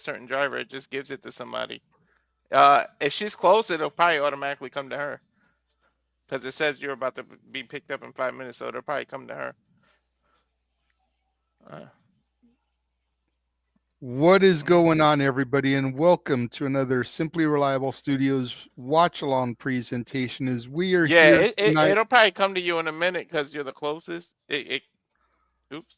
certain driver, it just gives it to somebody. If she's close, it'll probably automatically come to her because it says you're about to be picked up in 5 minutes, so it'll probably come to her. Uh, What is going on, everybody, and welcome to another Simply Reliable Studios watch-along presentation as we are yeah, here it tonight. it'll probably come to you in a minute because you're the closest. Oops.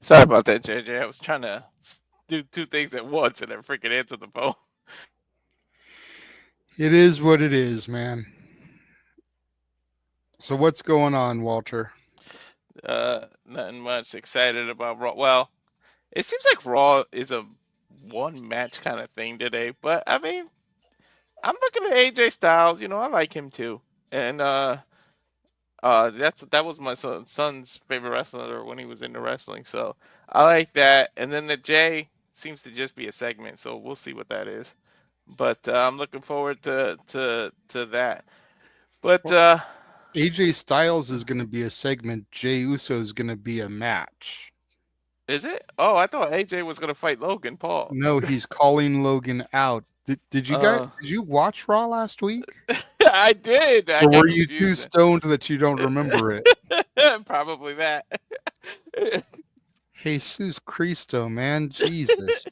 Sorry about that, JJ. I was trying to do two things at once and then freaking answer the phone. It is what it is, man. So what's going on, Walter? Nothing much. Excited about Raw. Well, it seems like Raw is a one match kind of thing today, but I mean, I'm looking at AJ Styles. I like him too, and that was my son's favorite wrestler when he was into wrestling. So I like that. And then the Jay seems to just be a segment, so we'll see what that is. But I'm looking forward to that. But Well, AJ Styles is going to be a segment. Jey Uso is going to be a match. is it? Oh, I thought AJ was gonna fight Logan Paul. No, he's calling Logan out. Did you guys Uh, did you watch Raw last week? I did. I Or got were you too confused. stoned that you don't remember it? Probably that. Jesus Christo, man, Jesus.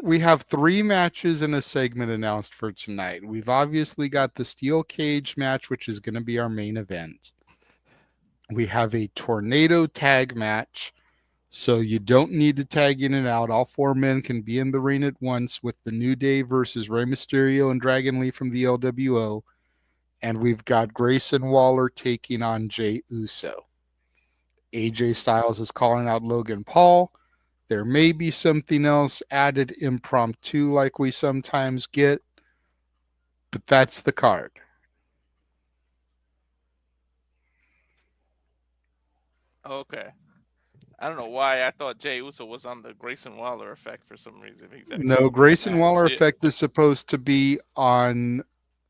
We have 3 matches and a segment announced for tonight. We've obviously got the steel cage match, which is going to be our main event. We have a tornado tag match, so you don't need to tag in and out. All 4 men can be in the ring at once with the New Day versus Rey Mysterio and Dragon Lee from the LWO. And we've got Grayson Waller taking on Jey Uso. AJ Styles is calling out Logan Paul. There may be something else added impromptu like we sometimes get, but that's the card. Okay. I don't know why I thought Jey Uso was on the Grayson Waller effect for some reason. He's actually No, in that Grayson match. Waller Yeah. effect is supposed to be on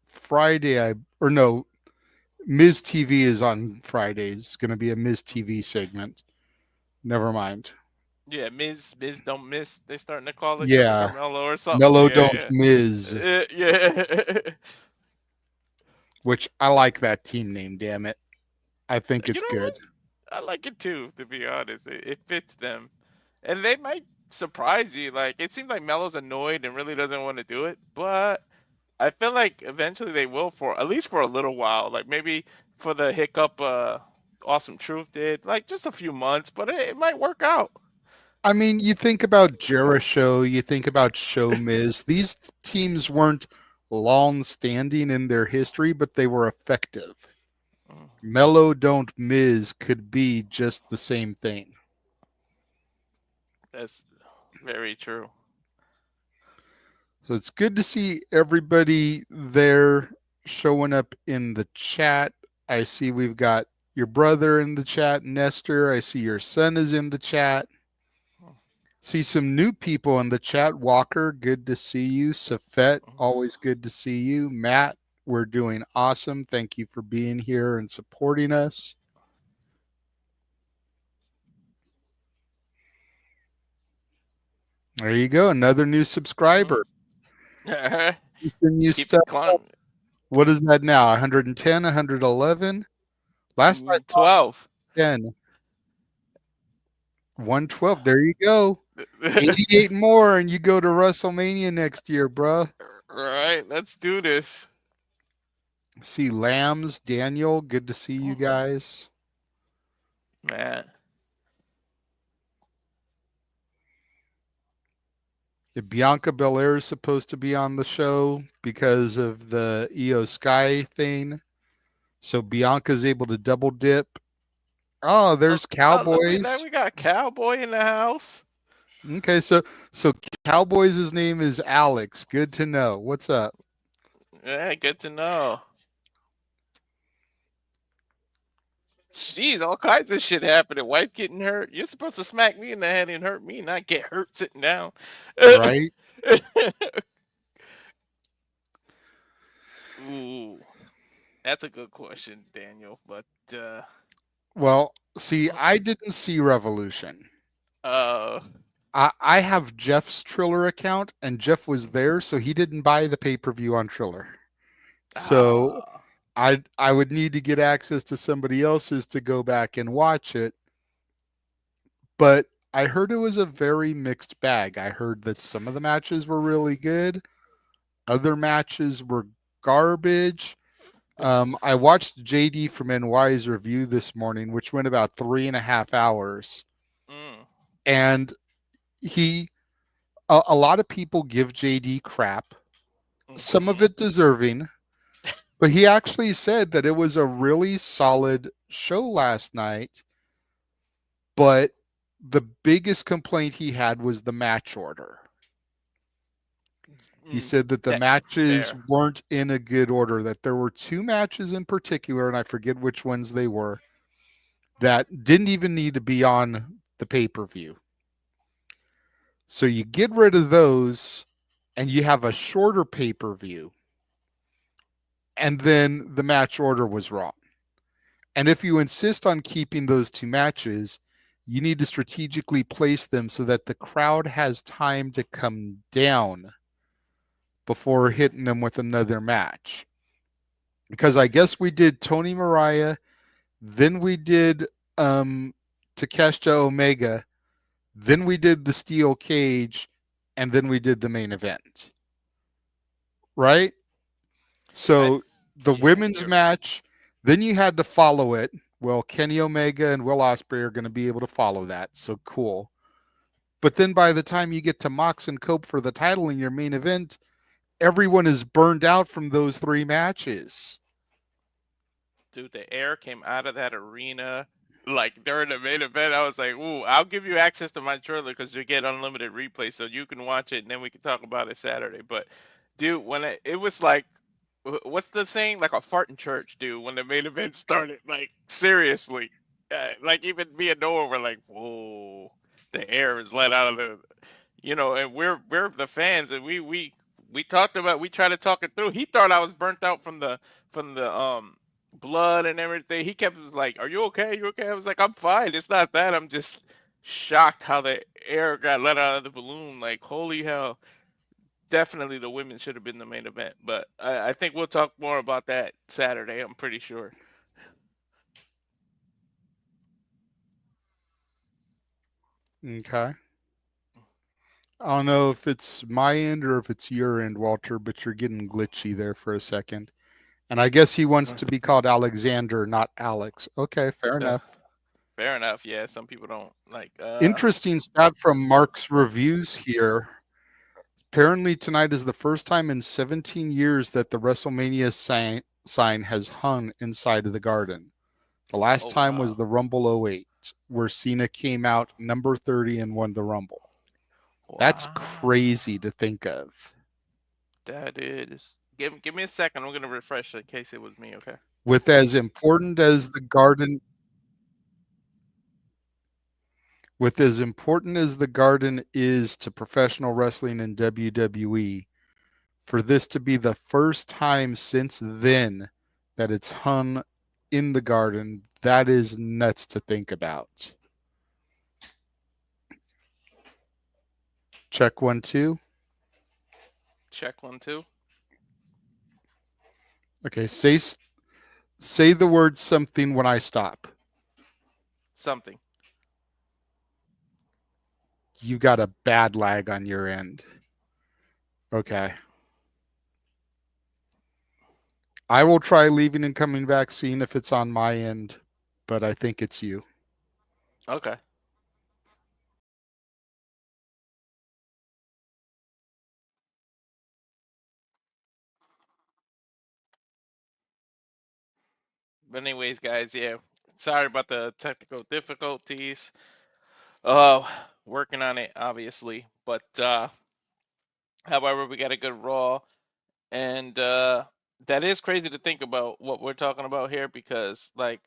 Friday, or no, Miz TV is on Fridays. It's going to be a Miz TV segment. Never mind. Yeah, Miz don't miss. They starting to call it because of Yeah, Carmelo or something. Mellow Yeah, don't yeah. Miz, Yeah. which I like that team name, damn it. I think You it's know what? good. I like it too, to be honest. It fits them. And they might surprise you. Like, it seems like Melo's annoyed and really doesn't want to do it, but I feel like eventually they will, for at least for a little while. Like, maybe for the hiccup Awesome Truth did, like just a few months, but it might work out. I mean, you think about Jericho, you think about Show Miz. These teams weren't long standing in their history, but they were effective. Mm, Mellow don't Miz could be just the same thing. that's very true. So it's good to see everybody there showing up in the chat. I see we've got your brother in the chat, Nestor. I see your son is in the chat. See some new people in the chat. Walker, good to see you. Safet, always good to see you. Matt, we're doing awesome. Thank you for being here and supporting us. There you go. Another new subscriber. New Keep it stuff. climbing. What is that now? 110, 111? Last I saw 12. 10. 112. There you go. 88 more, and you go to WrestleMania next year, bruh. Right, let's do this. See Lambs, Daniel, good to see you guys. Man. If Bianca Belair is supposed to be on the show because of the Io Sky thing. So Bianca's able to double dip. Oh, there's Oh, look at that. Cowboys. We got Cowboy in the house. Okay, so Cowboys' name is Alex. Good to know. What's up? Yeah, good to know. Jeez, all kinds of shit happening. Wife getting hurt. You're supposed to smack me in the head and hurt me, not get hurt sitting down. Right? Ooh, that's a good question, Daniel. But Well, see, I didn't see Revolution. uh, I have Jeff's Triller account, and Jeff was there, so he didn't buy the pay-per-view on Triller. So ah, I would need to get access to somebody else's to go back and watch it. But I heard it was a very mixed bag. I heard that some of the matches were really good, other matches were garbage. I watched JD from NY's review this morning, which went about 3.5 hours, mm, and a lot of people give JD crap, some of mhm. it deserving, but he actually said that it was a really solid show last night. But the biggest complaint he had was the match order. He said that the That matches fair. weren't in a good order, that there were two matches in particular, and I forget which ones they were, that didn't even need to be on the pay-per-view. So you get rid of those and you have a shorter pay-per-view, and then the match order was wrong. And if you insist on keeping those two matches, you need to strategically place them so that the crowd has time to come down before hitting them with another match. Because I guess we did Tony Mariah, then we did Takeshita Omega, then we did the Steel Cage, and then we did the main event. Right? I So the yeah, women's you're match, then you had to follow it. Well, Kenny Omega and Will Ospreay are going to be able to follow that. So cool. But then by the time you get to Mox and Cope for the title in your main event, everyone is burned out from those three matches. dude. The air came out of that arena like during the main event. I was like, "Ooh, I'll give you access to my trailer because you get unlimited replay, so you can watch it, and then we can talk about it Saturday." But dude, when it was like, what's the saying? Like a fart in church, dude. When the main event started, like seriously, like even me and Noah were like, "Whoa." The air is let out of the, and we're the fans, and we talked about, we tried to talk it through. He thought I was burnt out from the blood and everything. He kept was like, "Are you okay? You okay?" I was like, "I'm fine. It's not that. I'm just shocked how the air got let out of the balloon. Like holy hell." Definitely the women should have been the main event, but I think we'll talk more about that Saturday. I'm pretty sure. Okay. I don't know if it's my end or if it's your end, Walter, but you're getting glitchy there for a second. And I guess he wants to be called Alexander, not Alex. Okay, fair Uh, enough. Fair enough. Yeah, some people don't like. Interesting stat from Mark's reviews here. Apparently, tonight is the first time in 17 years that the WrestleMania sign has hung inside of the garden. The last Oh time was wow, the Rumble '08, where Cena came out number 30 and won the Rumble. That's crazy wow. to think of. That is. Give me a second. I'm gonna refresh in case it was me. Okay. With as important as the Garden is to professional wrestling in WWE, for this to be the first time since then that it's hung in the Garden, that is nuts to think about. Check 1 2. Check 1 2. Okay, say the word something when I stop. Something. You got a bad lag on your end. Okay. I will try leaving and coming back, seeing if it's on my end, but I think it's you. Okay. But anyways, guys, yeah. Sorry about the technical difficulties. Uh, Working on it, obviously. But however, we got a good Raw, and that is crazy to think about what we're talking about here because, like,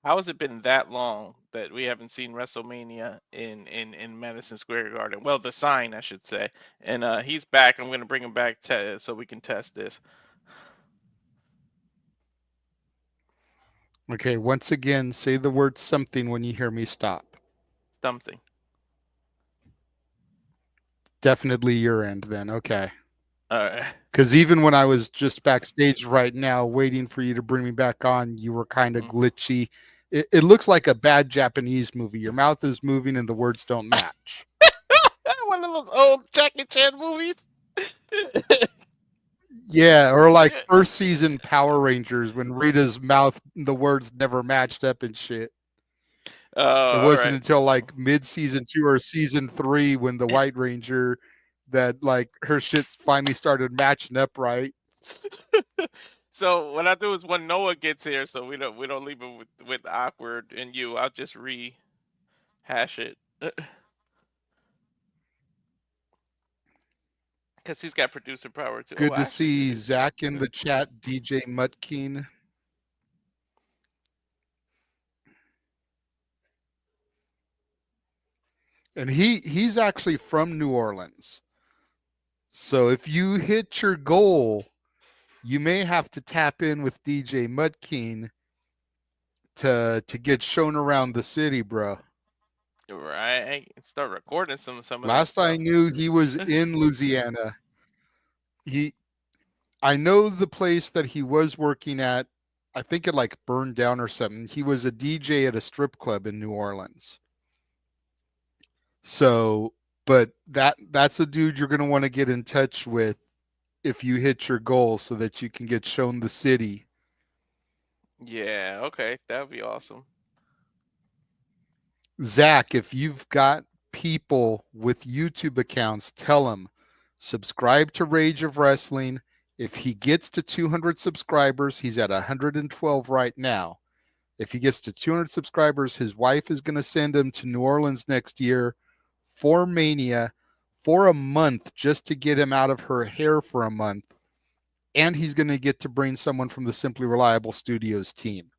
how has it been that long that we haven't seen WrestleMania in Madison Square Garden? Well, the sign, I should say. And he's back. I'm going to bring him back so we can test this. Okay, once again, say the word something when you hear me stop. Something. Definitely your end then. Okay. All right. Because even when I was just backstage right now waiting for you to bring me back on, you were kind of Mm. glitchy. It looks like a bad Japanese movie. Your mouth is moving and the words don't match. One of those old Jackie Chan movies. Yeah, or like first season Power Rangers when Rita's mouth, the words never matched up and shit. It All wasn't right. until like mid season 2 or season 3 when the White Ranger that like her shit finally started matching up right. So what I do is when Noah gets here, so we don't leave it with awkward and you. I'll just rehash it because he's got producer power too. Oh, Good to actually, see producer power. Zach in the chat, DJ Mutkeen. And he's actually from New Orleans. So if you hit your goal, you may have to tap in with DJ Mudkeen to get shown around the city, bro. Right. Start recording some of that Last I stuff. knew, he was in Louisiana. He, I know the place that he was working at. I think it like burned down or something. He was a DJ at a strip club in New Orleans. So, but that's a dude you're gonna want to get in touch with if you hit your goal, so that you can get shown the city. Yeah. Okay. That would be awesome. Zach, if you've got people with YouTube accounts, tell them subscribe to Rage of Wrestling. If he gets to 200 subscribers, he's at 112 right now. If he gets to 200 subscribers, his wife is going to send him to New Orleans next year for Mania for a month just to get him out of her hair for a month. And he's going to get to bring someone from the Simply Reliable Studios team.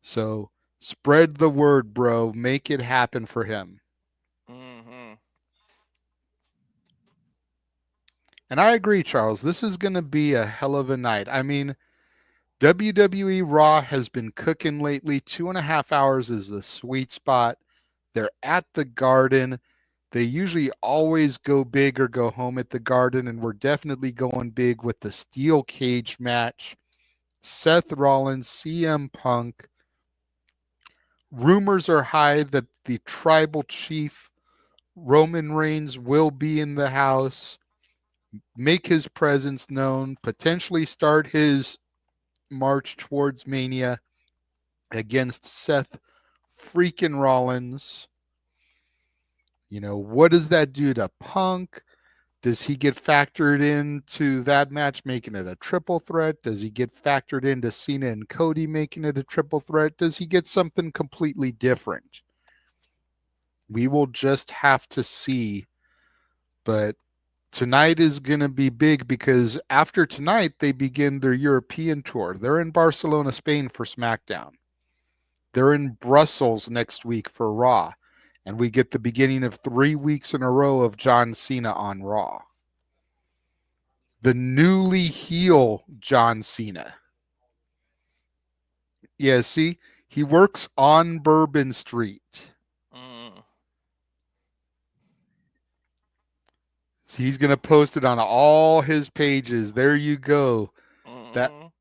So spread the word, bro. Make it happen for him. Hmm. And I agree, Charles. This is going to be a hell of a night. I mean, WWE Raw has been cooking lately. 2.5 hours is the sweet spot. They're at the Garden. They usually always go big or go home at the Garden, and we're definitely going big with the steel cage match. Seth Rollins, CM Punk. Rumors are high that the tribal chief Roman Reigns will be in the house, make his presence known, potentially start his march towards Mania against Seth Freakin Rollins. You know, what does that do to Punk? Does he get factored into that match, making it a triple threat? Does he get factored into Cena and Cody, making it a triple threat? Does he get something completely different? We will just have to see. But tonight is going to be big because after tonight, they begin their European tour. They're in Barcelona, Spain for SmackDown. They're in Brussels next week for Raw. And we get the beginning of 3 weeks in a row of John Cena on Raw. The newly heel John Cena. Yeah, see, he works on Bourbon Street. Mm, He's going to post it on all his pages. There you go. That mm,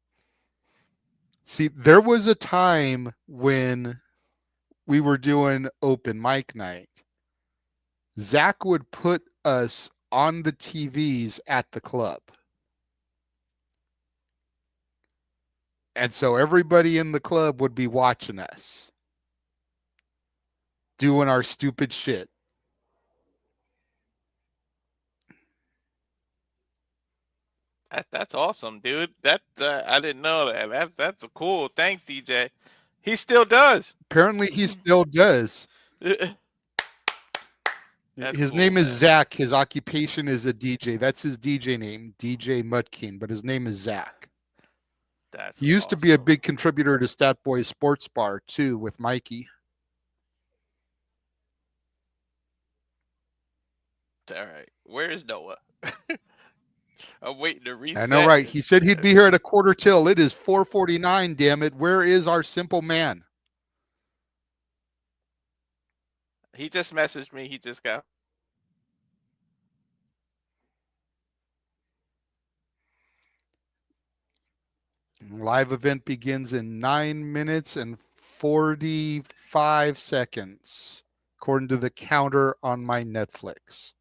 See, there was a time when we were doing open mic night. Zach would put us on the TVs at the club. And so everybody in the club would be watching us doing our stupid shit. that's awesome, dude. That I didn't know that. That's a cool. Thanks, DJ. He still does. Apparently, he still does. That's His cool, name is man. Zach. His occupation is a DJ. That's his DJ name, DJ Mudkeen, but his name is Zach. That's He used to be a awesome. big contributor to Stat Boy Sports Bar, too, with Mikey. All right. Where is Noah? I'm waiting to I know, reset. right? He said he'd be here at a quarter till. It is 4:49, damn it. Where is our simple man? He just messaged me. He just got. Live event begins in 9 minutes and 45 seconds, according to the counter on my Netflix.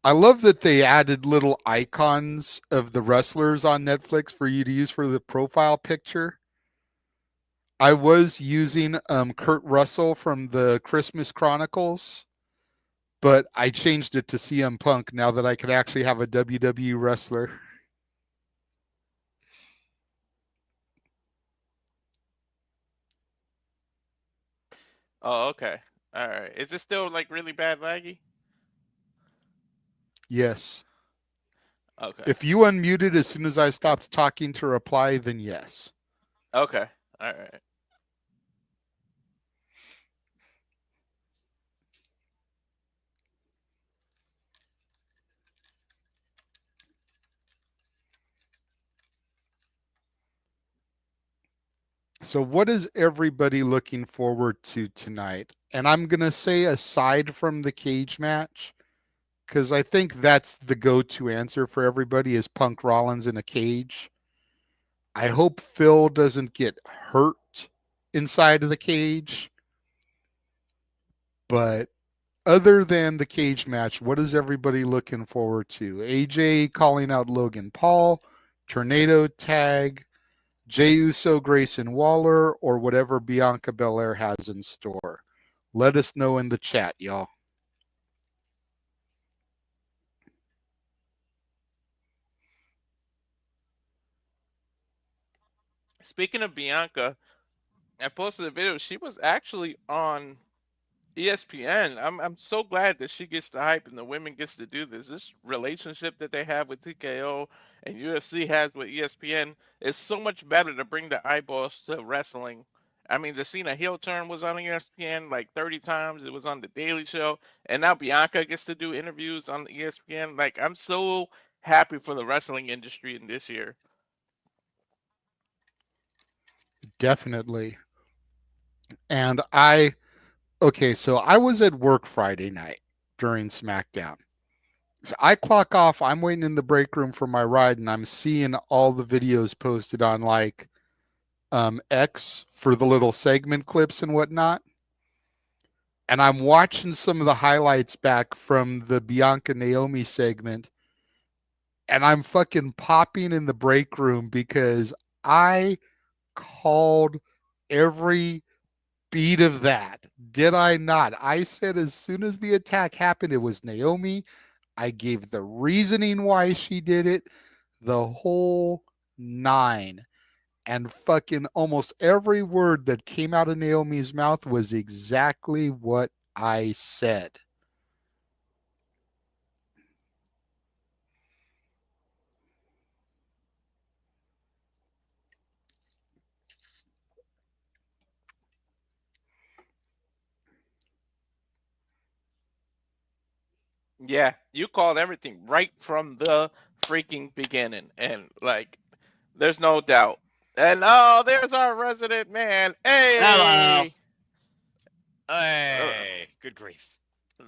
I love that they added little icons of the wrestlers on Netflix for you to use for the profile picture. I was using Kurt Russell from the Christmas Chronicles, but I changed it to CM Punk now that I could actually have a WWE wrestler. Oh, okay. All right. Is it still like really bad laggy? Yes. Okay. If you unmuted as soon as I stopped talking to reply, then yes. Okay. All right. So, what is everybody looking forward to tonight? And I'm going to say, aside from the cage match, because I think that's the go to answer for everybody is Punk Rollins in a cage. I hope Phil doesn't get hurt inside of the cage. But other than the cage match, what is everybody looking forward to? AJ calling out Logan Paul, tornado tag, Jey Uso, Grayson Waller, or whatever Bianca Belair has in store. Let us know in the chat, y'all. Speaking of Bianca, I posted a video. She was actually on ESPN. I'm so glad that she gets the hype and the women gets to do this. This relationship that they have with TKO and UFC has with ESPN is so much better to bring the eyeballs to wrestling. I mean, the Cena heel turn was on ESPN like 30 times. It was on the Daily Show, and now Bianca gets to do interviews on ESPN. Like, I'm so happy for the wrestling industry in this year. Definitely. And okay, so I was at work Friday night during SmackDown. So I clock off, I'm waiting in the break room for my ride, and I'm seeing all the videos posted on like X for the little segment clips and whatnot. And I'm watching some of the highlights back from the Bianca Naomi segment, and I'm fucking popping in the break room because I called every beat of that. Did I not? I said as soon as the attack happened, it was Naomi. I gave the reasoning why she did it, the whole nine. And fucking almost every word that came out of Naomi's mouth was exactly what I said. Yeah, you called everything right from the freaking beginning, and like, there's no doubt. And oh, there's our resident man. Hello. Hey, uh, Hey, good grief.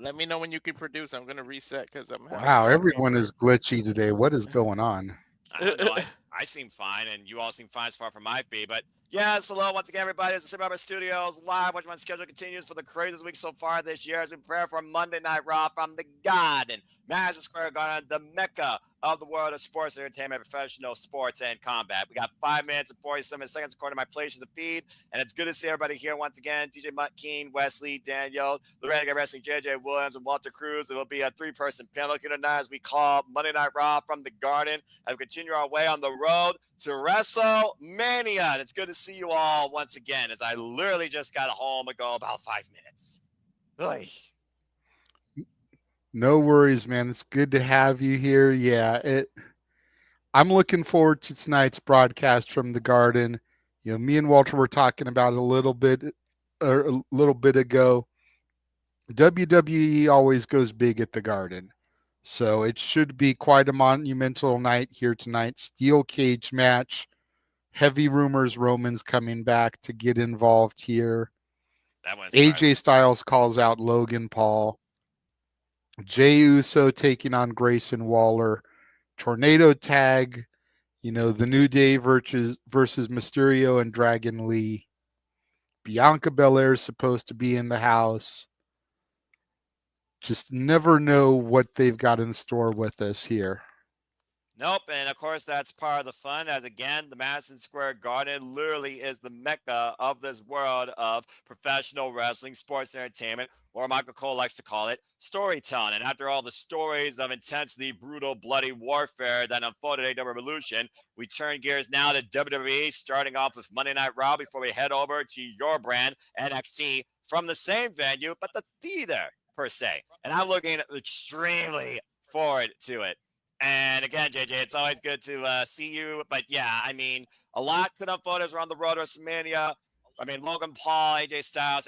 let me know when you can produce. I'm gonna reset because I'm having Wow, trouble everyone here. is glitchy today. What is going on? I don't know. I seem fine, and you all seem fine as far from my fee. But yes, hello once again, everybody. It's the Super Rubber Studios live. Watch my schedule continues for the craziest week so far this year as we prepare for Monday Night Raw from the Garden, Madison Square Garden, the mecca of the world of sports entertainment, professional sports, and combat. We got 5 minutes and 47 seconds according to my places to feed, and it's good to see everybody here once again. DJ Mutt Keen, Wesley, Daniel, the Renegade Wrestling, JJ Williams, and Walter Cruz. It'll be a 3-person panel here tonight as we call Monday Night Raw from the Garden as we continue our way on the road to WrestleMania. And it's good to see you all once again as I literally just got home ago about 5 minutes. Oy. No worries, man. It's good to have you here. I'm looking forward to tonight's broadcast from the Garden. You know, me and Walter were talking about it a little bit ago. WWE always goes big at the Garden. So it should be quite a monumental night here tonight. Steel cage match. Heavy rumors Roman's coming back to get involved here. That one surprised me. AJ Styles calls out Logan Paul. Jey Uso taking on Grayson Waller. Tornado tag. You know, the New Day versus Mysterio and Dragon Lee. Bianca Belair is supposed to be in the house. Just never know what they've got in store with us here. Nope, and of course that's part of the fun as again the Madison Square Garden literally is the mecca of this world of professional wrestling, sports entertainment, or Michael Cole likes to call it storytelling. And after all the stories of intensely brutal, bloody warfare that unfolded at AEW Revolution, we turn gears now to WWE, starting off with Monday Night Raw before we head over to your brand, NXT, from the same venue, but the theater per se. And I'm looking extremely forward to it. And again, JJ, it's always good to see you. But yeah, I mean, a lot could unfold as we're on the road to WrestleMania. I mean, Logan Paul, AJ Styles,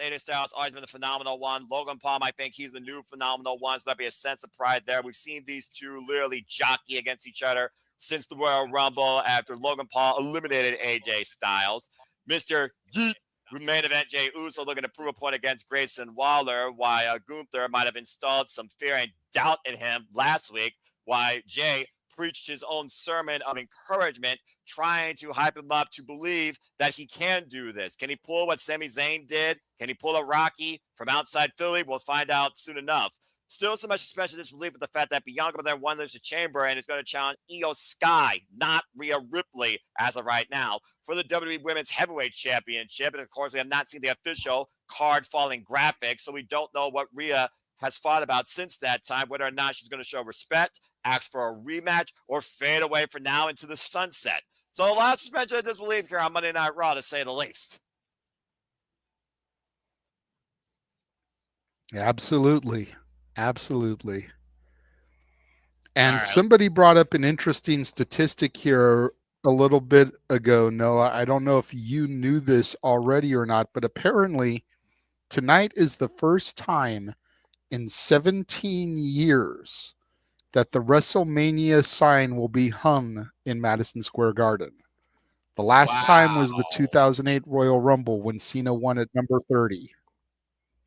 always been a phenomenal one. Logan Paul, I think he's the new phenomenal one. So there'll be a sense of pride there. We've seen these two literally jockey against each other since the Royal Rumble after Logan Paul eliminated AJ Styles. Mr. Yeet, who main event Jey Uso looking to prove a point against Grayson Waller, while Gunther might have installed some fear and doubt in him last week. Why Jey preached his own sermon of encouragement, trying to hype him up to believe that he can do this. Can he pull what Sami Zayn did? Can he pull a Rocky from outside Philly? We'll find out soon enough. Still so much suspension of disbelief with the fact that Bianca then won this chamber and is going to challenge Io Sky, not Rhea Ripley as of right now, for the WWE Women's Heavyweight Championship. And of course, we have not seen the official card falling graphic, so we don't know what Rhea has fought about since that time, whether or not she's going to show respect, ask for a rematch, or fade away for now into the sunset. So a lot of suspension of disbelief here on Monday Night Raw, to say the least. Absolutely. Absolutely. All And right. somebody brought up an interesting statistic here a little bit ago, Noah. I don't know if you knew this already or not, but apparently tonight is the first time in 17 years that the WrestleMania sign will be hung in Madison Square Garden. The last time was the Wow. 2008 Royal Rumble when Cena won at number 30.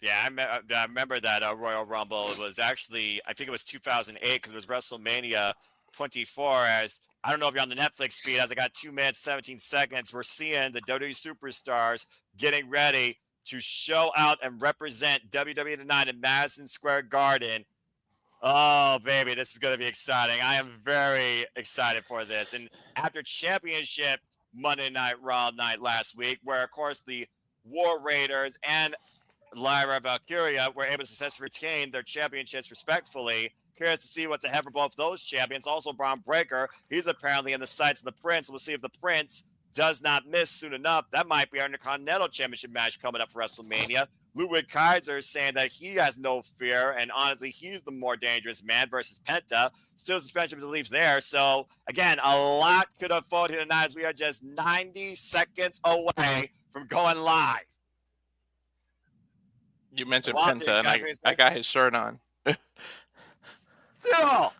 Yeah, I remember that Royal Rumble. It was actually, I think it was 2008 because it was WrestleMania 24. As I don't know if you're on the Netflix feed, as I got 2 minutes, 17 seconds, we're seeing the WWE superstars getting ready to show out and represent WWE tonight in Madison Square Garden. Oh, baby, this is going to be exciting. I am very excited for this. And after Championship Monday Night Raw night last week, where, of course, the War Raiders and Lyra Valkyria were able to successfully retain their championships respectfully. Curious to see what's ahead for both those champions. Also, Braun Breaker, he's apparently in the sights of the Prince. We'll see if the Prince does not miss soon enough. That might be our Intercontinental Championship match coming up for WrestleMania. Ludwig Kaiser is saying that he has no fear, and honestly, he's the more dangerous man versus Penta. Still suspension of beliefs there. So, again, a lot could unfold here tonight as we are just 90 seconds away from going live. You mentioned Walter, Penta, and got me I saying? got his shirt on. Still,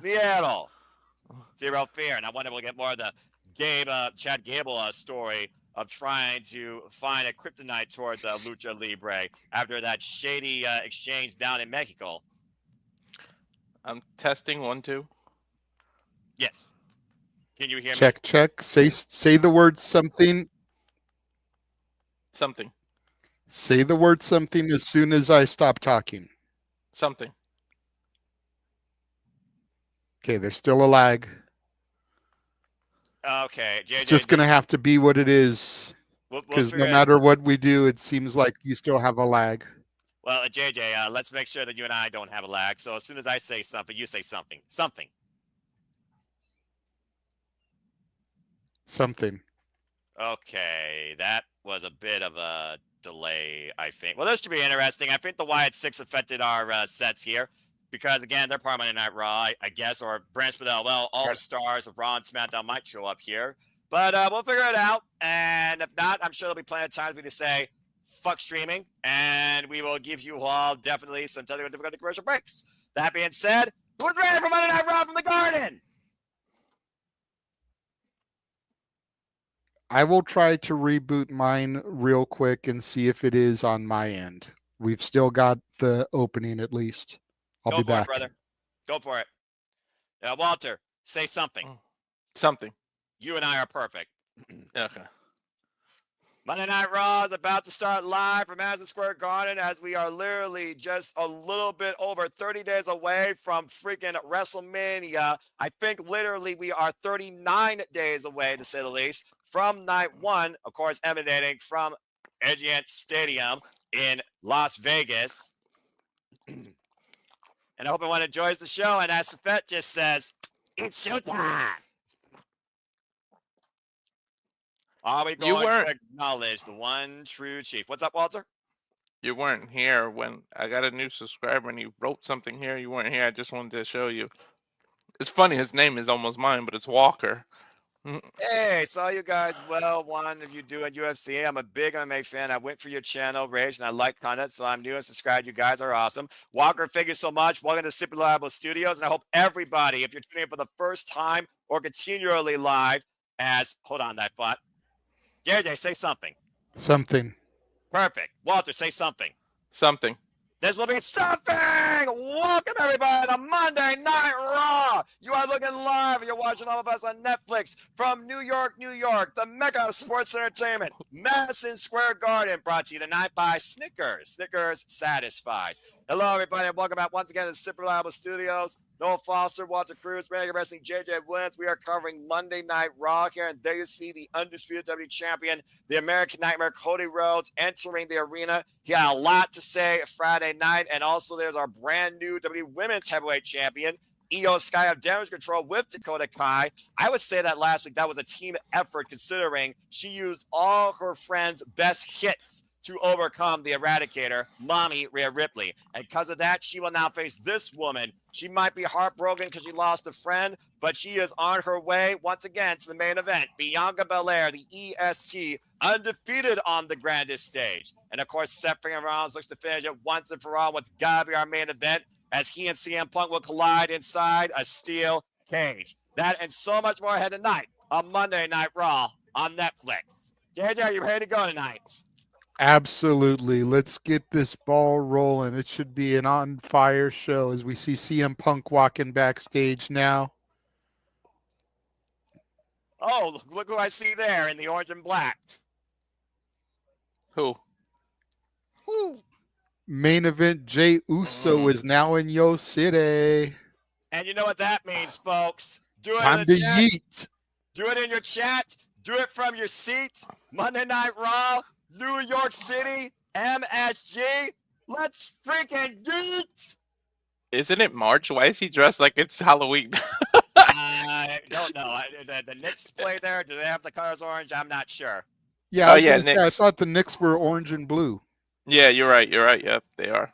Seattle. Zero fear. And I wonder if we'll get more of the Chad Gable story of trying to find a kryptonite towards Lucha Libre after that shady exchange down in Mexico. I'm testing 1, 2. Yes. Can you hear me? Check. Say the word something. Something. Say the word something as soon as I stop talking. Something. Okay, there's still a lag. Okay, JJ. It's just going to have to be what it is. Because no matter what we do, it seems like you still have a lag. Well, JJ, let's make sure that you and I don't have a lag. So as soon as I say something, you say something. Something. Something. Okay, that was a bit of a delay, I think. Well, this should be interesting. I think the Wyatt Six affected our sets here because, again, they're part of Monday Night Raw, I guess, or Branch Fidel. Well, all the stars of Raw and SmackDown might show up here. But we'll figure it out. And if not, I'm sure there'll be plenty of times for me to say, fuck streaming. And we will give you all definitely some technical difficulty commercial breaks. That being said, who's ready for Monday Night Raw from the Garden? I will try to reboot mine real quick and see if it is on my end. We've still got the opening at least. I'll be back. Go for it, brother. Go for it. Walter, say something. Something. You and I are perfect. Okay. Monday Night Raw is about to start live from Madison Square Garden as we are literally just a little bit over 30 days away from freaking WrestleMania. I think literally we are 39 days away, to say the least, from night one, of course, emanating from Allegiant Stadium in Las Vegas. And I hope everyone enjoys the show. And as Seth just says, it's showtime. Are we going to acknowledge the one true chief? What's up, Walter? You weren't here when I got a new subscriber and he wrote something here. You weren't here. I just wanted to show you. It's funny. His name is almost mine, but it's Walker. Hey, saw you guys. Well, one of you doing UFC. I'm a big MMA fan. I went for your channel, Rage, and I like content, so I'm new and subscribed. You guys are awesome. Walker, thank you so much. Welcome to Super Reliable Studios, and I hope everybody, if you're tuning in for the first time or continually live, hold on that thought. JJ, say something. Something. Perfect. Walter, say something. Something. This will be something. Welcome, everybody, to Monday Night Raw. You are looking live, and you're watching all of us on Netflix from New York, New York, the mecca of sports entertainment, Madison Square Garden, brought to you tonight by Snickers. Snickers satisfies. Hello, everybody, and welcome back once again to Super Reliable Studios. Noah Foster, Walter Cruz, Renegade Wrestling, JJ Williams. We are covering Monday Night Raw here, and there you see the undisputed WWE champion, the American Nightmare, Cody Rhodes, entering the arena. He had a lot to say Friday night, and also there's our brand new WWE Women's Heavyweight Champion, Io Sky of Damage Control with Dakota Kai. I would say that last week that was a team effort, considering she used all her friends' best hits to overcome the Eradicator, Mommy Rhea Ripley. And because of that, she will now face this woman. She might be heartbroken because she lost a friend, but she is on her way once again to the main event. Bianca Belair, the EST, undefeated on the grandest stage. And of course, Seth Rollins looks to finish it once and for all. What's got to be our main event, as he and CM Punk will collide inside a steel cage. That and so much more ahead tonight on Monday Night Raw on Netflix. JJ, are you ready to go tonight? Absolutely. Let's get this ball rolling. It should be an on fire show as we see CM Punk walking backstage now. Oh, look who I see there in the orange and black. Who? Woo. Main event, Jey Uso is now in Yo City. And you know what that means, folks. Do it Time in to the chat. yeet. Do it in your chat. Do it from your seats. Monday Night Raw, New York City, MSG. Let's freaking yeet. Isn't it March? Why is he dressed like it's Halloween? I don't know. The Knicks play there. Do they have the colors orange? I'm not sure. Yeah, I Knicks. I thought the Knicks were orange and blue. Yeah, you're right. Yeah, they are.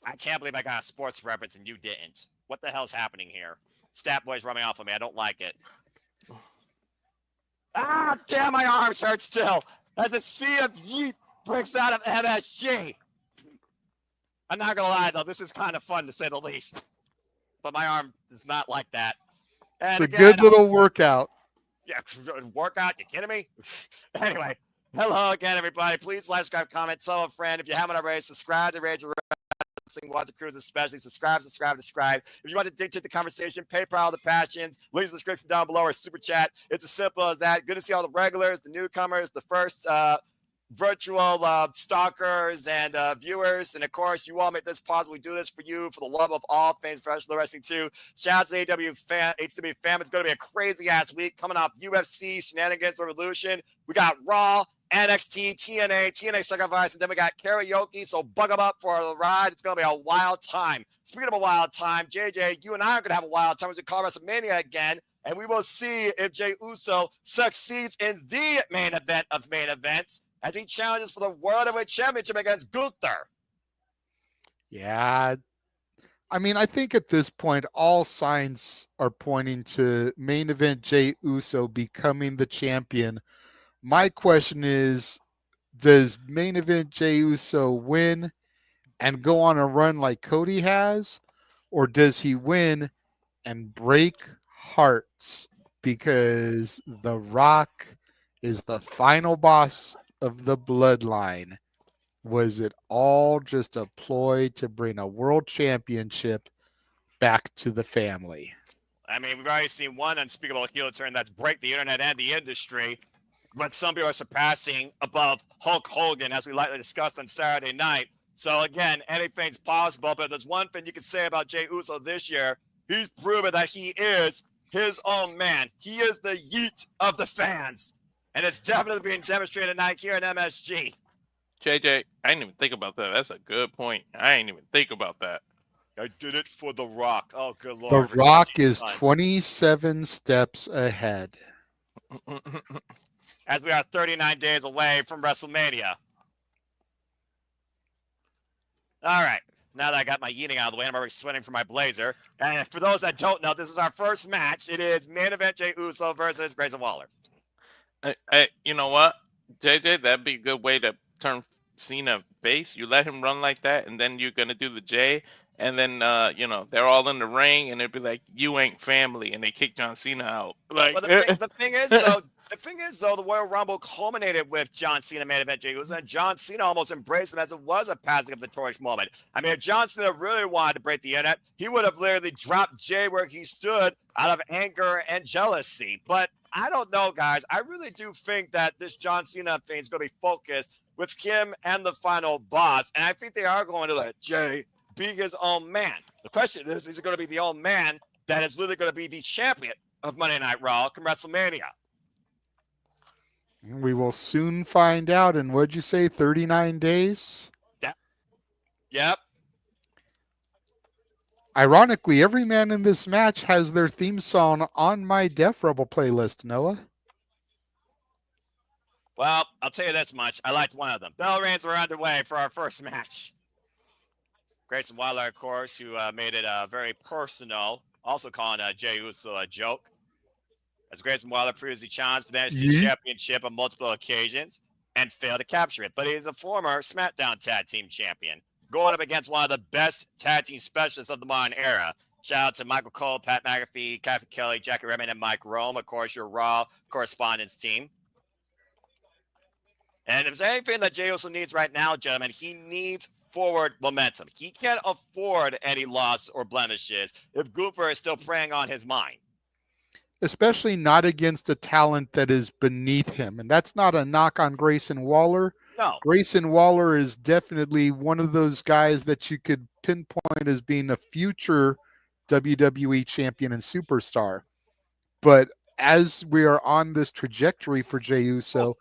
I can't believe I got a sports reference and you didn't. What the hell's happening here? Stat Boy's rubbing off on me. I don't like it. Ah, damn, my arms hurt still. As the sea of yeet breaks out of MSG. I'm not going to lie, though. This is kind of fun, to say the least. but my arm is not like that. And It's a again, good little workout. yeah, workout. You kidding me? Anyway, hello again, everybody. Please like, subscribe, comment, tell a friend. If you haven't already, subscribe to Rage Wrestling, Watch the Cruise, especially subscribe. If you want to dictate the conversation, PayPal the passions. Links in the description down below or super chat. It's as simple as that. Good to see all the regulars, the newcomers, the first virtual stalkers and viewers, and of course you all make this possible. We do this for you, for the love of all things professional wrestling too. Shout out to the AEW fam. It's going to be a crazy ass week coming off UFC Shenanigans Revolution. We got Raw, NXT, TNA Sacrifice, and then we got karaoke. So buckle up for the ride. It's going to be a wild time. Speaking of a wild time, JJ, you and I are going to have a wild time as we call WrestleMania again. And we will see if Jey Uso succeeds in the main event of main events as he challenges for the World Heavyweight Championship against Gunther. Yeah. I mean, I think at this point, all signs are pointing to main event Jey Uso becoming the champion. My question is, does main event Jey Uso win and go on a run like Cody has? Or does he win and break hearts because The Rock is the final boss of the bloodline? Was it all just a ploy to bring a world championship back to the family? I mean, we've already seen one unspeakable heel turn that's break the internet and the industry, but some people are surpassing above Hulk Hogan, as we lightly discussed on Saturday night. So again, anything's possible, but there's one thing you can say about Jey Uso this year. He's proven that he is his own man. He is the yeet of the fans, and it's definitely being demonstrated tonight here in MSG. JJ, I didn't even think about that. That's a good point. I ain't even think about that. I did it for The Rock. Oh, good The Lord. Rock is 27 steps ahead. As we are 39 days away from WrestleMania. All right. Now that I got my yeeting out of the way, I'm already sweating for my blazer. And for those that don't know, this is our first match. It is main event Jey Uso versus Grayson Waller. You know what, JJ? That'd be a good way to turn Cena face. You let him run like that, and then you're gonna do the J, and then they're all in the ring, and it'd be like, you ain't family, and they kick John Cena out. Like, well, the thing is though, the Royal Rumble culminated with John Cena main event Jey Uso, and John Cena almost embraced him as it was a passing of the torch moment. I mean, if John Cena really wanted to break the internet, he would have literally dropped Jey where he stood out of anger and jealousy. But I don't know, guys. I really do think that this John Cena thing is going to be focused with him and the final boss, and I think they are going to let Jey be his own man. The question is it going to be the own man that is literally going to be the champion of Monday Night Raw come WrestleMania? We will soon find out in, what'd you say, 39 days? Yep. Ironically, every man in this match has their theme song on my Def Rebel playlist, Noah. Well, I'll tell you this much. I liked one of them. Bell rings are underway for our first match. Grayson Waller, of course, who made it very personal, also calling Jey Uso a joke. As Grayson Waller previously challenged for the NXT Championship on multiple occasions and failed to capture it. But he is a former SmackDown Tag Team Champion, going up against one of the best tag team specialists of the modern era. Shout out to Michael Cole, Pat McAfee, Kathy Kelly, Jackie Redmond, and Mike Rome, of course, your Raw correspondence team. And if there's anything that Jey Uso needs right now, gentlemen, he needs forward momentum. He can't afford any loss or blemishes if Gunther is still preying on his mind. Especially not against a talent that is beneath him. And that's not a knock on Grayson Waller. No. Grayson Waller is definitely one of those guys that you could pinpoint as being a future WWE champion and superstar. But as we are on this trajectory for Jey Uso,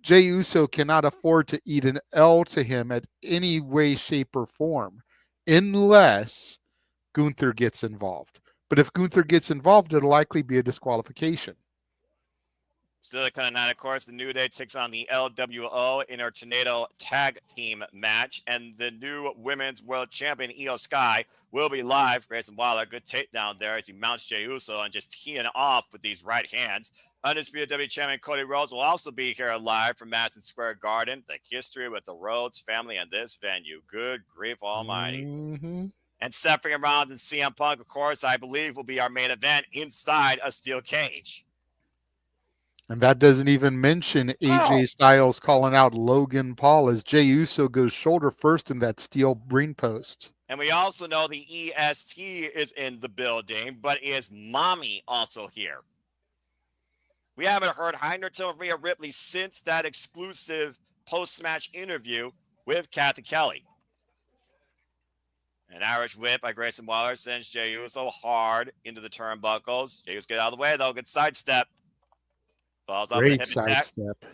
Jey Uso cannot afford to eat an L to him at any way, shape, or form unless Gunther gets involved. But if Gunther gets involved, it'll likely be a disqualification. Still at kind of 9, of course, the New Day takes on the LWO in our Tornado Tag Team match, and the new Women's World Champion, Io Sky, will be live. Grayson Waller, good takedown there as he mounts Jey Uso and just teeing off with these right hands. Undisputed WWE Champion Cody Rhodes will also be here live from Madison Square Garden. The history with the Rhodes family and this venue. Good grief almighty. Mm-hmm. And Seth Freakin Rollins and CM Punk, of course, I believe will be our main event inside a steel cage. And that doesn't even mention AJ Styles calling out Logan Paul as Jey Uso goes shoulder first in that steel ring post. And we also know the EST is in the building, but is Mommy also here? We haven't heard Heinrich or Rhea Ripley since that exclusive post-match interview with Kathy Kelly. An Irish whip by Grayson Waller sends Jey Uso hard into the turnbuckles. Jey Uso get out of the way, though. Good sidestep. Falls off the Great hip attack. sidestep.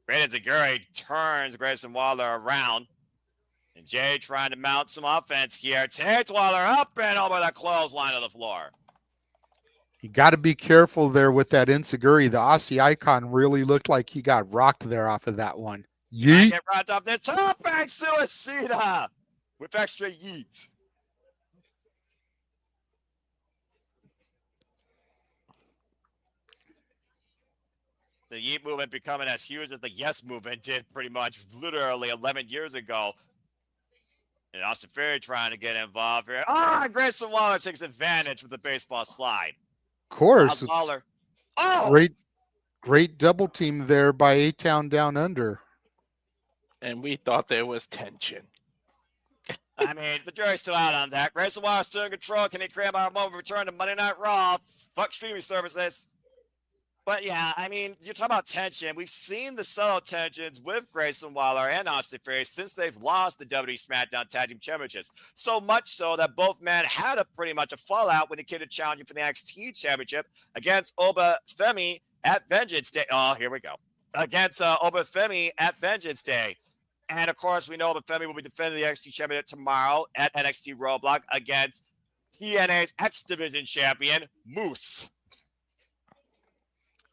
Great Zaguri turns Grayson Waller around. And Jey trying to mount some offense here. Takes Waller up and over the clothesline of the floor. You got to be careful there with that Enziguri. The Aussie icon really looked like he got rocked there off of that one. Yeet. Get rocked off this top back suicida with extra yeet. The yeet movement becoming as huge as the yes movement did pretty much literally 11 years ago. And Austin Theory trying to get involved here. Grayson Waller takes advantage with the baseball slide. Of course. Waller. Great double team there by A-Town Down Under. And we thought there was tension. I mean, the jury's still out on that. Grayson Waller still in control. Can he create our moment return to Monday Night Raw? Fuck streaming services. But yeah, I mean, you talk about tension. We've seen the subtle tensions with Grayson Waller and Austin Theory since they've lost the WWE SmackDown Tag Team Championships. So much so that both men had pretty much a fallout when it came to challenging for the NXT Championship against Oba Femi at Vengeance Day. Oh, here we go. Against Oba Femi at Vengeance Day. And of course, we know that Femi will be defending the NXT Championship tomorrow at NXT Roadblock against TNA's X Division Champion, Moose.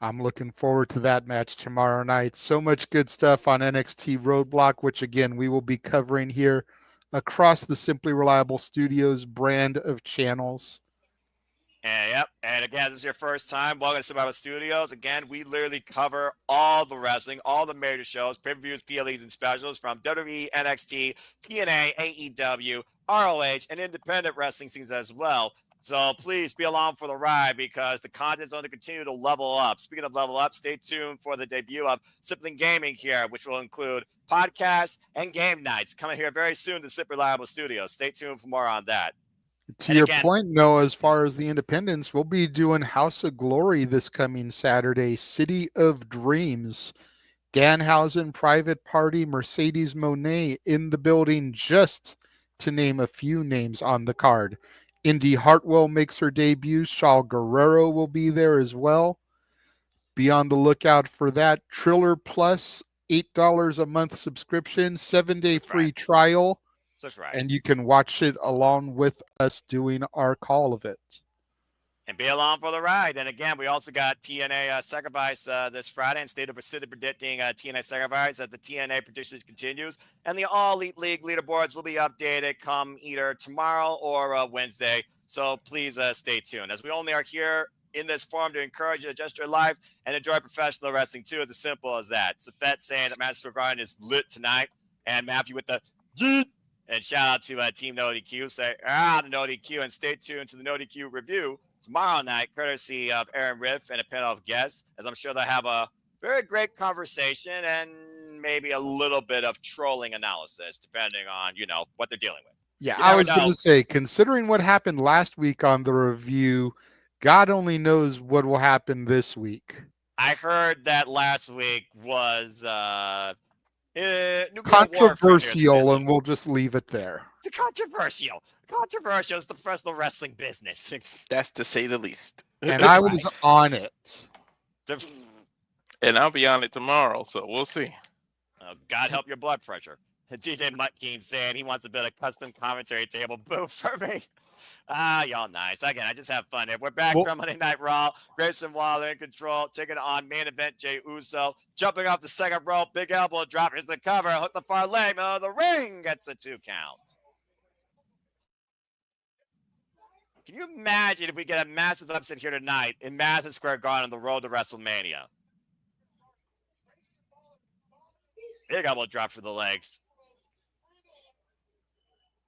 I'm looking forward to that match tomorrow night. So much good stuff on NXT Roadblock, which again, we will be covering here across the Simply Reliable Studios brand of channels. And yep. And again, this is your first time. Welcome to Survivor Studios. Again, we literally cover all the wrestling, all the major shows, pay-per-views, PLEs, and specials from WWE, NXT, TNA, AEW, ROH, and independent wrestling scenes as well. So please be along for the ride because the content's going to continue to level up. Speaking of level up, stay tuned for the debut of Simply Gaming here, which will include podcasts and game nights coming here very soon to Simply Reliable Studios. Stay tuned for more on that. To your point, Noah, as far as the independents, we'll be doing House of Glory this coming Saturday, City of Dreams. Danhausen, Private Party, Mercedes Monet in the building, just to name a few names on the card. Indy Hartwell makes her debut. Shaw Guerrero will be there as well. Be on the lookout for that. Triller Plus, $8 a month subscription, 7-day free trial. That's right. And you can watch it along with us doing our call of it. And be along for the ride. And again, we also got TNA Sacrifice this Friday and State of City predicting TNA Sacrifice as the TNA predictions continues. And the All Elite League leaderboards will be updated come either tomorrow or Wednesday. So please stay tuned. As we only are here in this forum to encourage you to adjust your life and enjoy professional wrestling too. It's as simple as that. Safet saying that Madison Garden is lit tonight. And Matthew with the yeet. And shout out to Team No DQ. Say, the No DQ. And stay tuned to the No DQ review tomorrow night, courtesy of Aaron Riff and a panel of guests, as I'm sure they'll have a very great conversation and maybe a little bit of trolling analysis, depending on, what they're dealing with. Yeah, I was going to say, considering what happened last week on the review, God only knows what will happen this week. I heard that last week was controversial, and we'll just leave it there. It's controversial. Controversial is the professional wrestling business. That's to say the least. And I was on it. And I'll be on it tomorrow, so we'll see. God help your blood pressure. DJ Mutkeen saying he wants to build a custom commentary table. Boo for me. Y'all nice. Again, I just have fun here. We're back from Monday Night Raw. Grayson Waller in control, taking on main event Jey Uso. Jumping off the second rope, big elbow drop. Here's the cover. Hook the far leg. The ring gets a 2 count. Can you imagine if we get a massive upset here tonight in Madison Square Garden on the road to WrestleMania? Big elbow drop for the legs.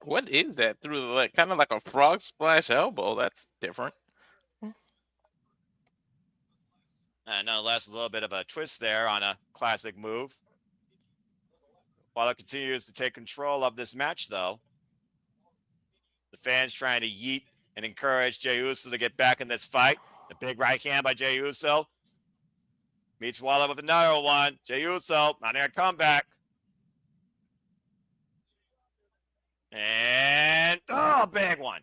What is that through the leg? Kind of like a frog splash elbow. That's different. Nonetheless, a little bit of a twist there on a classic move. Waller continues to take control of this match, though. The fans trying to yeet and encourage Jey Uso to get back in this fight. The big right hand by Jey Uso. Meets Waller with another one. Jey Uso, mounting a comeback. And, big one.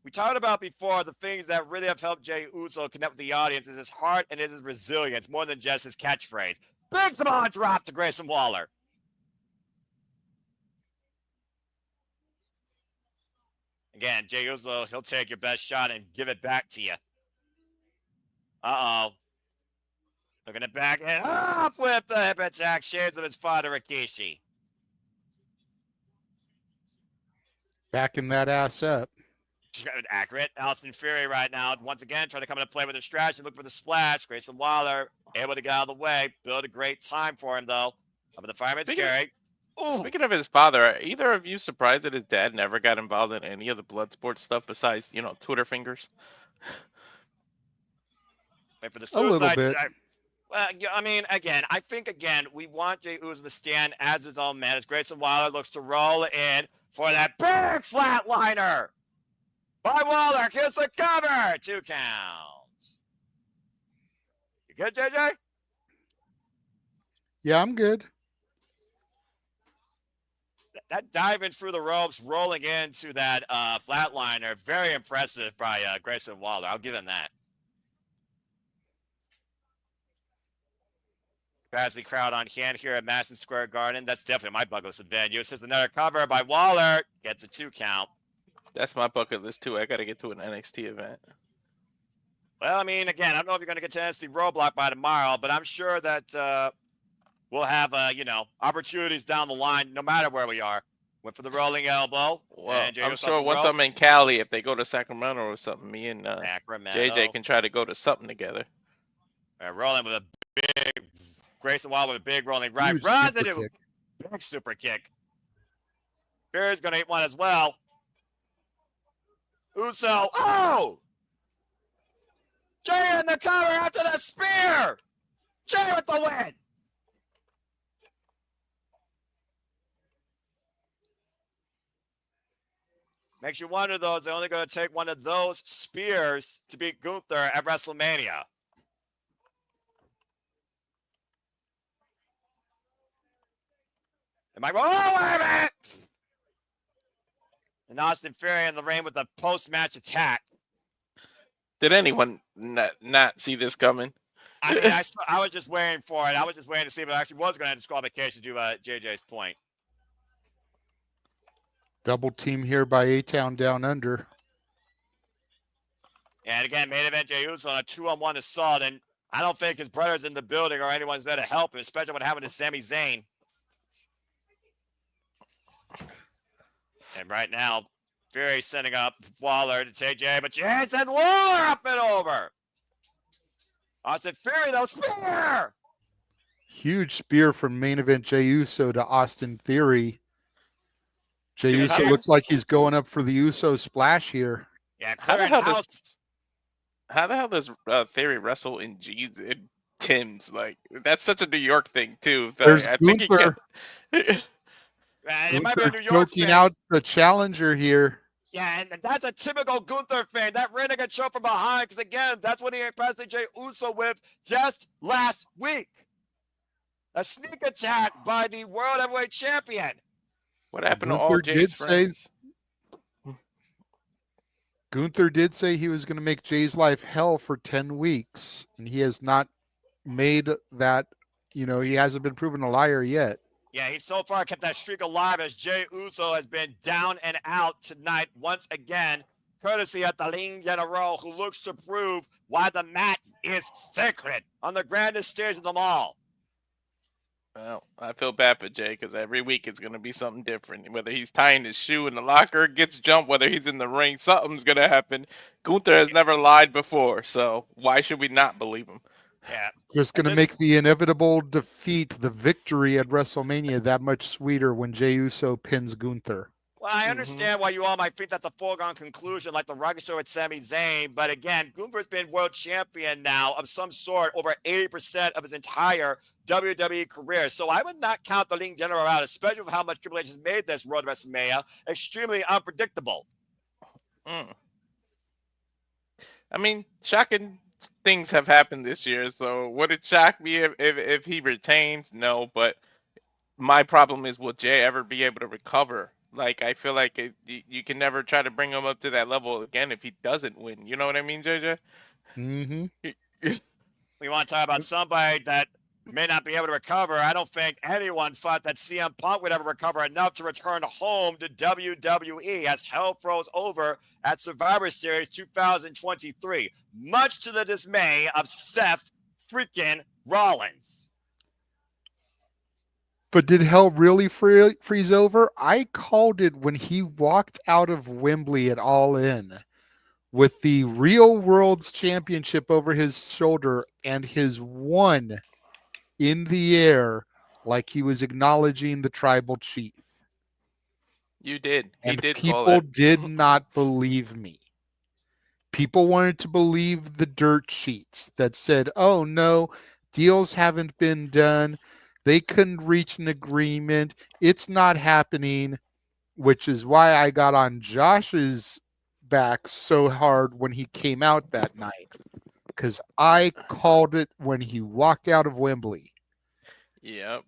We talked about before the things that really have helped Jey Uso connect with the audience is his heart and his resilience, more than just his catchphrase. Big Samoan drop to Grayson Waller. Again, Jey Uso, he'll take your best shot and give it back to you. Uh-oh. Looking at back and flip the hip attack. Shades of his father, Rikishi. Backing that ass up. Accurate. Austin Fury right now, once again, trying to come into play with a strategy, look for the splash. Grayson Waller able to get out of the way. Build a great time for him, though. Up in the fireman's carry. Speaking of his father, are either of you surprised that his dad never got involved in any of the blood sports stuff besides, Twitter fingers? Wait for the A little suicide. bit. Well, I mean, I think, we want Jey Uso to stand as his own man as Grayson Waller looks to roll in for that big flatliner. By Waller, kiss the cover. 2 counts. You good, JJ? Yeah, I'm good. That diving through the ropes, rolling into that flatliner, very impressive by Grayson Waller. I'll give him that. Capacity crowd on hand here at Madison Square Garden. That's definitely my bucket list venue. This is another cover by Waller. Gets a 2 count. That's my bucket list, too. I got to get to an NXT event. Well, I mean, again, I don't know if you're going to get to NXT Roadblock by tomorrow, but I'm sure that we'll have, opportunities down the line, no matter where we are. Went for the rolling elbow. Well, I'm sure once I'm in Cali, if they go to Sacramento or something, me and JJ can try to go to something together. Rolling with a big Grayson Waller with a big rolling right. Runs into big super kick. Fury's going to eat one as well. Uso. Oh! Jey in the cover after the spear. Jey with the win. Makes you wonder, though, is they only going to take one of those spears to beat Gunther at WrestleMania. Am I wrong? Oh, wait a minute! And Austin Fury in the ring with a post-match attack. Did anyone not see this coming? I mean, I was just waiting for it. I was just waiting to see if it actually was going to have disqualification to JJ's point. Double team here by A-Town Down Under. And again, main event Jey Uso on a 2-on-1 assault. And I don't think his brother's in the building or anyone's there to help him, especially when having to Sami Zayn. And right now, Fury sending up Waller to take Jey, but Jey sent Waller up and over. Austin Fury, though, spear! Huge spear from main event Jey Uso to Austin Theory. Jey Uso looks like he's going up for the Uso splash here. Yeah, how the hell does Theory wrestle in jeans and Timbs? Like, that's such a New York thing, too. There's I Gunther. think it might be a New York choking thing. out the challenger here. Yeah, and that's a typical Gunther thing. That renegade choke from behind, because again, that's what he impressed Jey Uso with just last week. A sneak attack by the World Heavyweight Champion. What happened to all Jey's friends? Gunther did say he was going to make Jey's life hell for 10 weeks, and he has not made that, he hasn't been proven a liar yet. Yeah, he so far kept that streak alive as Jey Uso has been down and out tonight once again, courtesy of the Ling General, who looks to prove why the mat is sacred on the grandest stage of them all. Well, I feel bad for Jey because every week it's going to be something different. Whether he's tying his shoe in the locker, gets jumped, whether he's in the ring, something's going to happen. Gunther has never lied before, so why should we not believe him? Yeah. Just going And to this make the inevitable defeat, the victory at WrestleMania, that much sweeter when Jey Uso pins Gunther. Well, I Hmm. understand why you all might think that's a foregone conclusion, like the Rocky Story with Sami Zayn. But again, Gunther's been world champion now of some sort over 80% of his entire WWE career. So I would not count the League General out, especially with how much Triple H has made this Road to WrestleMania extremely unpredictable. Mm. I mean, shocking things have happened this year. So would it shock me if he retains? No, but my problem is, will Jay ever be able to recover? Like, I feel like you can never try to bring him up to that level again if he doesn't win. You know what I mean, JJ? Mm-hmm. We want to talk about somebody that may not be able to recover. I don't think anyone thought that CM Punk would ever recover enough to return home to WWE as hell froze over at Survivor Series 2023, much to the dismay of Seth freaking Rollins. But did hell really freeze over? I called it when he walked out of Wembley at All In with the Real World's Championship over his shoulder and his one in the air like he was acknowledging the tribal chief. You did. He And did call people it. did not believe me. People wanted to believe the dirt sheets that said, oh no, deals haven't been done. They couldn't reach an agreement. It's not happening, which is why I got on Josh's back so hard when he came out that night. Because I called it when he walked out of Wembley. Yep.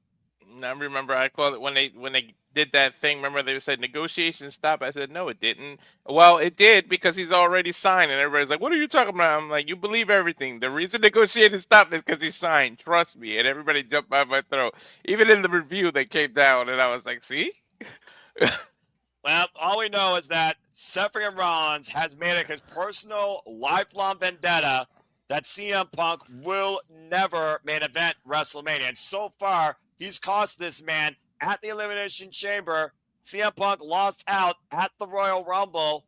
And I remember I called it when they did that thing. Remember they said negotiations stop. I said no, it didn't. Well, it did because he's already signed, and everybody's like, "What are you talking about?" I'm like, "You believe everything. The reason negotiations stopped is because he signed. Trust me." And everybody jumped by my throat. Even in the review, they came down, and I was like, "See." Well, all we know is that Seth Rollins has made it his personal lifelong vendetta that CM Punk will never main event WrestleMania. And so far, he's cost this man at the Elimination Chamber. CM Punk lost out at the Royal Rumble.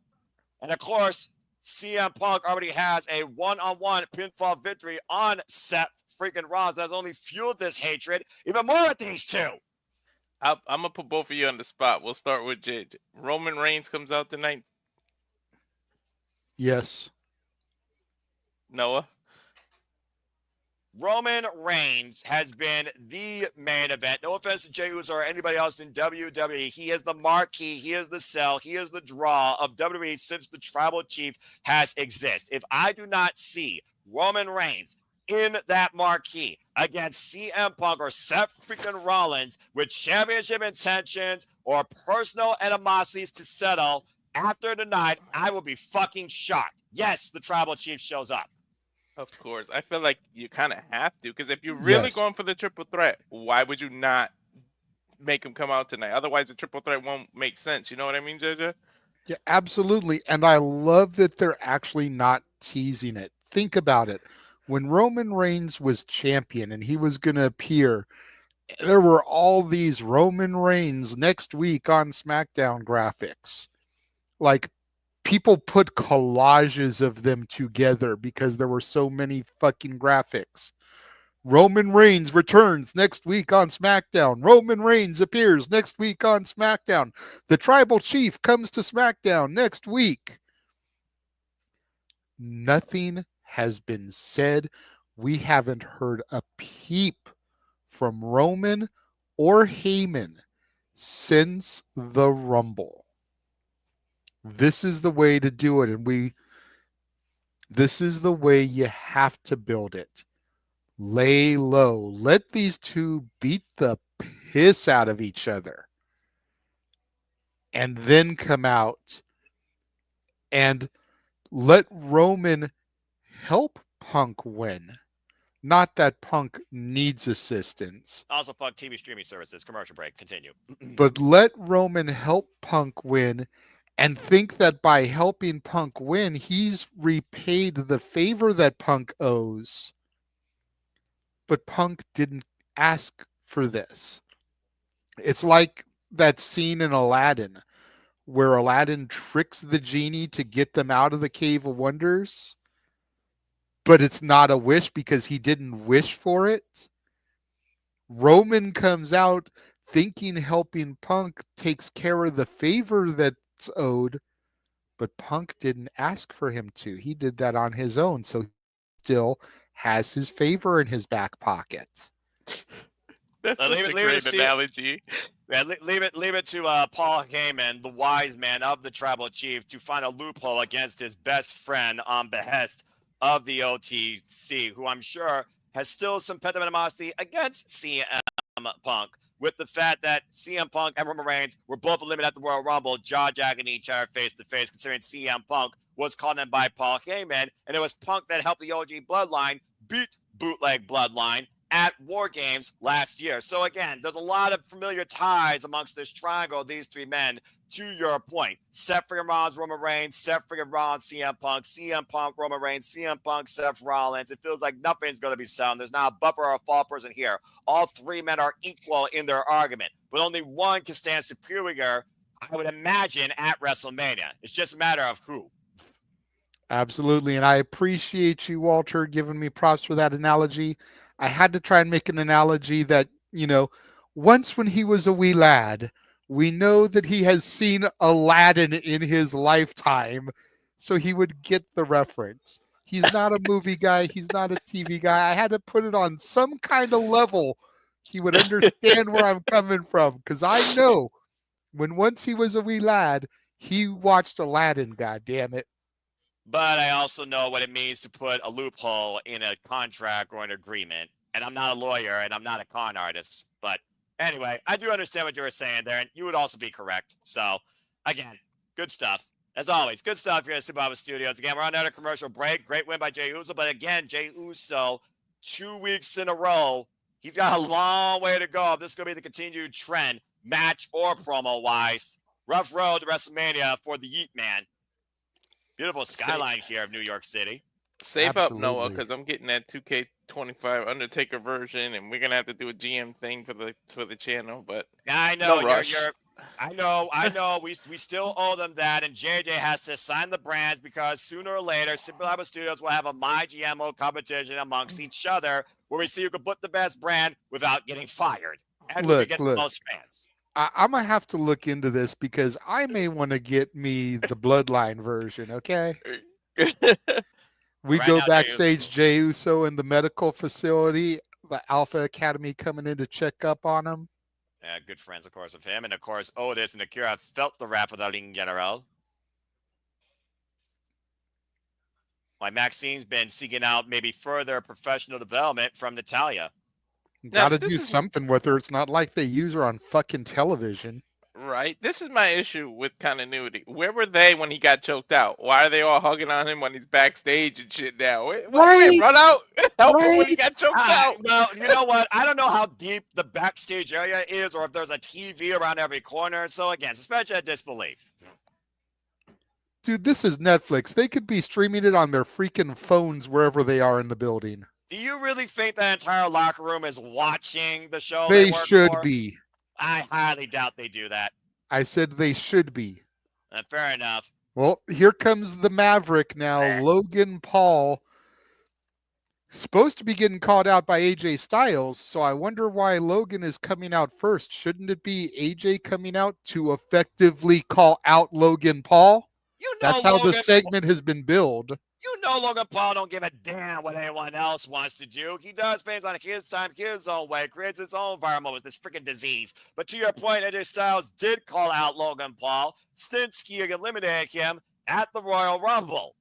And of course, CM Punk already has a one-on-one pinfall victory on Seth freaking Rollins. That's only fueled this hatred even more at these two. I'm gonna put both of you on the spot. We'll start with Jade. Roman Reigns comes out tonight. Yes. Noah. Roman Reigns has been the main event. No offense to Jey Uso or anybody else in WWE. He is the marquee. He is the sell. He is the draw of WWE since the Tribal Chief has existed. If I do not see Roman Reigns in that marquee against CM Punk or Seth freaking Rollins with championship intentions or personal animosities to settle after tonight, I will be fucking shocked. Yes, the Tribal Chief shows up. Of course. I feel like you kind of have to, because if you're really Yes. going for the triple threat, why would you not make him come out tonight? Otherwise, the triple threat won't make sense. You know what I mean, JJ? Yeah, absolutely. And I love that they're actually not teasing it. Think about it. When Roman Reigns was champion and he was going to appear, there were all these Roman Reigns next week on SmackDown graphics. Like, people put collages of them together because there were so many fucking graphics. Roman Reigns returns next week on SmackDown. Roman Reigns appears next week on SmackDown. The Tribal Chief comes to SmackDown next week. Nothing has been said. We haven't heard a peep from Roman or Heyman since the Rumble. This is the way to do it, and this is the way you have to build it. Lay low. Let these two beat the piss out of each other. And then come out and let Roman help Punk win. Not that Punk needs assistance. Also, Punk TV streaming services. Commercial break. Continue. But let Roman help Punk win and think that by helping Punk win, he's repaid the favor that Punk owes. But Punk didn't ask for this. It's like that scene in Aladdin where Aladdin tricks the genie to get them out of the Cave of Wonders. but it's not a wish because he didn't wish for it. Roman comes out thinking helping Punk takes care of the favor that's owed, but Punk didn't ask for him to. He did that on his own, so he still has his favor in his back pocket. That's such a great analogy. Yeah, leave it to Paul Heyman, the wise man of the tribal chief, to find a loophole against his best friend on behest of the OTC, who I'm sure has still some pent-up animosity against CM Punk, with the fact that CM Punk and Roman Reigns were both eliminated at the Royal Rumble, jaw-jacking each other face-to-face, considering CM Punk was called in by Paul Heyman, and it was Punk that helped the OG Bloodline beat Bootleg Bloodline at War Games last year. So again, there's a lot of familiar ties amongst this triangle, these three men, to your point. Seth freaking Rollins, Roman Reigns, Seth freaking Rollins, CM Punk, Roman Reigns, CM Punk, Seth Rollins. It feels like nothing's going to be sound. There's not a bumper or a fall person here. All three men are equal in their argument, but only one can stand superior, I would imagine, at WrestleMania. It's just a matter of who. Absolutely, and I appreciate you, Walter, giving me props for that analogy. I had to try and make an analogy that, once when he was a wee lad, we know that he has seen Aladdin in his lifetime, so he would get the reference. He's not a movie guy. He's not a TV guy. I had to put it on some kind of level. He would understand where I'm coming from, because I know when once he was a wee lad, he watched Aladdin, goddammit. But I also know what it means to put a loophole in a contract or an agreement. And I'm not a lawyer and I'm not a con artist. But anyway, I do understand what you were saying there. And you would also be correct. So, again, good stuff. As always, good stuff here at Super Studios. Again, we're on another commercial break. Great win by Jey Uso. But again, Jey Uso, 2 weeks in a row. He's got a long way to go. If this is going to be the continued trend, match or promo-wise. Rough road to WrestleMania for the Yeet Man. Beautiful skyline here of New York City. Save Absolutely. up, Noah, because I'm getting that 2K25 Undertaker version, and we're gonna have to do a GM thing for the channel. But I know no rush. I know. We still owe them that, and JJ has to sign the brands because sooner or later, Super Labo Studios will have a My GMO competition amongst each other, where we see who can put the best brand without getting fired, and who can get the most fans. I'm going to have to look into this because I may want to get me the Bloodline version, okay? We go backstage, Jey Uso in the medical facility, the Alpha Academy coming in to check up on him. Yeah, good friends, of course, of him. And, of course, Otis and Akira have felt the wrath of the Ring General. Why Maxine's been seeking out maybe further professional development from Natalya. Got to do something with her. It's not like they use her on fucking television. Right. This is my issue with continuity. Where were they when he got choked out? Why are they all hugging on him when he's backstage and shit now? Right. Run out. Help him when he got choked out. Well, you know what? I don't know how deep the backstage area is or if there's a TV around every corner. So, again, suspension of disbelief. Dude, this is Netflix. They could be streaming it on their freaking phones wherever they are in the building. Do you really think that entire locker room is watching the show? They should be. I highly doubt they do that. I said they should be. Fair enough. Well, here comes the Maverick now. Logan Paul. Supposed to be getting called out by AJ Styles, so I wonder why Logan is coming out first. Shouldn't it be AJ coming out to effectively call out Logan Paul? That's how the segment has been billed. You know Logan Paul don't give a damn what anyone else wants to do. He does things on his time, his own way, creates his own environment with this freaking disease. But to your point, AJ Styles did call out Logan Paul since he eliminated him at the Royal Rumble.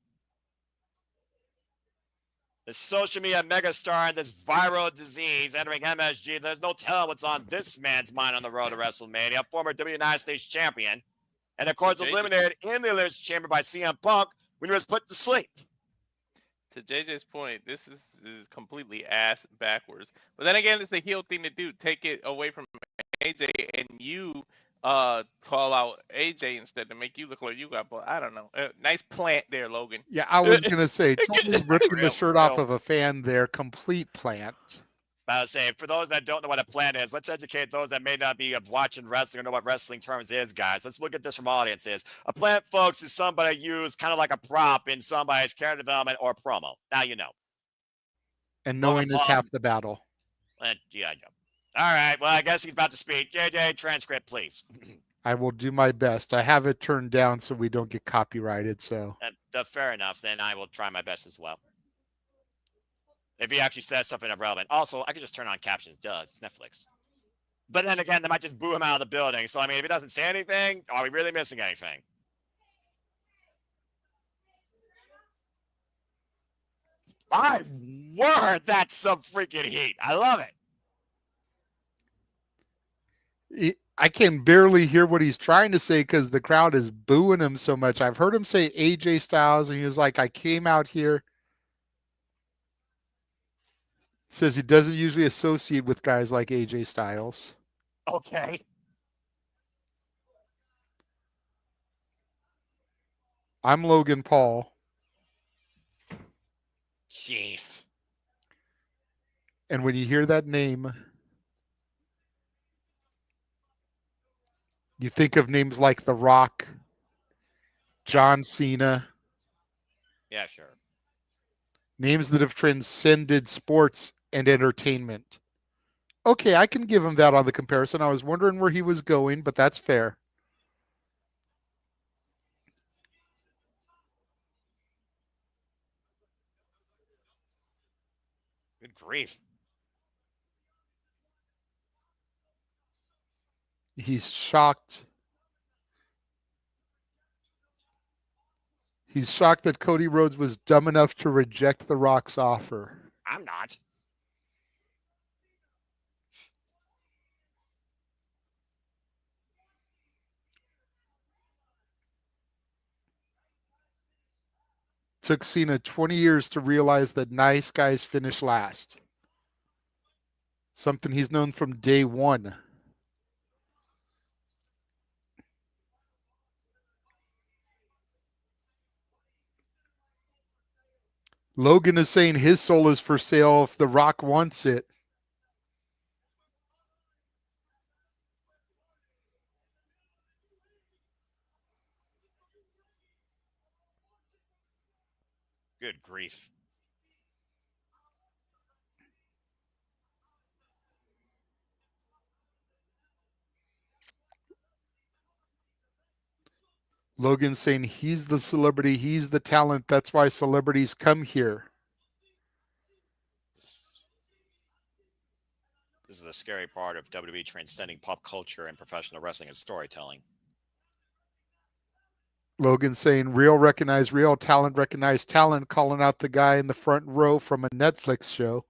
The social media megastar and this viral disease entering MSG. There's no telling what's on this man's mind on the road to WrestleMania. Former United States champion. And of course, eliminated in the Elimination Chamber by CM Punk when he was put to sleep. To JJ's point, this is completely ass backwards. But then again, it's a heel thing to do. Take it away from AJ and you call out AJ instead to make you look like you got. But I don't know. Nice plant there, Logan. Yeah, I was gonna say, totally ripping the shirt off of a fan there. Complete plant. I was saying, for those that don't know what a plant is, let's educate those that may not be watching wrestling or know what wrestling terms is, guys. Let's look at this from audiences. A plant, folks, is somebody used kind of like a prop in somebody's character development or promo. Now you know. And Logan knowing is Paul. half the battle. G.I. Joe. All right. Well, I guess he's about to speak. JJ, transcript, please. I will do my best. I have it turned down so we don't get copyrighted. So Fair enough. Then I will try my best as well. If he actually says something irrelevant. Also, I could just turn on captions. Duh, it's Netflix. But then again, they might just boo him out of the building. So, I mean, if he doesn't say anything, are we really missing anything? My word, that's some freaking heat. I love it. I can barely hear what he's trying to say because the crowd is booing him so much. I've heard him say AJ Styles, and he was like, I came out here. Says he doesn't usually associate with guys like AJ Styles. Okay. I'm Logan Paul. Jeez. And when you hear that name, you think of names like The Rock, John Cena. Yeah, sure. Names that have transcended sports and entertainment. Okay, I can give him that on the comparison. I was wondering where he was going, but that's fair. Good grief. He's shocked. He's shocked that Cody Rhodes was dumb enough to reject The Rock's offer. I'm not. Took Cena 20 years to realize that nice guys finish last. Something he's known from day one. Logan is saying his soul is for sale if The Rock wants it. Good grief. Logan saying he's the celebrity, he's the talent. That's why celebrities come here. This is the scary part of WWE transcending pop culture and professional wrestling and storytelling. Logan saying real recognize real, talent recognize talent, calling out the guy in the front row from a Netflix show.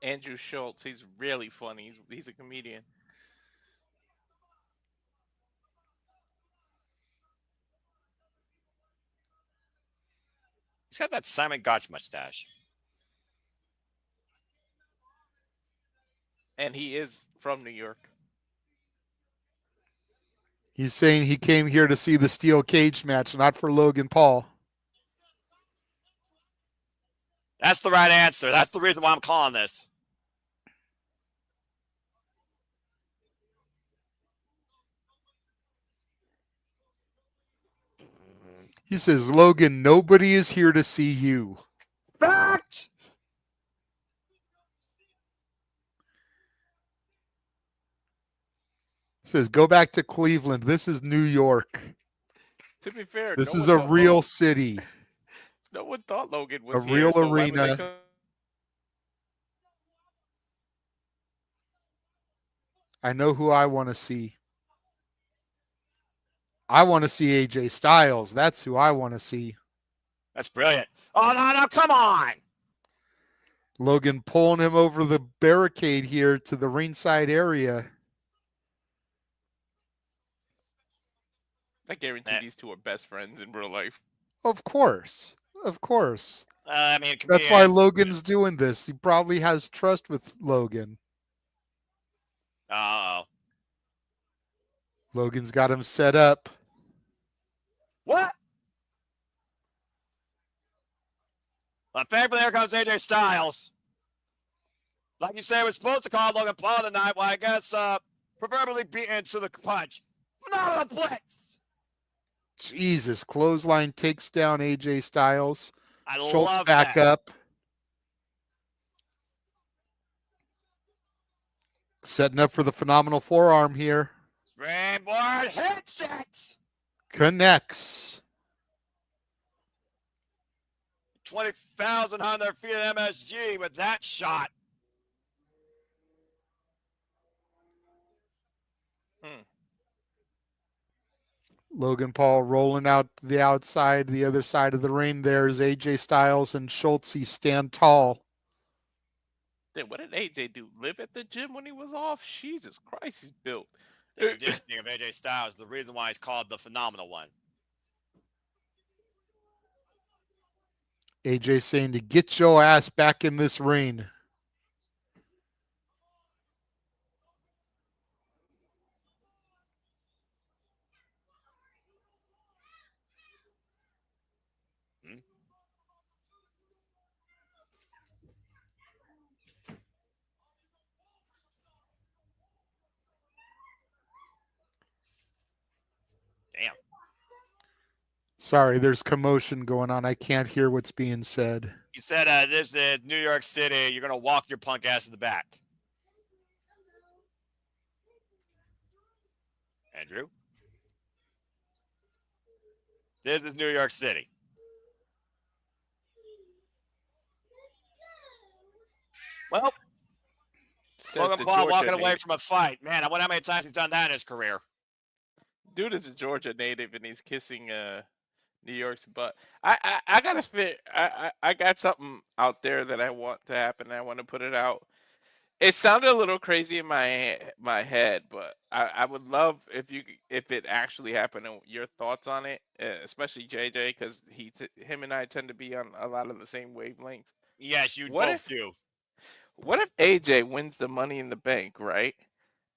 Andrew Schultz, he's really funny. He's a comedian. He's got that Simon Gotch mustache. And he is from New York. He's saying he came here to see the steel cage match, not for Logan Paul. That's the right answer. That's the reason why I'm calling this. He says, Logan, nobody is here to see you. Fact! Says, go back to Cleveland. This is New York. To be fair, This is a real city. No one thought Logan was a real here, so arena. I know who I want to see. I want to see AJ Styles. That's who I want to see. That's brilliant. Oh, no, come on. Logan pulling him over the barricade here to the ringside area. I guarantee these two are best friends in real life. Of course. Of course. I mean, that's why Logan's doing this. He probably has trust with Logan. Uh-oh. Logan's got him set up. What? Well, thankfully, here comes AJ Styles. Like you say, we're supposed to call Logan Paul tonight. Well, I guess proverbially beaten to the punch. Phenomenal blitz. Jesus, clothesline takes down AJ Styles. I Schultz love back that. up. Setting up for the phenomenal forearm here. Springboard headset. Connects. 20,000 on their feet at MSG with that shot. Logan Paul rolling out the outside, the other side of the ring. There's AJ Styles and Schultz. Stand tall. Dude, what did AJ do? Live at the gym when he was off? Jesus Christ, he's built. The conditioning of AJ Styles, the reason why he's called the phenomenal one. AJ saying to get your ass back in this ring. Damn. Sorry, there's commotion going on. I can't hear what's being said. He said, this is New York City. You're going to walk your punk ass to the back. Andrew? This is New York City. Well, Logan Paul walking away from a fight. Man, I wonder how many times he's done that in his career. Dude is a Georgia native and he's kissing New York's butt. I gotta fit. I got something out there that I want to happen. I want to put it out. It sounded a little crazy in my head, but I would love if it actually happened and your thoughts on it, especially JJ, because him and I tend to be on a lot of the same wavelengths. Yes, you both do. What if AJ wins the Money in the Bank, right?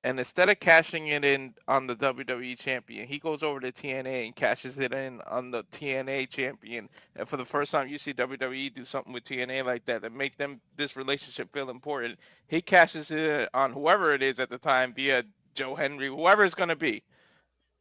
And instead of cashing it in on the WWE champion, he goes over to TNA and cashes it in on the TNA champion. And for the first time, you see WWE do something with TNA like that make this relationship feel important. He cashes it in on whoever it is at the time, via Joe Henry, whoever it's going to be.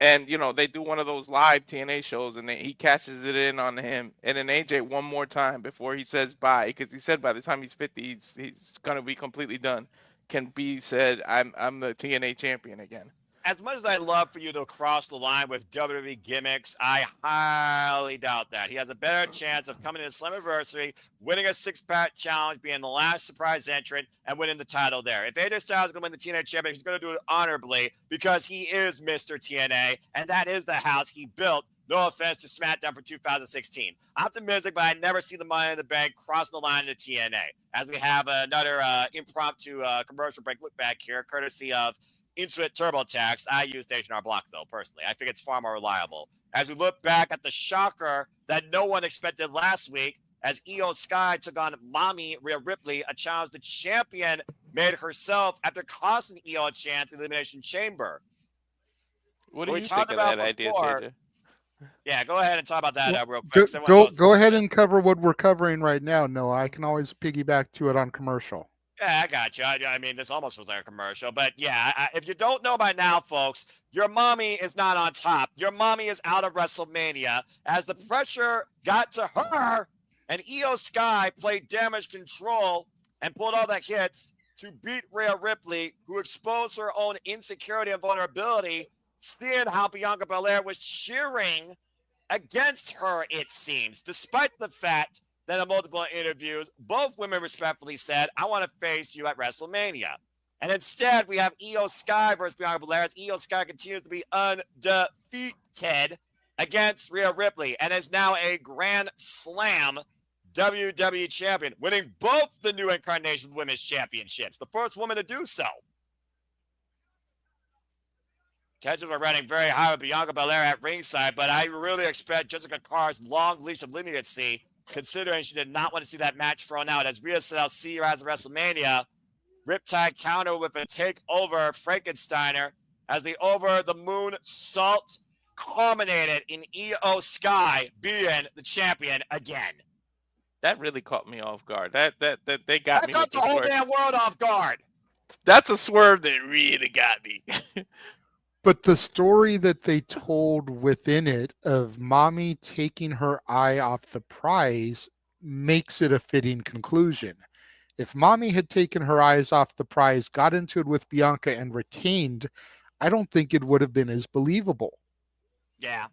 And, they do one of those live TNA shows, and he cashes it in on him. And then AJ one more time before he says bye, because he said by the time he's 50, he's going to be completely done. Can be said, I'm the TNA champion again. As much as I'd love for you to cross the line with WWE gimmicks, I highly doubt that. He has a better chance of coming to the Slammiversary, winning a six-pack challenge, being the last surprise entrant, and winning the title there. If AJ Styles is going to win the TNA champion, he's going to do it honorably because he is Mr. TNA, and that is the house he built. No offense to SmackDown for 2016. Optimistic, but I never see the Money in the Bank crossing the line into TNA. As we have another impromptu commercial break look back here, courtesy of Intuit TurboTax. I use Station R Block, though, personally. I think it's far more reliable. As we look back at the shocker that no one expected last week, as Io Sky took on Mommy Rhea Ripley, a challenge the champion made herself after costing Io a chance in the Elimination Chamber. What do you think of that idea, JJ? Yeah, go ahead and talk about that real quick. Go ahead and cover what we're covering right now. No, I can always piggyback to it on commercial. Yeah, I got you. I mean, this almost was like a commercial. But yeah, if you don't know by now, folks, your mommy is not on top. Your mommy is out of WrestleMania as the pressure got to her, and Io Sky played damage control and pulled all the hits to beat Rhea Ripley, who exposed her own insecurity and vulnerability, seeing how Bianca Belair was cheering against her, it seems, despite the fact that in multiple interviews, both women respectfully said, I want to face you at WrestleMania. And instead, we have Io Sky versus Bianca Belair as Io Sky continues to be undefeated against Rhea Ripley and is now a Grand Slam WWE champion, winning both the New Incarnation Women's Championships, the first woman to do so. Tensions are running very high with Bianca Belair at ringside, but I really expect Jessica Carr's long leash of leniency, considering she did not want to see that match thrown out. As Rhea said, I'll see you as WrestleMania. Riptide counter with a takeover Frankensteiner as the over-the-moon salt culminated in Io Sky being the champion again. That really caught me off guard. That they got me. That caught the whole damn world off guard. That's a swerve that really got me. But the story that they told within it of mommy taking her eye off the prize makes it a fitting conclusion. If Mommy had taken her eyes off the prize, got into it with Bianca, and retained, I don't think it would have been as believable. Yeah.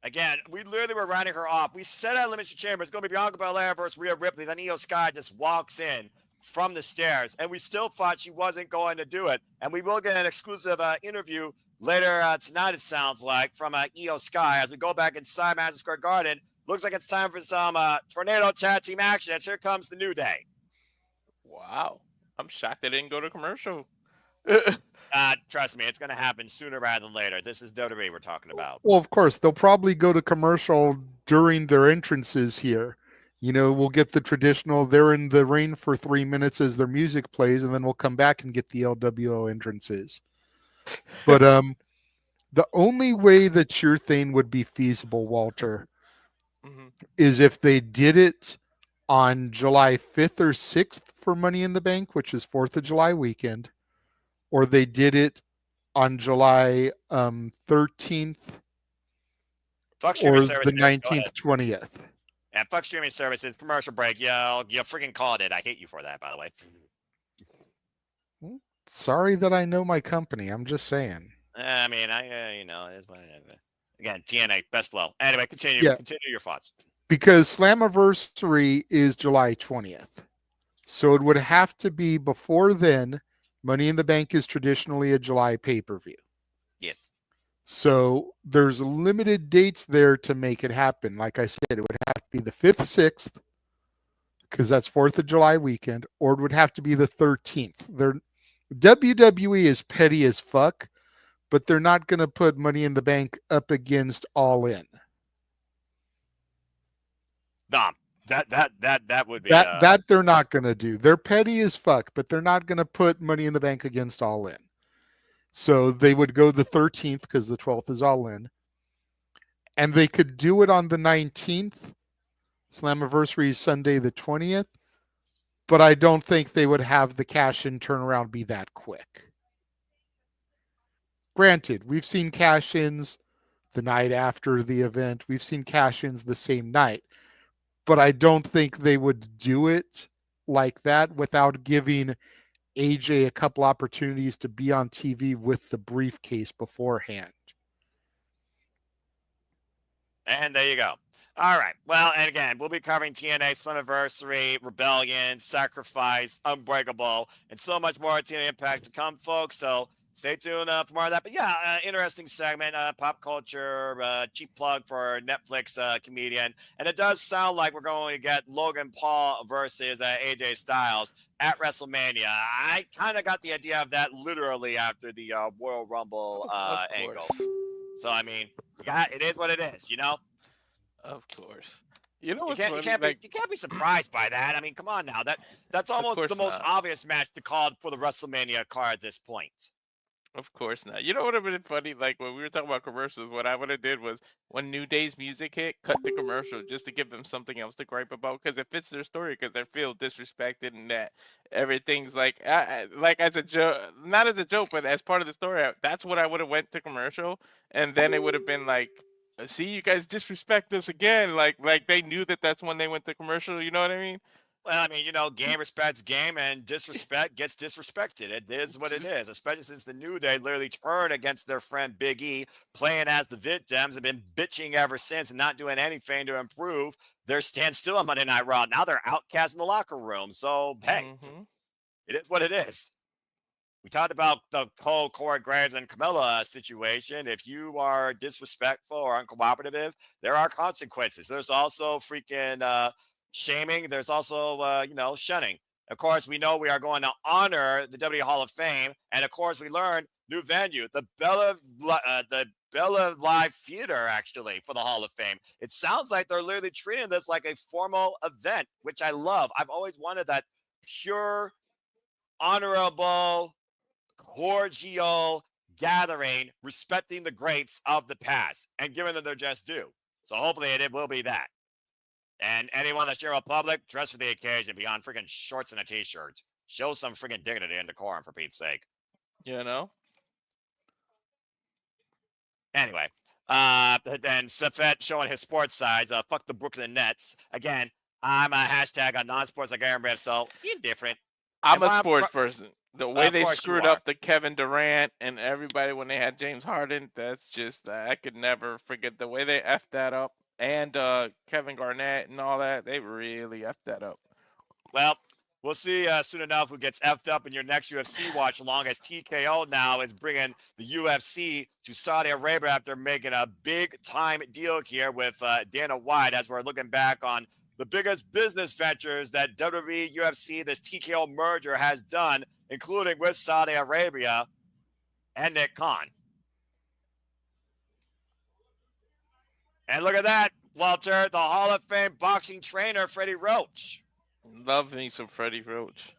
Again, we literally were writing her off. We said at Elimination Chamber it's going to be Bianca Belair versus Rhea Ripley. Then Io Sky just walks in from the stairs, and we still thought she wasn't going to do it. And we will get an exclusive interview later tonight, it sounds like, from Io Sky as we go back inside Madison Square Garden. Looks like it's time for some tornado tag team action. As here comes the New Day. Wow. I'm shocked they didn't go to commercial. Trust me, it's going to happen sooner rather than later. This is WWE we're talking about. Well, of course, they'll probably go to commercial during their entrances here. You know, we'll get the traditional, they're in the ring for 3 minutes as their music plays, and then we'll come back and get the LWO entrances. But the only way that your thing would be feasible, Walter, is if they did it on July 5th or 6th for Money in the Bank, which is 4th of July weekend, or they did it on July 13th Fuck or streaming the services. 19th, 20th. And fuck streaming services. Commercial break. Yeah, you freaking called it. I hate you for that, by the way. Sorry that I know my company. I'm just saying. I mean, you know, it is what it is. Again, TNA, best flow. Anyway, continue. Yeah. Continue your thoughts. Because Slammiversary is July 20th. So it would have to be before then. Money in the Bank is traditionally a July pay-per-view. Yes. So there's limited dates there to make it happen. Like I said, it would have to be the 5th, 6th, because that's 4th of July weekend, or it would have to be the 13th. WWE is petty as fuck, but they're not going to put Money in the Bank up against All In. Nah, that would be that they're not going to do. They're petty as fuck, but they're not going to put Money in the Bank against All In. So they would go the 13th because the 12th is All In. And they could do it on the 19th. Slammiversary is Sunday the 20th. But I don't think they would have the cash-in turnaround be that quick. Granted, we've seen cash-ins the night after the event. We've seen cash-ins the same night. But I don't think they would do it like that without giving AJ a couple opportunities to be on TV with the briefcase beforehand. And there you go. All right. Well, and again, we'll be covering TNA Slammiversary, Rebellion, Sacrifice, Unbreakable, and so much more TNA Impact to come, folks. So stay tuned for more of that. But yeah, interesting segment, pop culture, cheap plug for Netflix comedian. And it does sound like we're going to get Logan Paul versus AJ Styles at WrestleMania. I kind of got the idea of that literally after the Royal Rumble angle. So, I mean, yeah, it is what it is, you know? Of course. You know what's you can't be surprised by that. I mean, come on now. That's almost the most obvious match to call for the WrestleMania card at this point. Of course not. You know what would have been funny? Like when we were talking about commercials, what I would have did was when New Day's music hit, cut the commercial just to give them something else to gripe about because it fits their story because they feel disrespected and that everything's like as a joke, not as a joke, but as part of the story. That's what I would have went to commercial, and then it would have been like, see, you guys disrespect us again. Like they knew that's when they went to commercial. You know what I mean? Well, I mean, you know, game respects game and disrespect gets disrespected. It is what it is, especially since the New Day literally turned against their friend Big E, playing as the victims and been bitching ever since and not doing anything to improve their stand still on Monday Night Raw. Now they're outcast in the locker room. So, hey, it is what it is. We talked about the whole Corey Graves and Camilla situation. If you are disrespectful or uncooperative, there are consequences. There's also freaking shaming. There's also, shunning. Of course, we know we are going to honor the WWE Hall of Fame. And of course, we learned new venue, the Bella Live Theater, actually, for the Hall of Fame. It sounds like they're literally treating this like a formal event, which I love. I've always wanted that pure, honorable, cordial gathering, respecting the greats of the past and giving them their just due. So hopefully it will be that. And anyone that's here in public, dress for the occasion beyond freaking shorts and a t-shirt. Show some freaking dignity and decorum, for Pete's sake. You know? Anyway, then Seth showing his sports sides. Fuck the Brooklyn Nets. Again, I'm a hashtag on non-sports like Aaron Brand, so indifferent. I'm And a why sports person. The way Of they course you screwed are. up the Kevin Durant and everybody when they had James Harden, that's just I could never forget the way they effed that up. And Kevin Garnett and all that, they really effed that up. Well, we'll see soon enough who gets effed up in your next UFC watch along as TKO now is bringing the UFC to Saudi Arabia after making a big-time deal here with Dana White as we're looking back on the biggest business ventures that WWE, UFC, this TKO merger has done, including with Saudi Arabia and Nick Khan. And look at that, Walter, the Hall of Fame boxing trainer, Freddie Roach. Love me some Freddie Roach.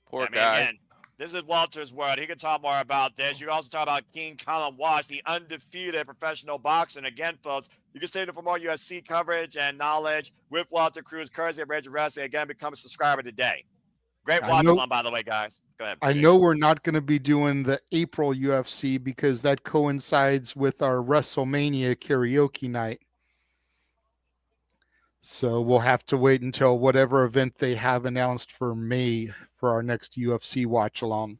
Poor I mean, guy. again, this is Walter's word. He can talk more about this. You can also talk about King Colin Wash, the undefeated professional boxer. And again, folks, you can stay tuned for more UFC coverage and knowledge with Walter Cruz, courtesy of Rage Wrestling. Again, become a subscriber today. Great watch along, by the way, guys. Go ahead. I know we're not going to be doing the April UFC because that coincides with our WrestleMania karaoke night. So we'll have to wait until whatever event they have announced for May for our next UFC watch along.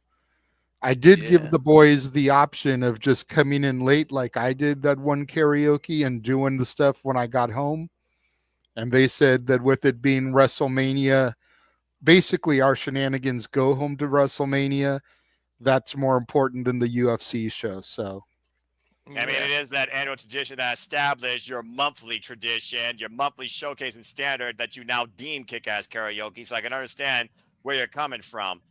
I did give the boys the option of just coming in late like I did that one karaoke and doing the stuff when I got home. And they said that with it being WrestleMania, basically our shenanigans go home to WrestleMania. That's more important than the UFC show. So I mean, it is that annual tradition that established your monthly tradition, your monthly showcase and standard that you now deem kick-ass karaoke. So I can understand where you're coming from.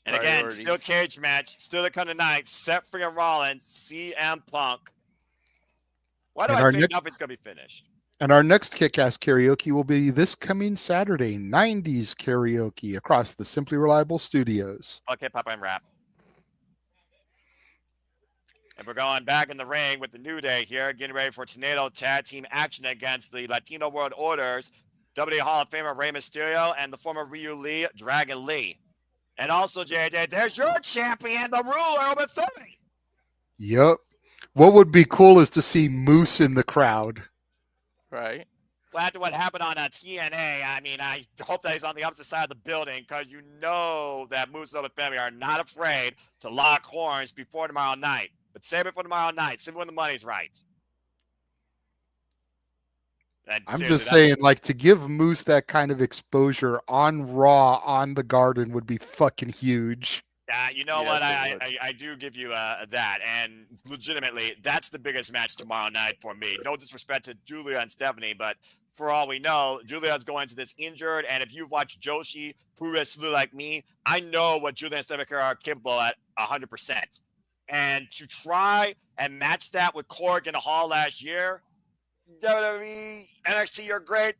And again, still cage match, still to come tonight. Seth Freakin Rollins, CM Punk. Why do I think nothing's going to be finished? And our next kick-ass karaoke will be this coming Saturday, 90s karaoke across the Simply Reliable studios. Okay, Papa and Rap. And we're going back in the ring with the New Day here, getting ready for Tornado Tag Team action against the Latino World Order's WWE Hall of Famer Rey Mysterio and the former Ryu Lee, Dragon Lee. And also, JJ, there's your champion, the ruler over 30. Yep. What would be cool is to see Moose in the crowd. Right. Well, after what happened on TNA, I mean, I hope that he's on the opposite side of the building because you know that Moose and the family are not afraid to lock horns before tomorrow night. But save it for tomorrow night. Save it when the money's right. I'm just saying, like, to give Moose that kind of exposure on Raw on the Garden would be fucking huge. You know what? I do give you that. And legitimately, that's the biggest match tomorrow night for me. No disrespect to Julia and Stephanie, but for all we know, Julia's going to this injured. And if you've watched Joshi, Pro Wrestler like me, I know what Julia and Stephanie are capable at 100%. And to try and match that with Corrigan Hall last year, WWE, NXT, you're great,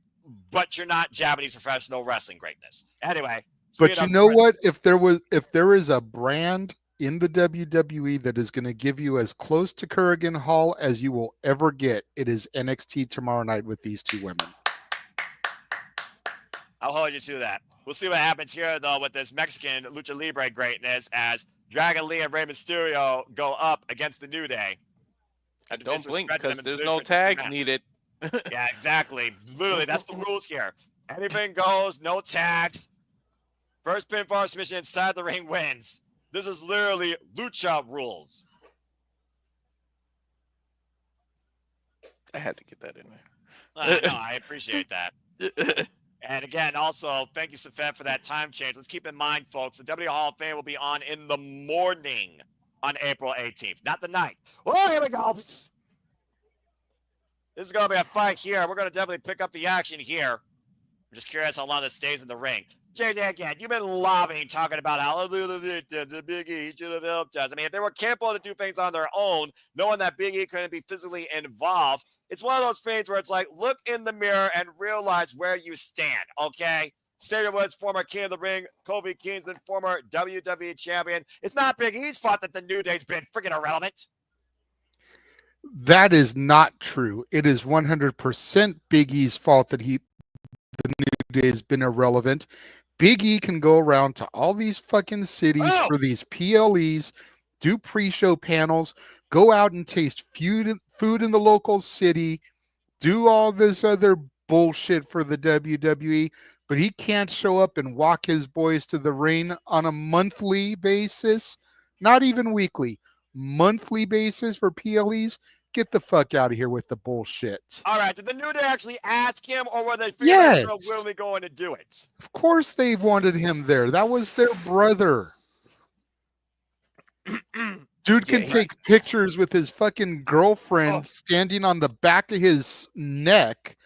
but you're not Japanese professional wrestling greatness. Anyway. But you know what? If there is a brand in the WWE that is going to give you as close to Corrigan Hall as you will ever get, it is NXT tomorrow night with these two women. I'll hold you to that. We'll see what happens here, though, with this Mexican Lucha Libre greatness as Dragon Lee and Rey Mysterio go up against the New Day. Don't blink because there's no tags needed. Yeah, exactly. Literally, that's the rules here. Anything goes, no tags. First pinfall submission inside the ring wins. This is literally Lucha rules. I had to get that in there. No, I appreciate that. And again, also, thank you, Seth, for that time change. Let's keep in mind, folks, the WWE Hall of Fame will be on in the morning on April 18th, not the night. Oh, here we go. This is going to be a fight here. We're going to definitely pick up the action here. I'm just curious how long this stays in the ring. JJ, again, you've been lobbying, talking about how the Big E should have helped us. I mean, if they were capable to do things on their own, knowing that Big E couldn't be physically involved, it's one of those things where it's like, look in the mirror and realize where you stand, okay? Xavier Woods, former King of the Ring, Kofi Kingston, former WWE champion. It's not Big E's fault that the New Day's been freaking irrelevant. That is not true. It is 100% Big E's fault that the New Day has been irrelevant. Big E can go around to all these fucking cities for these PLEs, do pre-show panels, go out and taste food in the local city, do all this other bullshit for the WWE, but he can't show up and walk his boys to the ring on a monthly basis, not even weekly, monthly basis for PLEs. Get the fuck out of here with the bullshit. All right, did the New Day actually ask him, or were they figuring they were Yes, willingly going to do it? of course they wanted him there. That was their brother. Dude can Yeah, take pictures with his fucking girlfriend standing on the back of his neck,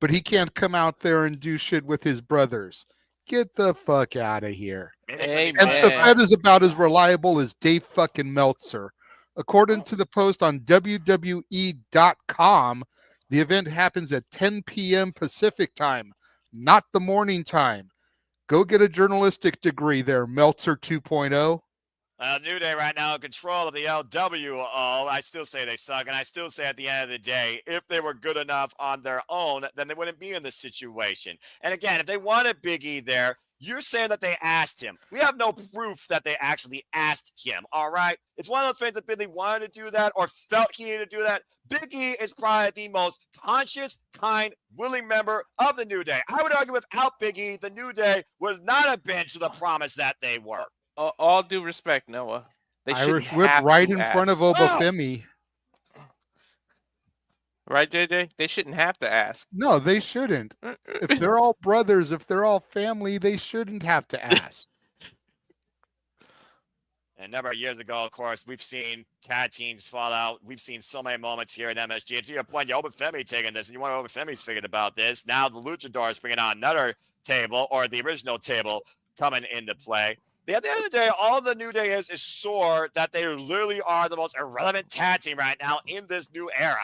but he can't come out there and do shit with his brothers. Get the fuck out of here. Maybe it could be And Amen. Seth is about as reliable as Dave fucking Meltzer. According to the post on WWE.com, the event happens at 10 p.m. Pacific time, not the morning time. Go get a journalistic degree there, Meltzer 2.0. New Day right now in control of the LWO. I still say they suck, and I still say at the end of the day, if they were good enough on their own, then they wouldn't be in this situation. And again, if they wanted Big E there, you're saying that they asked him. We have no proof that they actually asked him, all right? It's one of those things that Billy wanted to do that or felt he needed to do that. Big E is probably the most conscious, kind, willing member of the New Day. I would argue without Big E, the New Day would not have been to the promise that they were. All due respect, Noah. They Irish shouldn't whip have right to in ask. front of Obafemi. Right, JJ? They shouldn't have to ask. No, they shouldn't. If they're all brothers, if they're all family, they shouldn't have to ask. And a number of years ago, of course, we've seen tag teams fall out. We've seen so many moments here at MSG. And to your point, Obafemi taking this, and you want Obafemi's figured about this. Now the Luchadors bringing on another table, or the original table, coming into play. At the end of the day, all the New Day is sore that they literally are the most irrelevant tag team right now in this new era.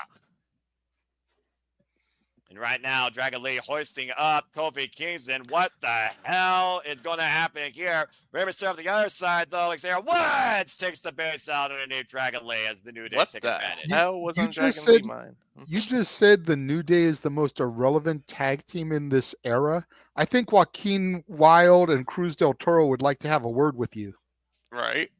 And right now, Dragon Lee hoisting up Kofi Kingston. What the hell is going to happen here? Rey Mysterio on the other side, though. Xavier Woods takes the base out underneath Dragon Lee as the New Day What take the advantage. hell was You on just Dragon Lee said- mind? You just said the New Day is the most irrelevant tag team in this era. I think Joaquin Wilde and Cruz del Toro would like to have a word with you. Right.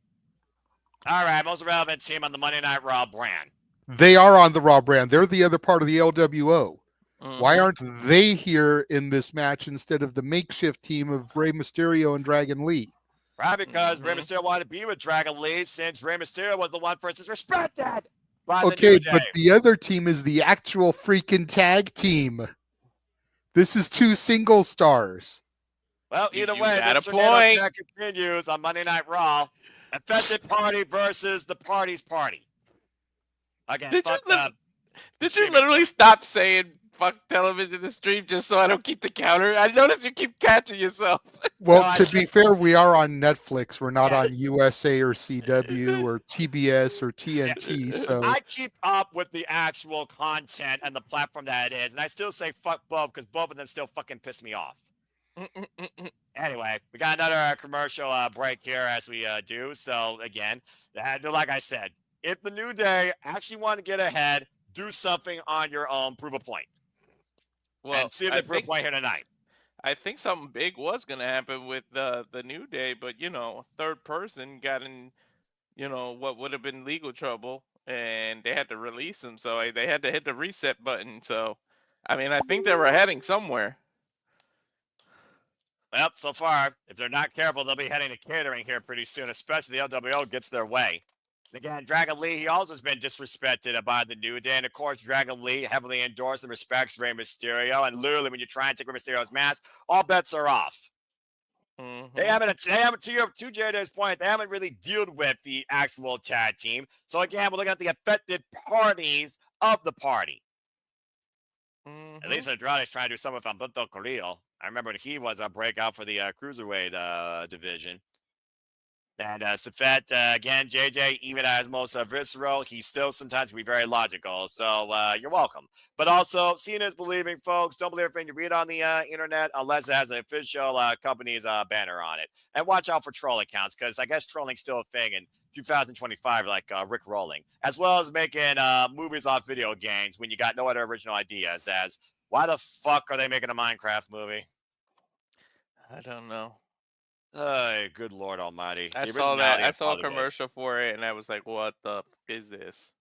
All right, most relevant team on the Monday Night Raw brand. They are on the Raw brand. They're the other part of the LWO. Why Mhm. aren't they here in this match instead of the makeshift team of Rey Mysterio and Dragon Lee? Right, because Rey Mhm. Mysterio wanted to be with Dragon Lee since Rey Mysterio was the one first disrespected by the Okay, New Day. but the other team is the actual freaking tag team. This is two single stars. Well, You either way, got this a tornado point. check continues on Monday Night Raw. Affected party versus the party's party. Again, Did you fuck lit- up. Did you Streaming literally time. stop saying fuck television in the stream just so I don't keep the counter? I notice you keep catching yourself. Well, No, I to said- be fair, we are on Netflix. We're not Yeah. on USA or CW or TBS or TNT. So I keep up with the actual content and the platform that it is, and I still say fuck both because both of them still fucking piss me off. Anyway, we got another commercial break here as we do. So again, like I said, if the New Day actually want to get ahead, do something on your own, prove a point, Well, and see if they prove a point here tonight. I think something big was gonna happen with the New Day, but third person got in, what would have been legal trouble, and they had to release him, so they had to hit the reset button. So, I mean, I think they were heading somewhere. Well, so far, if they're not careful, they'll be heading to catering here pretty soon, especially the LWO gets their way. And again, Dragon Lee, he also has been disrespected by the New Day. And of course, Dragon Lee heavily endorsed and respects Rey Mysterio. And literally, when you try and take Rey Mysterio's mask, all bets are off. Mhm. They haven't, to JD's point, they haven't really dealt with the actual tag team. So again, we're looking at the affected parties of the party. Mhm. At least Andrade's trying to do something with Humberto Carrillo. I remember when he was a breakout for the Cruiserweight division. And Seth, again, JJ, even as most visceral, he still sometimes can be very logical. So you're welcome. But also, seeing is believing, folks. Don't believe everything you read on the internet unless it has an official company's banner on it. And watch out for troll accounts because I guess trolling's still a thing in 2025, like Rick Rolling, as well as making movies off video games when you got no other original ideas. As why the fuck are they making a Minecraft movie? I don't know. Good Lord Almighty! I The saw that. originality I of saw a Hollywood. commercial for it, and I was like, "What the f- is this?"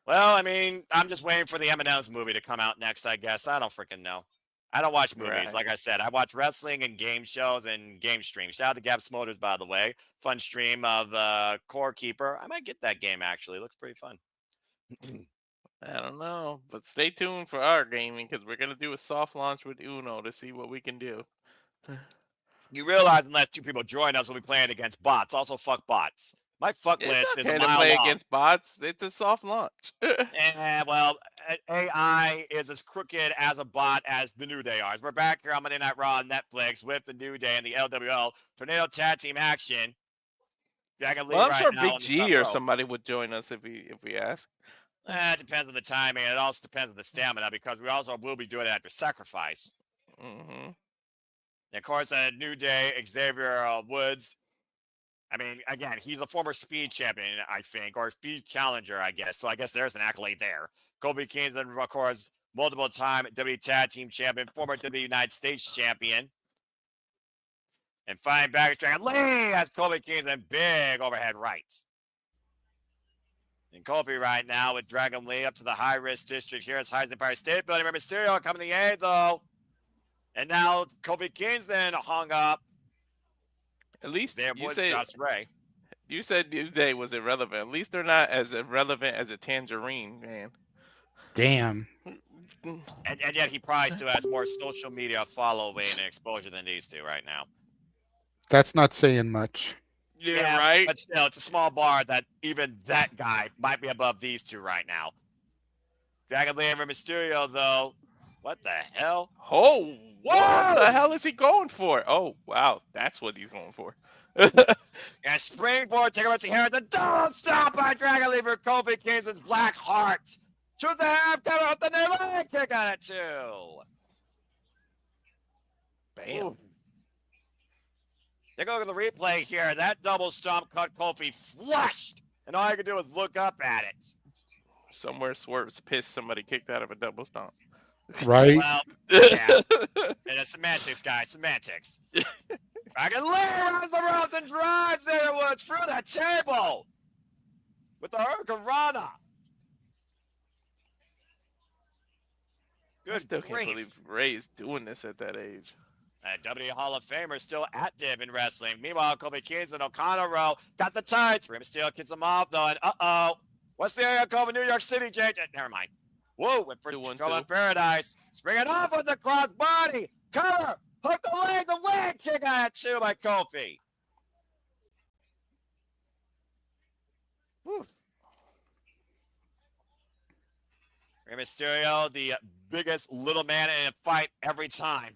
Well, I mean, I'm just waiting for the M&M's movie to come out next, I guess. I don't freaking know. I don't watch movies. Right. Like I said, I watch wrestling and game shows and game streams. Shout out to Gab Smoters, by the way. Fun stream of Core Keeper. I might get that game, actually. It looks pretty fun. I don't know, but stay tuned for our gaming because we're gonna do a soft launch with Uno to see what we can do. You realize unless two people join us, we'll be playing against bots. Also, fuck bots. My fuck It's list is a okay to mile play long. against bots. It's a soft launch. Well, AI is as crooked as a bot as the New Day are. We're back here on Monday Night Raw on Netflix with the New Day and the LWL Tornado Tag Team action. Dragon Lee Well, I'm right sure now Big on the G front or row. somebody would join us if we ask. It depends on the timing. It also depends on the stamina because we also will be doing it after sacrifice. Mm-hmm. And of course, New Day, Xavier Woods. I mean, again, he's a former speed champion, I think, or speed challenger, I guess. So I guess there's an accolade there. Kofi Kingston, of course, multiple-time WWE Tag Team Champion, former WWE United States Champion. And fine back Dragon Lee has Kofi Kingston big overhead right. And Kofi right now with Dragon Lee up to the high-risk district here as Heisman Empire State Building. Mysterio coming to the aid, though. And now Kofi Kingston hung up. At least There you Woods said drops Ray. you said New Day was irrelevant. At least they're not as irrelevant as a tangerine, man. Damn. And yet he probably still has more social media following and exposure than these two right now. That's not saying much. Yeah, right. But still, it's a small bar that even that guy might be above these two right now. Dragon Lee and Mysterio, though. What the hell? Oh, what the Whoa! hell is he going for? Oh, wow, that's what he's going for. And springboard, take him to here. The double stop by Dragon Lee for Kofi Kingston's Black Heart. Choose the half cover with the new leg kick on it, too. Bam. Ooh. Take a look at the replay here. That double stomp cut Kofi flush. And all you can do is look up at it. Somewhere Swerve's pissed somebody kicked out of a double stomp. Right? Well, yeah. And it's semantics, guys. Semantics. Dragon Lee runs the ropes and drives Xavier Woods through the table with the Hurricanrana. I Good still can't grief. believe Ray's doing this at that age. WWE Hall of Famer still active in wrestling. Meanwhile, Kofi Kingston, O'Connor Row got the tights. Rey Mysterio kicks him off, though, and what's the area called in New York City, JJ? Never mind. Whoa, went for Trouble in Paradise. Spring it off with the cross body. Cover. Hook the leg kick on it, too, by Kofi. Woof. Rey Mysterio, the biggest little man in a fight every time.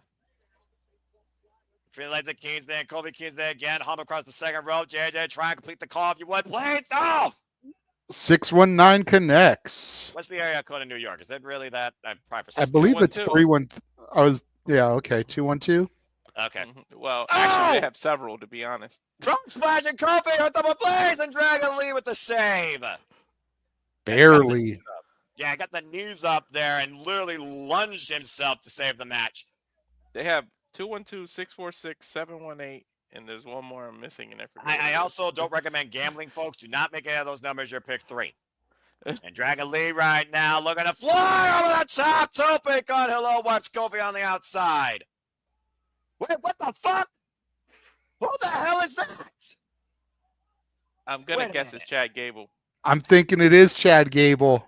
Between the legs of Kingston, Kofi Kingston again, hum across the second row. JJ, try and complete the call if you would, please. Oh! 619 connects. What's the area code in New York? Is it really that? I believe it's 312. Yeah, okay, 212. Okay. Well, actually, they have several, to be honest. Trump splash and Kofi with double plays and Dragon Lee with the save. Barely. Yeah, got the knees up there and literally lunged himself to save the match. They have 212-646-718, and there's one more I'm missing, and I also don't recommend gambling, folks. Do not make any of those numbers your pick 3. And Dragon Lee right now looking to fly over the top. Tope on hello, watch Kofi on the outside. Wait, what the fuck? Who the hell is that? I'm going to guess it's Chad Gable. I'm thinking it is Chad Gable.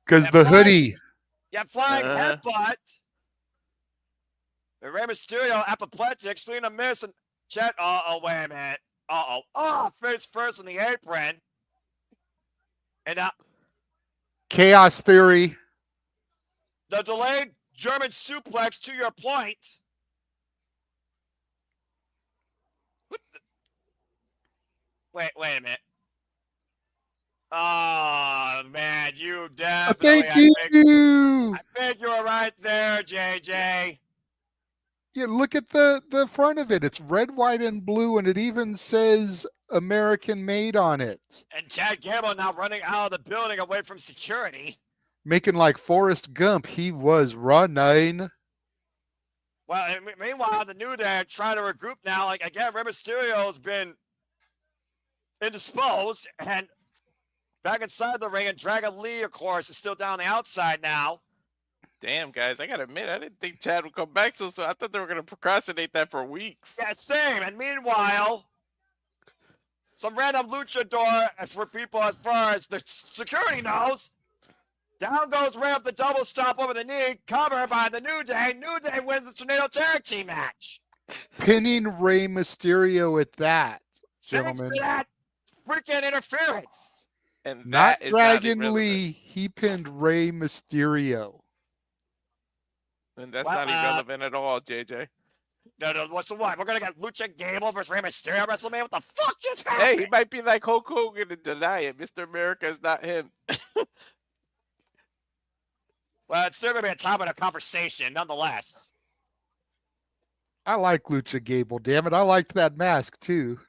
Because the hoodie. Yeah, flying headbutt. The Rey Mysterio apoplectic, swinging a miss, and Chad. Wait a minute. Face first in the apron. And Chaos Theory. The delayed German suplex to your point. What the? Wait a minute. Oh, man, you definitely. Thank you. I think you were right there, JJ. Yeah, look at the front of it. It's red, white, and blue, and it even says American made on it. And Chad Gable now running out of the building away from security. Making like Forrest Gump. He was running. Well, meanwhile, the New Day are trying to regroup now. Like, again, Rey Mysterio has been indisposed, and back inside the ring, and Dragon Lee, of course, is still down the outside now. Damn, guys, I gotta admit, I didn't think Chad would come back so soon. I thought they were gonna procrastinate that for weeks. Yeah, same. And meanwhile, some random luchador, as for people as far as the security knows, down goes Ray up the double stomp over the knee, covered by the New Day. New Day wins the Tornado Tag Team match. Pinning Rey Mysterio at that, Thanks gentlemen. to that freaking interference. And Not that is Dragon not irrelevant. Lee. He pinned Rey Mysterio. And that's Well, not irrelevant at all, JJ. No, what's the what? We're gonna get Lucha Gable versus Rey Mysterio at WrestleMania. What the fuck just Hey, happened? he might be like Hulk Hogan and deny it. Mr. America is not him. Well, it's still gonna be a topic of conversation, nonetheless. I like Lucha Gable, damn it. I liked that mask too.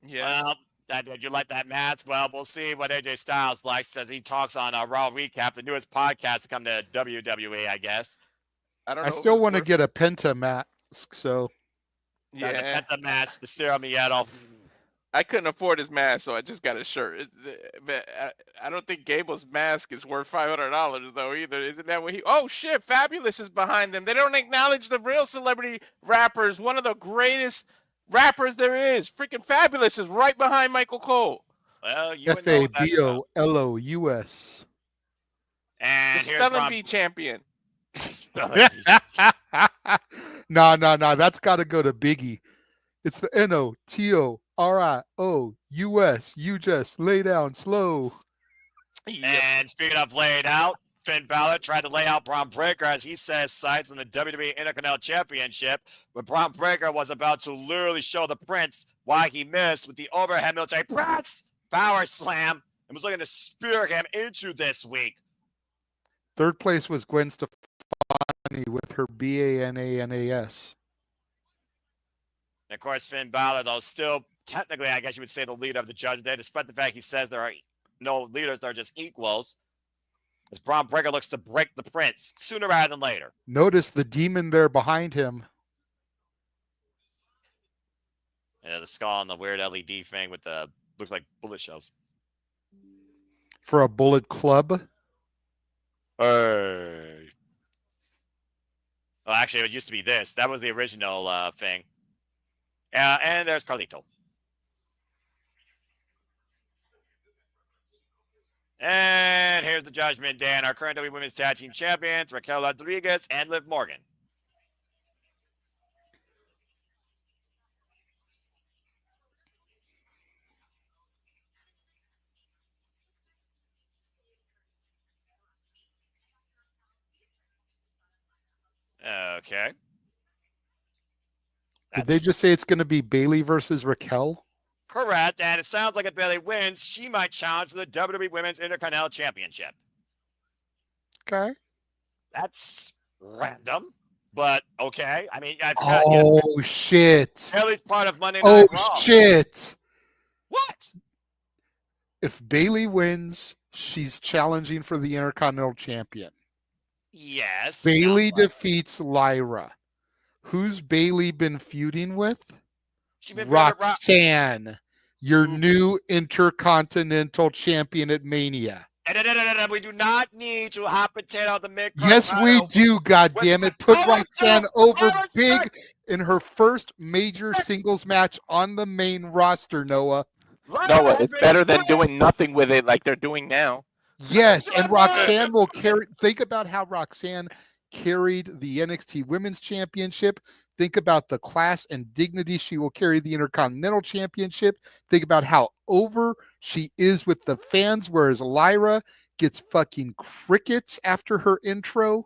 Yeah. Well, did you like that mask? Well, we'll see what AJ Styles likes as he talks on Raw Recap, the newest podcast to come to WWE, I guess. I don't know. I if still it's want to worth- get a Penta mask, so Got the Yeah. Penta mask, the Serum Yellow. I couldn't afford his mask, so I just got a shirt. But I don't think Gable's mask is worth $500 though either. Isn't that what he? Oh shit! Fabulous is behind them. They don't acknowledge the real celebrity rappers. One of the greatest rappers there is. Freaking Fabulous is right behind Michael Cole. Well, you would know what that's about. FABOLOUS. The And here's spelling Rob. bee champion. No, that's got to go to Biggie. It's the NOTORIOUS. You just lay down slow. Yep. And speaking of laid out, Finn Balor tried to lay out Braun Breaker, as he says, sights on the WWE Intercontinental Championship, when Braun Breaker was about to literally show the Prince why he missed with the overhead military press power slam and was looking to spear him into this week. Third place was Gwen Stefani with her BANANAS. And of course, Finn Balor, though, still technically, I guess you would say, the leader of the Judgment Day, despite the fact he says there are no leaders, they're just equals. As Braun Breaker looks to break the Prince sooner rather than later. Notice the demon there behind him. Yeah, the skull and the weird LED thing with the looks like bullet shells. For a Bullet Club. Hey. Well, actually, it used to be this. That was the original thing. And there's Carlito. And here's the Judgment Day and our current WWE Women's Tag Team Champions, Raquel Rodriguez and Liv Morgan. Okay. Did they just say it's going to be Bailey versus Raquel? Correct, and it sounds like if Bailey wins, she might challenge for the WWE Women's Intercontinental Championship. Okay. That's random, but okay. I mean, I've Oh, shit. Bailey's part of Monday Oh, Night Raw. shit. What? If Bailey wins, she's challenging for the Intercontinental Champion. Yes. Bailey sounds like- defeats Lyra. Who's Bailey been feuding with? She been feuding with Roxanne, your Ooh. new Intercontinental Champion at Mania. We do not need to hot potato the mid. Yes, we do, goddammit. Put Oh, Roxanne no, over no, big no. in her first major singles match on the main roster, Noah. Noah, it's better than doing nothing with it like they're doing now. Yes, and Roxanne will carry. Think about how Roxanne carried the NXT Women's Championship. Think about the class and dignity she will carry the Intercontinental Championship. Think about how over she is with the fans, whereas Lyra gets fucking crickets after her intro.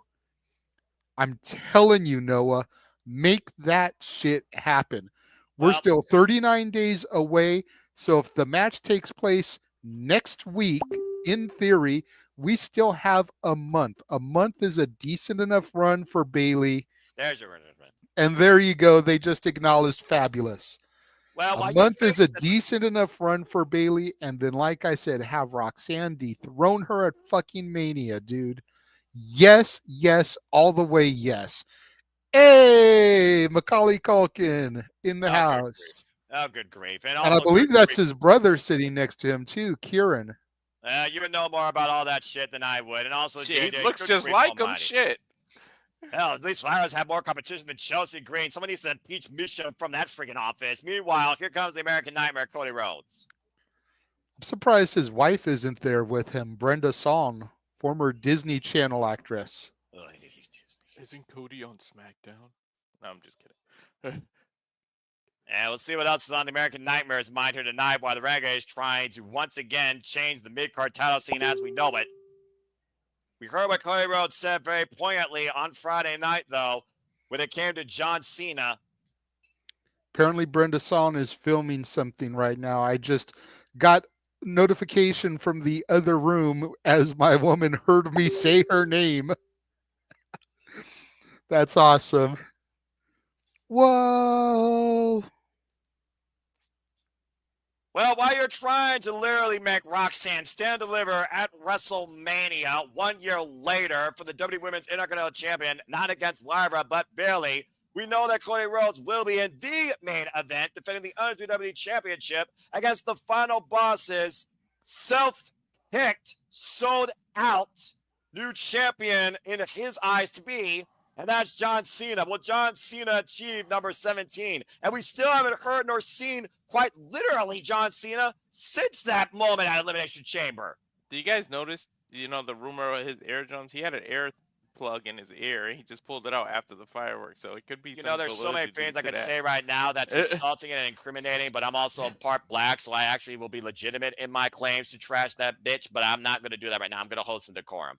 I'm telling you, Noah, make that shit happen. We're Well- still 39 days away. So if the match takes place next week, in theory, we still have a month. A month is a decent enough run for Bailey. There's your run. And there you go. They just acknowledged Fabulous. Well, A while month you is a think that- decent enough run for Bailey. And then, like I said, have Roxanne dethrone her at fucking Mania, dude. Yes, all the way, yes. Hey, Macaulay Culkin in the Oh, house. Oh, good grief. And And I also, believe good that's grief. his brother sitting next to him, too, Kieran. You would know more about all that shit than I would. And also, Shit, he JJ, looks good just grief like him. almighty. Shit. Hell, at least Lyra's have more competition than Chelsea Green. Someone needs to impeach Misha from that freaking office. Meanwhile, here comes the American Nightmare, Cody Rhodes. I'm surprised his wife isn't there with him. Brenda Song, former Disney Channel actress. Isn't Cody on SmackDown? No, I'm just kidding. And we'll see what else is on the American Nightmare's mind here tonight while the Renegade is trying to once again change the mid-card title scene as we know it. We heard what Cody Rhodes said very poignantly on Friday night, though, when it came to John Cena. Apparently, Brenda Song is filming something right now. I just got notification from the other room as my woman heard me say her name. That's awesome. Whoa. Well, while you're trying to literally make Roxanne stand deliver at WrestleMania 1 year later for the WWE Women's Intercontinental Champion, not against Lyra, but Bayley, we know that Cody Rhodes will be in the main event defending the Undisputed WWE Championship against the final boss's self-picked, sold-out new champion in his eyes to be, and that's John Cena. Will John Cena achieve number 17? And we still haven't heard nor seen quite literally John Cena since that moment at Elimination Chamber. Do you guys notice, the rumor of his air drums? He had an air plug in his ear. He just pulled it out after the fireworks, so it could be. There's so many things I could say right now that's insulting and incriminating, but I'm also part black, so I actually will be legitimate in my claims to trash that bitch, but I'm not going to do that right now. I'm going to hold some decorum.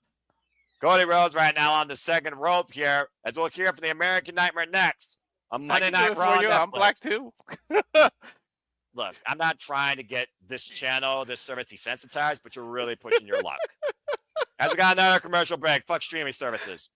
Cody Rhodes right now on the second rope here, as we'll hear from the American Nightmare next on Monday Night Raw. I'm black too. Look, I'm not trying to get this channel, this service desensitized, but you're really pushing your luck. As we got another commercial break, fuck streaming services.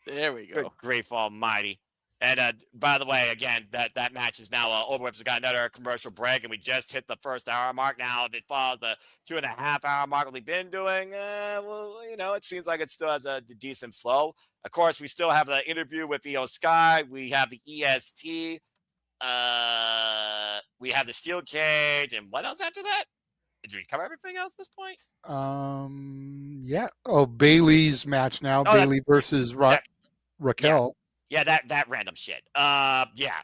There we go. Good grief almighty. And by the way, again, that match is now over with. We got another commercial break, and we just hit the first hour mark. Now, if it follows the 2.5 hour mark we've been doing, it seems like it still has a decent flow. Of course, we still have the interview with Io Sky. We have the EST. We have the steel cage, and what else after that? Did we cover everything else at this point? Yeah. Oh, Bailey's match now. Bailey versus Raquel. Yeah, that random shit. Yeah.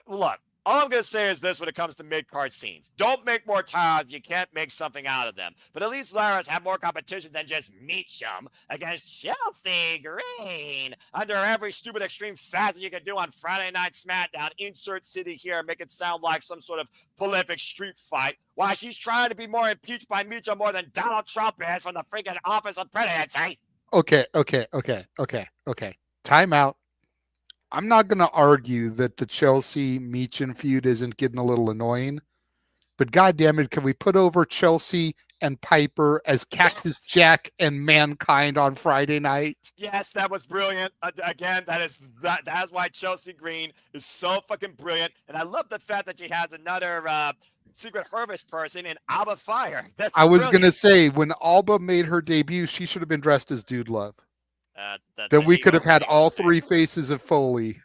Look, all I'm going to say is this when it comes to mid-card scenes. Don't make more titles if you can't make something out of them. But at least Lyra's have more competition than just Meacham against Chelsea Green under every stupid extreme facet you can do on Friday Night SmackDown. Insert city here, make it sound like some sort of prolific street fight. While she's trying to be more impeached by Meacham more than Donald Trump is from the freaking office of presidency. Okay. Time out. I'm not going to argue that the Chelsea Meacham feud isn't getting a little annoying, but goddamn it, can we put over Chelsea and Piper as Cactus Jack and Mankind on Friday night? Yes, that was brilliant. Again, that is why Chelsea Green is so fucking brilliant, and I love the fact that she has another Secret Harvest person in Alba Fire. I was going to say, when Alba made her debut, she should have been dressed as Dude Love. Then we could have had all three faces of Foley.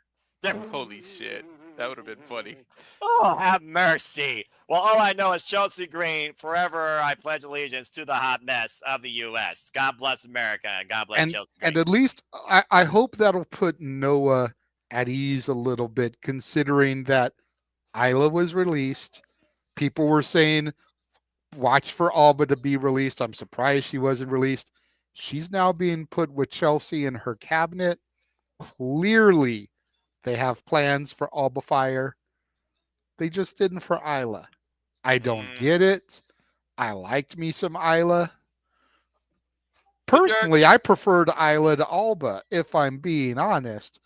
Holy shit. That would have been funny. Oh, have mercy. Well, all I know is Chelsea Green, forever I pledge allegiance to the hot mess of the U.S. God bless America, and God bless Chelsea Green. And at least I hope that'll put Noah at ease a little bit, considering that Isla was released. People were saying, watch for Alba to be released. I'm surprised she wasn't released. She's now being put with Chelsea in her cabinet. Clearly, they have plans for Alba Fire. They just didn't for Isla. I don't get it. I liked me some Isla. Personally, I preferred Isla to Alba, if I'm being honest.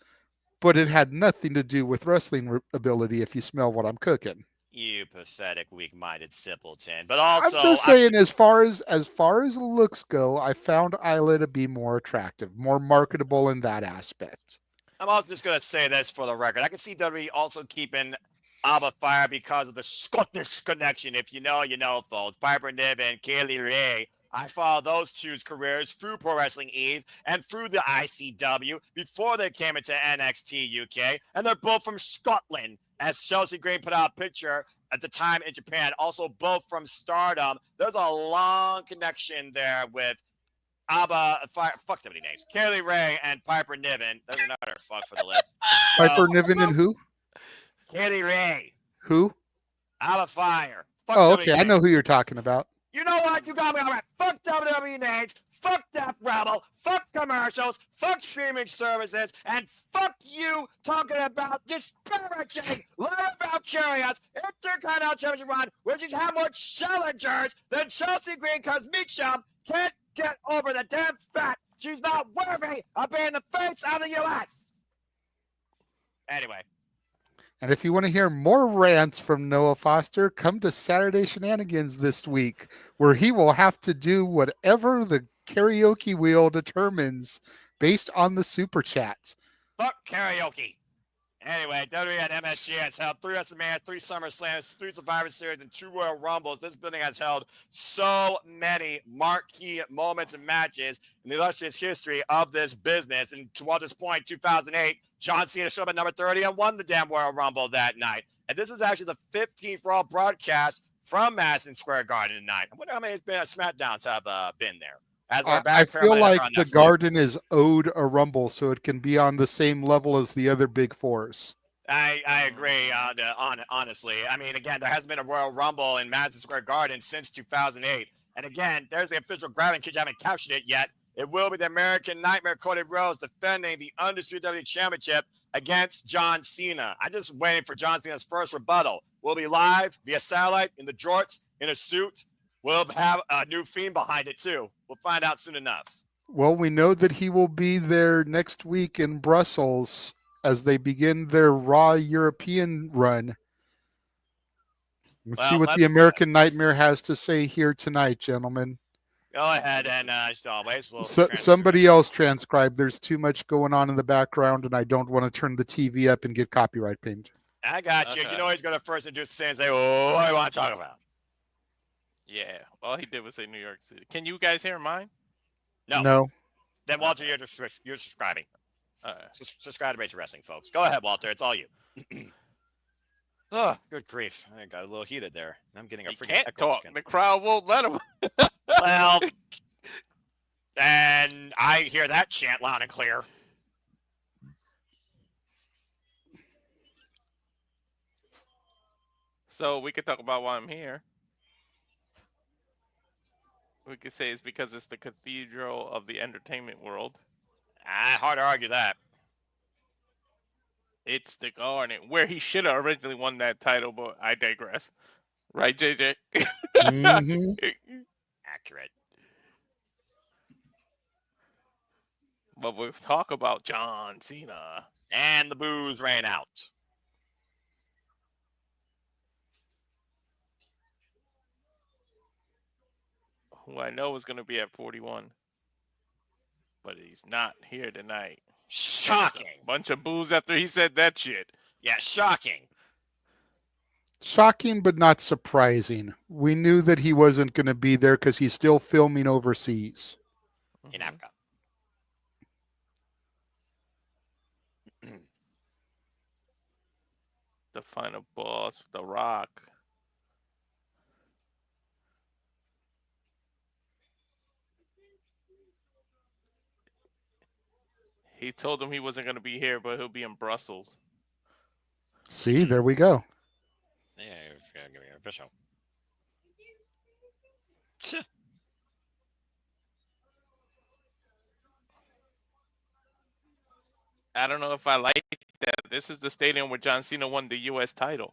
But it had nothing to do with wrestling ability, if you smell what I'm cooking. You pathetic, weak-minded simpleton. But also, I'm just saying, as far as looks go, I found Isla to be more attractive, more marketable in that aspect. I'm also just going to say this for the record. I can see WWE also keeping Alba Fire because of the Scottish connection. If you know, you know, folks. Piper Niven and Kaylee Ray. I follow those two's careers through Pro Wrestling Eve and through the ICW before they came into NXT UK. And they're both from Scotland. As Chelsea Green put out a picture at the time in Japan, also both from Stardom. There's a long connection there with fuck many names. Kaylee Ray and Piper Niven. There's another fuck for the list. Piper Niven and who? Kaylee Ray. Who? Alba Fire. Fuck Oh, WWE okay. I names. know who you're talking about. You know what? You got me all right. Fuck WWE names. Fuck Death Rebel. Fuck commercials. Fuck streaming services. And fuck you talking about disparaging Lara Valkyria's Intercontinental Championship run, which has had more challengers than Chelsea Green because Meacham can't get over the damn fact she's not worthy of being the face of the U.S. Anyway. And if you want to hear more rants from Noah Foster, come to Saturday Shenanigans this week, where he will have to do whatever the karaoke wheel determines based on the super chats. Fuck karaoke. Anyway, WWE and MSG has held 3 WrestleManias, 3 SummerSlams, 3 Survivor Series, and 2 Royal Rumbles. This building has held so many marquee moments and matches in the illustrious history of this business. And to Walter's point, 2008, John Cena showed up at number 30 and won the damn Royal Rumble that night. And this is actually the 15th Raw broadcast from Madison Square Garden tonight. I wonder how many SmackDowns have been there. As we're back I feel like the Netflix. Garden is owed a Rumble, so it can be on the same level as the other big fours. I agree, honestly. I mean, again, there hasn't been a Royal Rumble in Madison Square Garden since 2008. And again, there's the official grabbing cage. I haven't captured it yet. It will be the American Nightmare Cody Rhodes defending the Undisputed WWE Championship against John Cena. I'm just waiting for John Cena's first rebuttal. We'll be live via satellite in the jorts, in a suit. We'll have a new Fiend behind it, too. We'll find out soon enough. Well, we know that he will be there next week in Brussels as they begin their Raw European run. Let's see what the American Nightmare has to say here tonight, gentlemen. Go ahead and always we'll somebody else transcribe. There's too much going on in the background, and I don't want to turn the TV up and get copyright pinged. I got you. Okay. You know he's going to first introduce the and say, "Oh, what do you want to talk about?" Yeah, all he did was say New York City. Can you guys hear mine? No. Then Walter, you're subscribing. Subscribe to Rage Wrestling, folks. Go ahead, Walter. It's all you. Oh, good grief! I got a little heated there. I'm getting a freaking echo. Talk. The crowd won't let him. Well, and I hear that chant loud and clear. So we could talk about why I'm here. We could say it's because it's the cathedral of the entertainment world. Hard to argue that. It's the Garden, where he should have originally won that title, but I digress. Right, JJ? Mm-hmm. Accurate. But we'll talk about John Cena. And the booze ran out. Who I know is going to be at 41. But he's not here tonight. Shocking. Bunch of booze after he said that shit. Yeah, shocking. Shocking, but not surprising. We knew that he wasn't going to be there because he's still filming overseas. In Africa. The final boss, The Rock. He told him he wasn't going to be here, but he'll be in Brussels. See, there we go. Yeah, you're giving it official. I don't know if I like that. This is the stadium where John Cena won the U.S. title.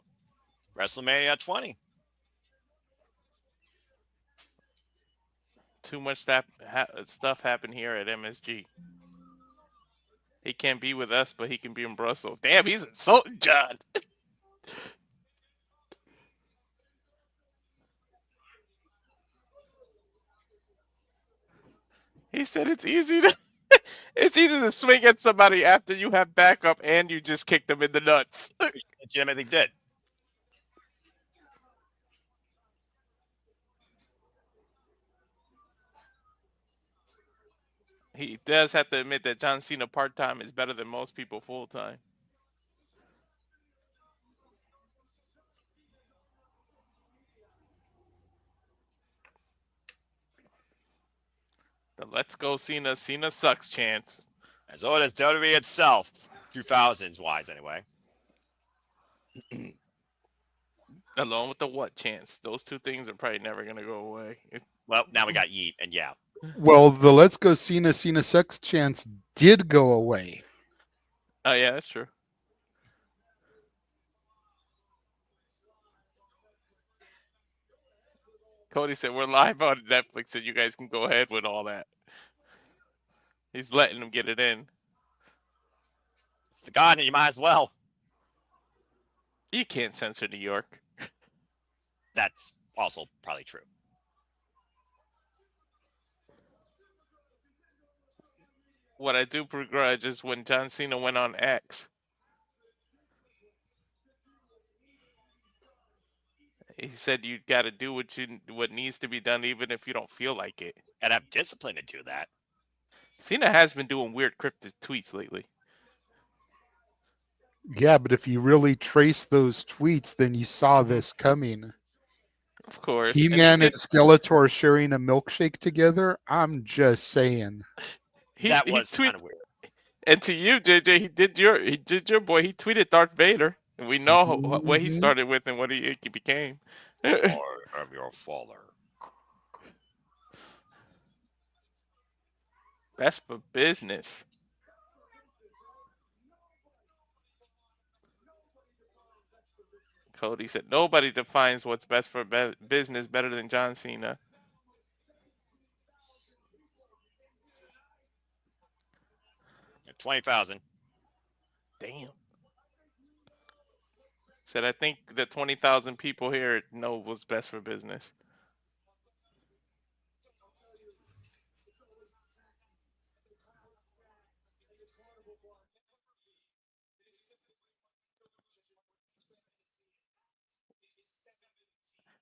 WrestleMania 20. Too much stuff happened here at MSG. He can't be with us, but he can be in Brussels. Damn, he's insulting John. He said it's easy to swing at somebody after you have backup and you just kicked them in the nuts. Legitimately did. He does have to admit that John Cena part-time is better than most people full-time. Let's go Cena. Cena sucks chance. As old as WWE itself, 2000s wise anyway. Along with the what chance. Those two things are probably never going to go away. Well, now we got Yeet, and yeah. Well, the let's go Cena sucks chance did go away. Oh, yeah, that's true. Cody said, we're live on Netflix, and you guys can go ahead with all that. He's letting them get it in. It's the God, and you might as well. You can't censor New York. That's also probably true. What I do begrudge is when John Cena went on X. He said you got to do what needs to be done, even if you don't feel like it. And have discipline to do that. Cena has been doing weird cryptic tweets lately. Yeah, but if you really trace those tweets, then you saw this coming. Of course. He-Man and Skeletor sharing a milkshake together? I'm just saying. That was kind of weird. And to you, JJ, he did your boy. He tweeted Darth Vader, and we know what he started with and what he became. I am your father. Best for business. Cody said nobody defines what's best for business better than John Cena. $20,000. Damn. Said I think the 20,000 people here know what's best for business.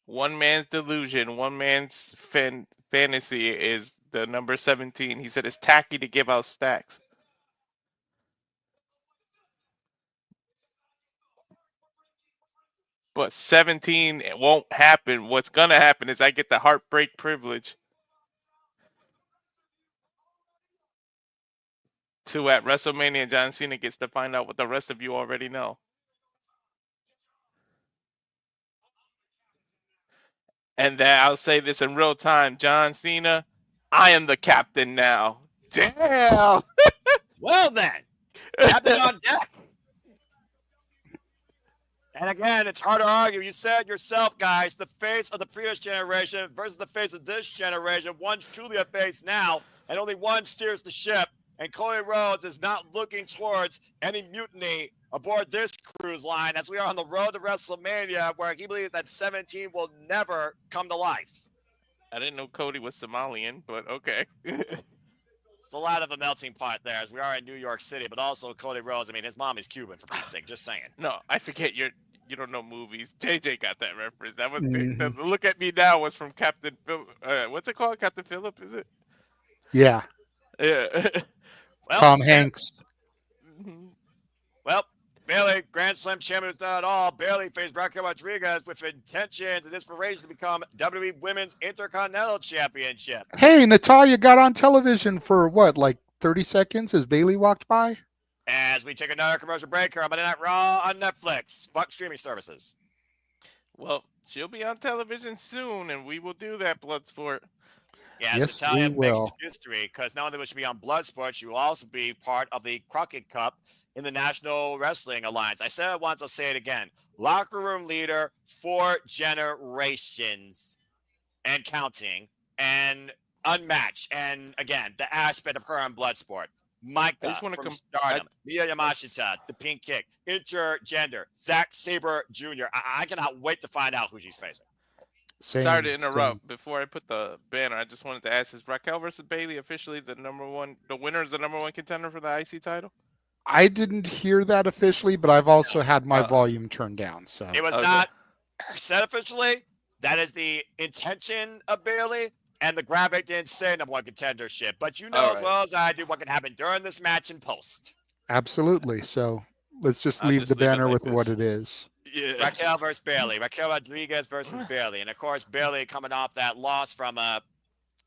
One man's delusion, one man's fantasy is the number 17. He said it's tacky to give out stacks. But 17 it won't happen. What's going to happen is I get the heartbreak privilege to at WrestleMania, John Cena gets to find out what the rest of you already know. And then I'll say this in real time, John Cena, I am the captain now. Damn. Well then, captain on deck. And again, it's hard to argue. You said yourself, guys, the face of the previous generation versus the face of this generation. One's truly a face now, and only one steers the ship. And Cody Rhodes is not looking towards any mutiny aboard this cruise line as we are on the road to WrestleMania, where he believes that 17 will never come to life. I didn't know Cody was Somalian, but okay. It's a lot of a melting pot there as we are in New York City, but also Cody Rhodes. I mean, his mom is Cuban, for Pete's sake. Just saying. No, I forget you don't know movies. JJ got that reference. That was the Look at Me Now was from Captain Phil. What's it called? Captain Phillip, is it? Yeah. Yeah. Well, Tom Hanks. Well, Bailey, Grand Slam champion without all. Bailey faced Raquel Rodriguez with intentions and inspiration to become WWE Women's Intercontinental Championship. Hey, Natalya got on television for what, like 30 seconds as Bailey walked by? As we take another commercial break here on Monday Night Raw on Netflix. Fuck streaming services. Well, she'll be on television soon, and we will do that, Bloodsport. Yeah, yes, Natalya we will. mixed history, because not only will she be on Bloodsport, she will also be part of the Crockett Cup in the National Wrestling Alliance. I said it once, I'll say it again. Locker room leader for generations and counting, and unmatched. And again, the aspect of her on Bloodsport. Micah from Stardom, Mia Yamashita, the Pink Kick, Intergender, Zack Sabre Jr. I cannot wait to find out who she's facing. Sorry to interrupt. Before I put the banner, I just wanted to ask: is Raquel versus Bailey officially the winner is the number one contender for the IC title? I didn't hear that officially, but I've also had my volume turned down. So it was not said officially. That is the intention of Bailey, and the graphic didn't say number one contendership. But you know as well as I do what can happen during this match and post. Absolutely. So let's just leave the banner with what it is. Yeah. Raquel versus Bailey. Raquel Rodriguez versus Bailey. And, of course, Bailey coming off that loss from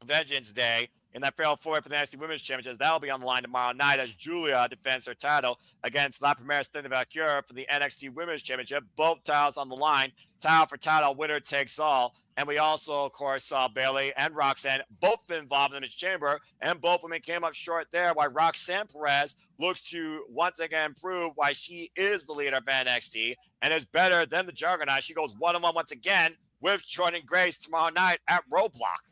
Vengeance Day in that fatal four for the NXT Women's Championship. That'll be on the line tomorrow night as Julia defends her title against La Primera Stella Valkyrie for the NXT Women's Championship. Both titles on the line. Title for title, winner takes all. And we also, of course, saw Bayley and Roxanne both involved in the chamber, and both women came up short there, while Roxanne Perez looks to once again prove why she is the leader of NXT and is better than the Juggernaut. She goes 1-on-1 once again with Jordan Grace tomorrow night at Roadblock.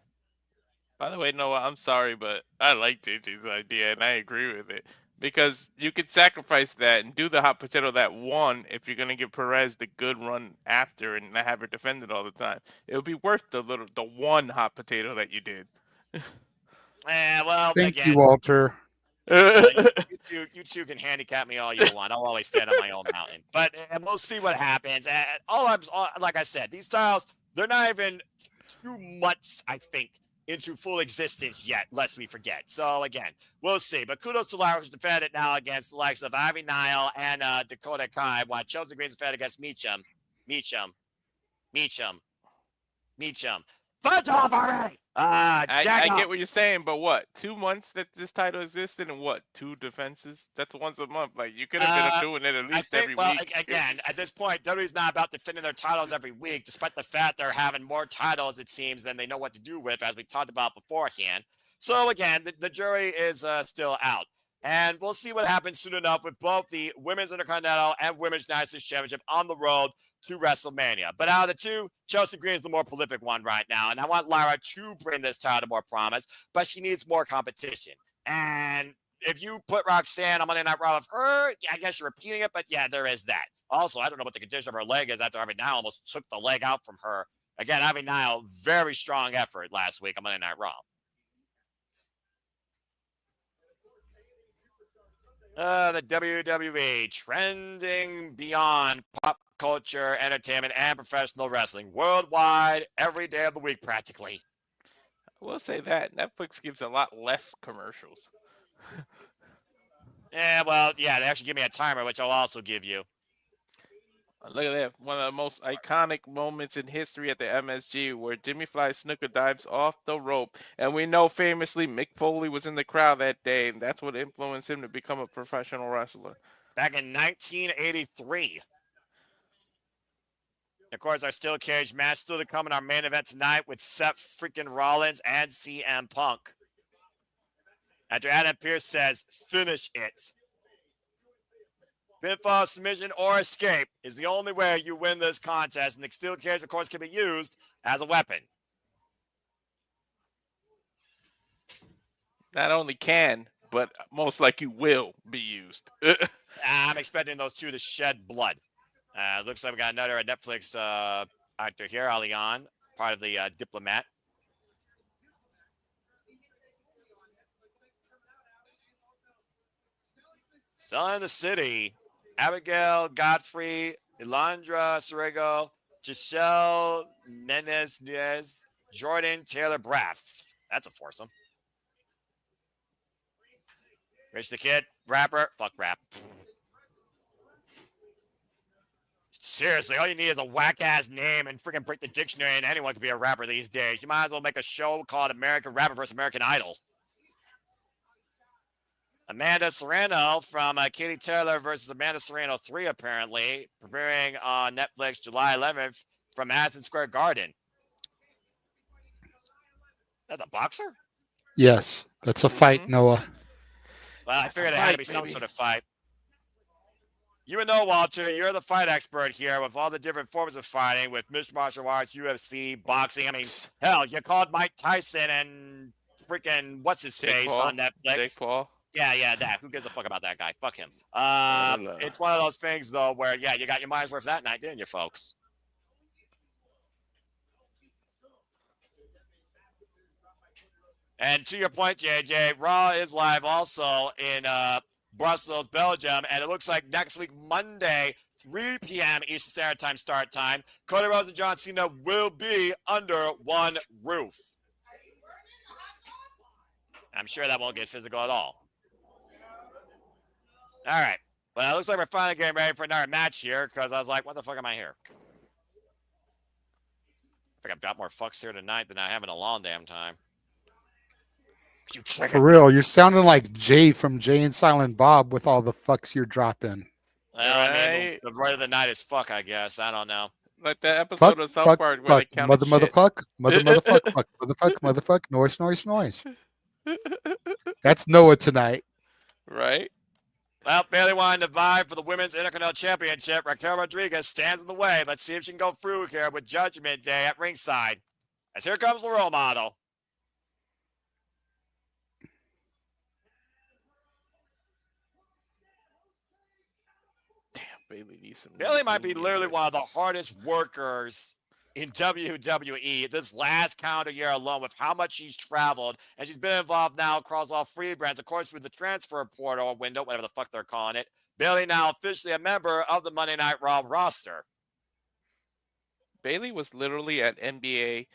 By the way, Noah, I'm sorry, but I like JJ's idea, and I agree with it. Because you could sacrifice that and do the hot potato that won if you're gonna give Perez the good run after and not have her defend it all the time. It would be worth the one hot potato that you did. Well, Thank again, you, Walter. you two can handicap me all you want. I'll always stand on my own mountain. But and we'll see what happens. Like I said, these tiles, they're not even 2 months, I think, into full existence yet, lest we forget. So, again, we'll see. But kudos to Lara, who's defended now against the likes of Ivy Nile and Dakota Kai, while Chelsea Green's defended against Meacham. Fudge off already! I get what you're saying, but what? 2 months that this title existed, and what? 2 defenses? That's once a month. Like, you could have been doing it at least every week. Again, at this point, WWE's not about defending their titles every week, despite the fact they're having more titles, it seems, than they know what to do with, as we talked about beforehand. So, again, the jury is still out. And we'll see what happens soon enough with both the Women's Intercontinental and Women's United States Championship on the road to WrestleMania. But out of the two, Chelsea Green is the more prolific one right now. And I want Lyra to bring this title to more promise, but she needs more competition. And if you put Roxanne on Monday Night Raw with her, I guess you're repeating it, but yeah, there is that. Also, I don't know what the condition of her leg is after Ivy Nile almost took the leg out from her. Again, Ivy Nile, very strong effort last week on Monday Night Raw. The WWE trending beyond pop culture, entertainment, and professional wrestling worldwide every day of the week, practically. I will say that Netflix gives a lot less commercials. Yeah, well, yeah, they actually give me a timer, which I'll also give you. Look at that. One of the most iconic moments in history at the MSG where Jimmy Fly Snooker dives off the rope. And we know famously Mick Foley was in the crowd that day, and that's what influenced him to become a professional wrestler. Back in 1983. Of course, our steel cage match still to come in our main event tonight with Seth freaking Rollins and CM Punk. After Adam Pearce says, finish it. Pinfall, submission, or escape is the only way you win this contest, and the steel cage, of course, can be used as a weapon. Not only can, but most likely will be used. I'm expecting those two to shed blood. Looks like we got another Netflix actor here, Alian, part of the Diplomat. Selling the City. Abigail Godfrey, Elandra Sorrego, Giselle Menez, Jordan Taylor Braff. That's a foursome. Rich the Kid, rapper, fuck rap. Seriously, all you need is a whack-ass name and freaking break the dictionary, and anyone can be a rapper these days. You might as well make a show called American Rapper vs. American Idol. Amanda Serrano from Katie Taylor versus Amanda Serrano 3, apparently, premiering on Netflix July 11th from Madison Square Garden. That's a boxer? Yes, that's a fight, Noah. Well, I figured it had to be some sort of fight. You would know, Walter, you're the fight expert here with all the different forms of fighting with mixed martial arts, UFC, boxing. I mean, hell, you called Mike Tyson and freaking what's-his-face on Netflix. Jake Paul. Yeah, that. Who gives a fuck about that guy? Fuck him. It's one of those things, though, where, yeah, you got your money's worth that night, didn't you, folks? And to your point, JJ, Raw is live also in Brussels, Belgium, and it looks like next week, Monday, 3 p.m. Eastern Standard Time start time, Cody Rhodes and John Cena will be under one roof. I'm sure that won't get physical at all. All right. Well, it looks like we're finally getting ready for another match here because I was like, what the fuck am I here? I think I've got more fucks here tonight than I have in a long damn time. You For triggered me. real, you're sounding like Jay from Jay and Silent Bob with all the fucks you're dropping. Well, I mean, Right? the right of the night is fuck, I guess. I don't know. Like that Fuck, episode of South fuck, Park where they fuck, counted shit. motherfuck, motherfuck, noise, noise, noise. That's Noah tonight. Right? Well, Bailey wanted to vie for the Women's Intercontinental Championship. Raquel Rodriguez stands in the way. Let's see if she can go through here with Judgment Day at ringside. As here comes the role model. Bailey needs some. Bailey might be lean literally music. one of the hardest workers in WWE this last calendar year alone with how much she's traveled. And she's been involved now across all three brands, of course, through the transfer portal window, whatever the fuck they're calling it. Bailey now officially a member of the Monday Night Raw roster. Bailey was literally at NBA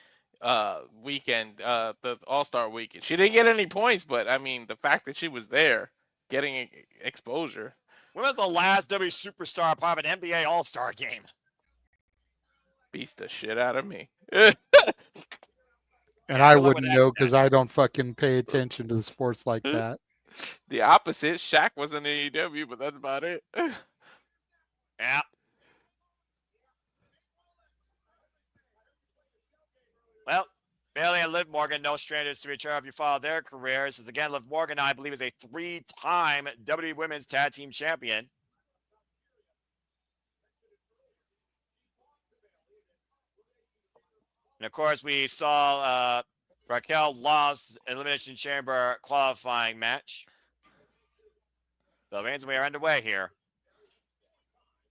weekend, the All-Star weekend. She didn't get any points, but I mean, the fact that she was there, getting exposure. When was the last WWE superstar part of an NBA All-Star game? Beats the shit out of me. And Yeah, I good luck with wouldn't that, know Seth. because I don't fucking pay attention to the sports like that. The opposite, Shaq was in AEW, but that's about it. Yeah. Well, Bailey and Liv Morgan, no strangers to each other if you follow their careers. As again, Liv Morgan, I believe, is a three-time WWE Women's Tag Team Champion. And of course, we saw Raquel lost Elimination Chamber qualifying match. The means we are underway here.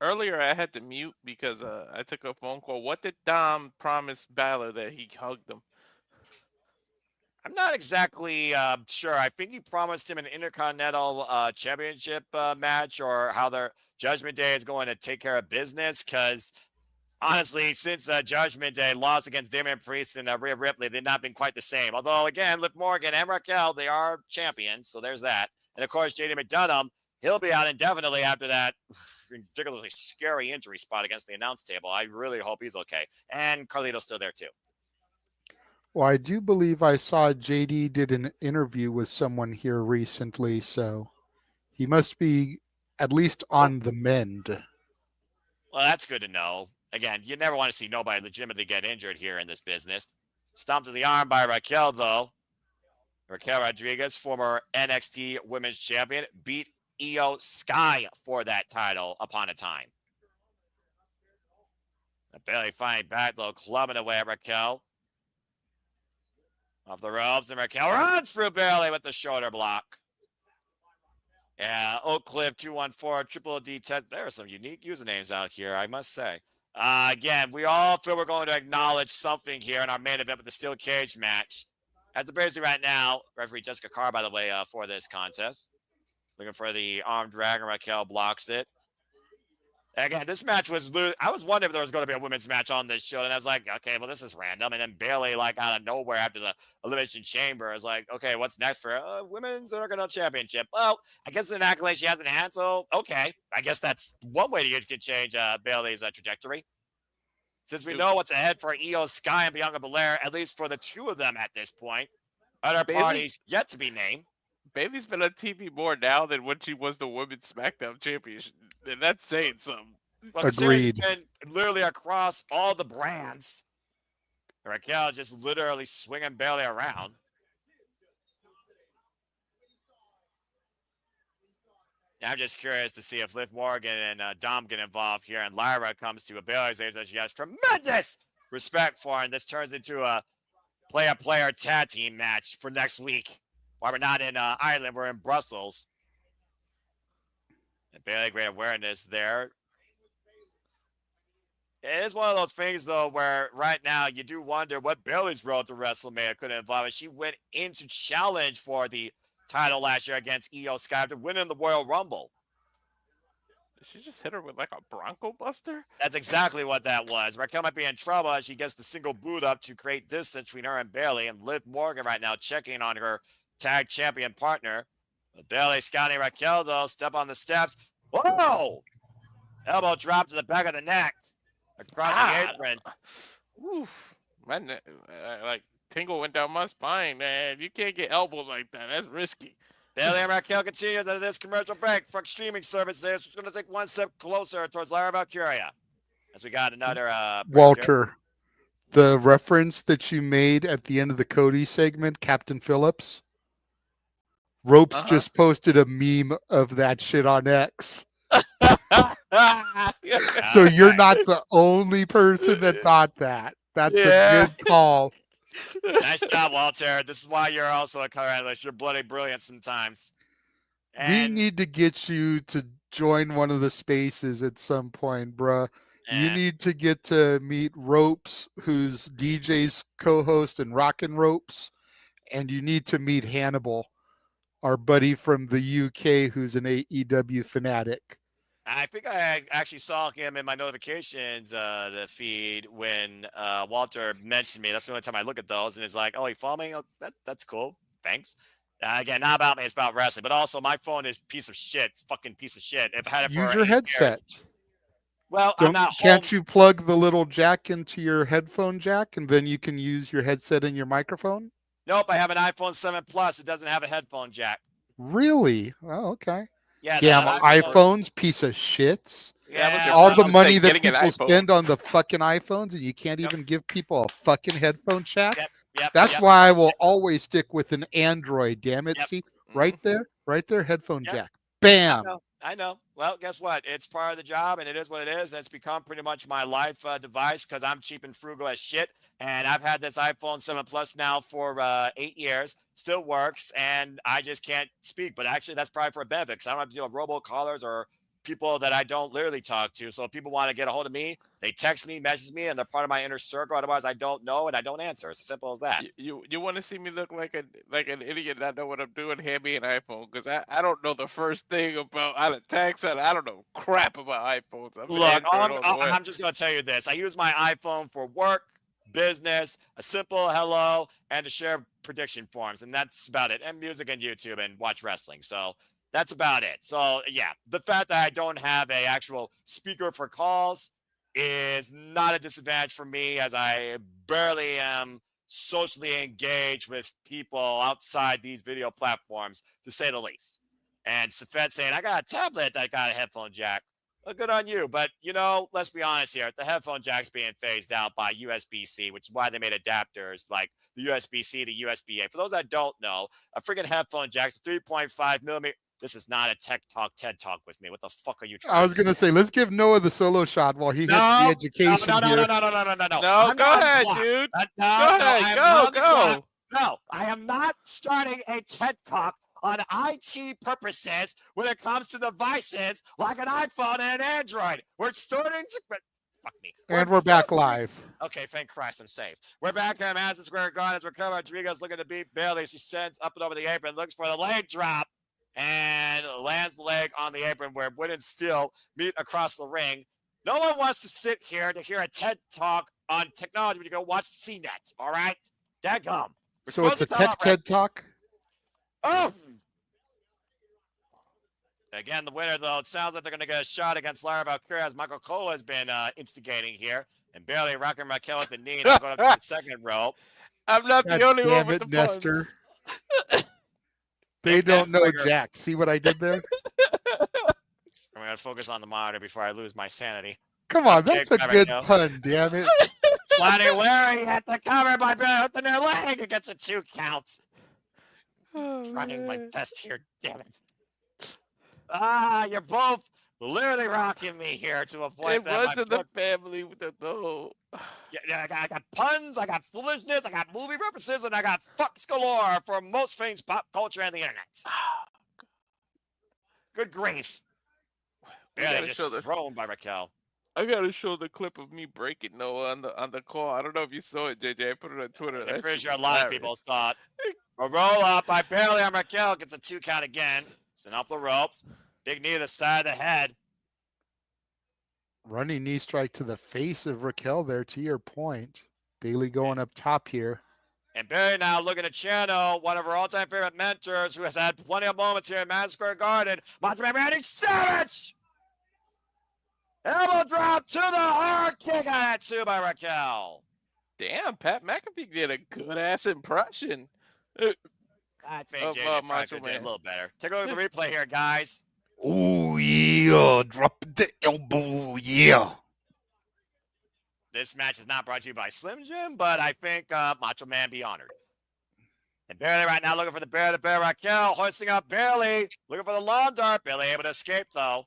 Earlier, I had to mute because I took a phone call. What did Dom promise Balor that he hugged him? I'm not exactly sure. I think he promised him an Intercontinental Championship match, or how their Judgment Day is going to take care of business. Because honestly, since Judgment Day lost against Damian Priest and Rhea Ripley, they've not been quite the same. Although, again, Liv Morgan and Raquel, they are champions, so there's that. And of course, JD McDonough, he'll be out indefinitely after that ridiculously scary injury spot against the announce table. I really hope he's okay. And Carlito's still there too. Well, I do believe I saw JD did an interview with someone here recently, so he must be at least on the mend. Well, that's good to know. Again, you never want to see nobody legitimately get injured here in this business. Stomped to the arm by Raquel, though. Raquel Rodriguez, former NXT Women's Champion, beat Io Sky for that title upon a time. Bailey fighting back, though, clubbing away at Raquel. Off the ropes, and Raquel runs through Bailey with the shoulder block. Yeah, Oak Cliff 214, Triple D test. There are some unique usernames out here, I must say. Again, we all feel we're going to acknowledge something here in our main event with the steel cage match. As the basically right now, referee Jessica Carr, by the way, for this contest. Looking for the arm drag, and Raquel blocks it. Again, this match was, I was wondering if there was going to be a women's match on this show, and I was like, okay, well, this is random. And then Bailey, like, out of nowhere after the Elimination Chamber is like, okay, what's next for Women's Intercontinental Championship? Well, I guess it's an accolade she hasn't had, so okay. I guess that's one way you can change Bailey's trajectory. Since we know what's ahead for Io Sky and Bianca Belair, at least for the two of them at this point, other parties yet to be named. Bailey's been on TV more now than when she was the Women's SmackDown Champion. And that's saying something. Well, Agreed. And literally across all the brands, Raquel just literally swinging Bailey around. I'm just curious to see if Liv Morgan and Dom get involved here, and Lyra comes to a Bailey's age that she has tremendous respect for, and this turns into a player-player tag team match for next week. While we're not in Ireland, we're in Brussels. And Bailey, great awareness there. It is one of those things, though, where right now you do wonder what Bailey's road to WrestleMania could involve. She went in to challenge for the title last year against Io Sky after winning the Royal Rumble. Did she just hit her with like a Bronco Buster? That's exactly what that was. Raquel might be in trouble as she gets the single boot up to create distance between her and Bailey. And Liv Morgan right now checking on her tag champion partner. Bailey scouting Raquel, though. Step on the steps. Whoa! Elbow drop to the back of the neck. Across the apron. Oof. My neck, like, tingle went down my spine, man. You can't get elbowed like that. That's risky. Bailey and Raquel continues at this commercial break for streaming services. It's going to take one step closer towards Lara Valkyria. As we got another break here. Walter, the reference that you made at the end of the Cody segment, Captain Phillips, Ropes just posted a meme of that shit on X. So you're not the only person that thought that. That's a good call. Nice job, Walter. This is why you're also a color analyst. You're bloody brilliant sometimes. And we need to get you to join one of the spaces at some point, bruh. You need to get to meet Ropes, who's DJ's co-host and Rockin' Ropes, and you need to meet Hannibal, our buddy from the UK, who's an AEW fanatic. I think I actually saw him in my notifications the feed when Walter mentioned me. That's the only time I look at those, and it's like, oh, he followed me? Oh, that's cool. Thanks. Again, not about me. It's about wrestling. But also, my phone is piece of shit. Fucking piece of shit. If I had it for Use your headset. Years, well, I'm not home. Can't you plug the little jack into your headphone jack, and then you can use your headset and your microphone? Nope, I have an iPhone 7 Plus. It doesn't have a headphone jack. Really? Oh, okay. Yeah, damn iPhones, piece of shits. Yeah, all the money that people spend on the fucking iPhones, and you can't even give people a fucking headphone jack. That's why I will always stick with an Android. Damn it! See, right there, headphone jack. Bam. I know. Well, guess what? It's part of the job, and it is what it is. And it's become pretty much my life device because I'm cheap and frugal as shit. And I've had this iPhone 7 Plus now for 8 years. Still works, and I just can't speak. But actually, that's probably for a benefit because I don't have to deal with robocallers or people that I don't literally talk to. So if people want to get a hold of me, they text me, message me, and they're part of my inner circle. Otherwise, I don't know, and I don't answer. It's as simple as that. You want to see me look like an idiot, not know what I'm doing? Hand me an iPhone, because I don't know the first thing about how to text, and I don't know crap about iPhones. Look, I'm just going to tell you this. I use my iPhone for work, business, a simple hello, and to share prediction forms, and that's about it. And music and YouTube and watch wrestling. So that's about it. So yeah, the fact that I don't have a actual speaker for calls is not a disadvantage for me, as I barely am socially engaged with people outside these video platforms, to say the least. And Seth saying, I got a tablet that got a headphone jack. Well, good on you. But, let's be honest here. The headphone jack's being phased out by USB-C, which is why they made adapters like the USB-C to USB-A. For those that don't know, a freaking headphone jack's 3.5 millimeter. This is not a TED Talk with me. What the fuck are you trying to I was going to say, let's give Noah the solo shot while he hits the education No, here. No, go ahead, dude. No, I am not starting a TED Talk on IT purposes when it comes to devices like an iPhone and an Android. We're starting to... Fuck me. We're back live. Okay, thank Christ, I'm safe. We're back at Madison Square Garden as Raquel Rodriguez looking to beat Bailey. She sends up and over the apron, looks for the leg drop, and lands the leg on the apron where Wood and Steel meet across the ring. No one wants to sit here to hear a TED Talk on technology when you go watch CNET, all right? Daggum. So it's a TED Talk? Oh! Again, the winner, though, it sounds like they're going to get a shot against Lara Valkyria, as Michael Cole has been instigating here. And barely rocking Raquel at the knee, and going up to the second row. I'm not the only one with the Nestor. They don't know Jack. See what I did there? I'm going to focus on the monitor before I lose my sanity. Come on, that's a good pun, damn it. Sliding Larry at the cover by Bailey with the near leg. It gets a 2 count. Trying my best here, damn it. You're both literally rocking me here to a point that runs in the family with the Yeah, I got puns, I got foolishness, I got movie references, and I got fucks galore for most things pop culture and the internet. Good grief. Barely just thrown by Raquel. I gotta show the clip of me breaking Noah on the call. I don't know if you saw it, JJ. I put it on Twitter. I'm pretty sure a lot of people saw it. A roll up by Barely on Raquel gets a 2 count again. Sent off the ropes. Big knee to the side of the head. Running knee strike to the face of Raquel there, to your point. Bailey going up top here. And Barry now looking to channel one of her all-time favorite mentors who has had plenty of moments here in Madison Square Garden. Macho Man Randy Savage! Elbow drop to the hard kick on that 2 by Raquel. Damn, Pat McAfee did a good ass impression uh, I think of JJ probably Macho could do a Man. little better. Take a look at the replay here, guys. Oh yeah, drop the elbow, yeah. This match is not brought to you by Slim Jim, but I think Macho Man be honored. And Bailey right now looking for the bear Raquel, hoisting up Bailey, looking for the lawn dart. Bailey able to escape though.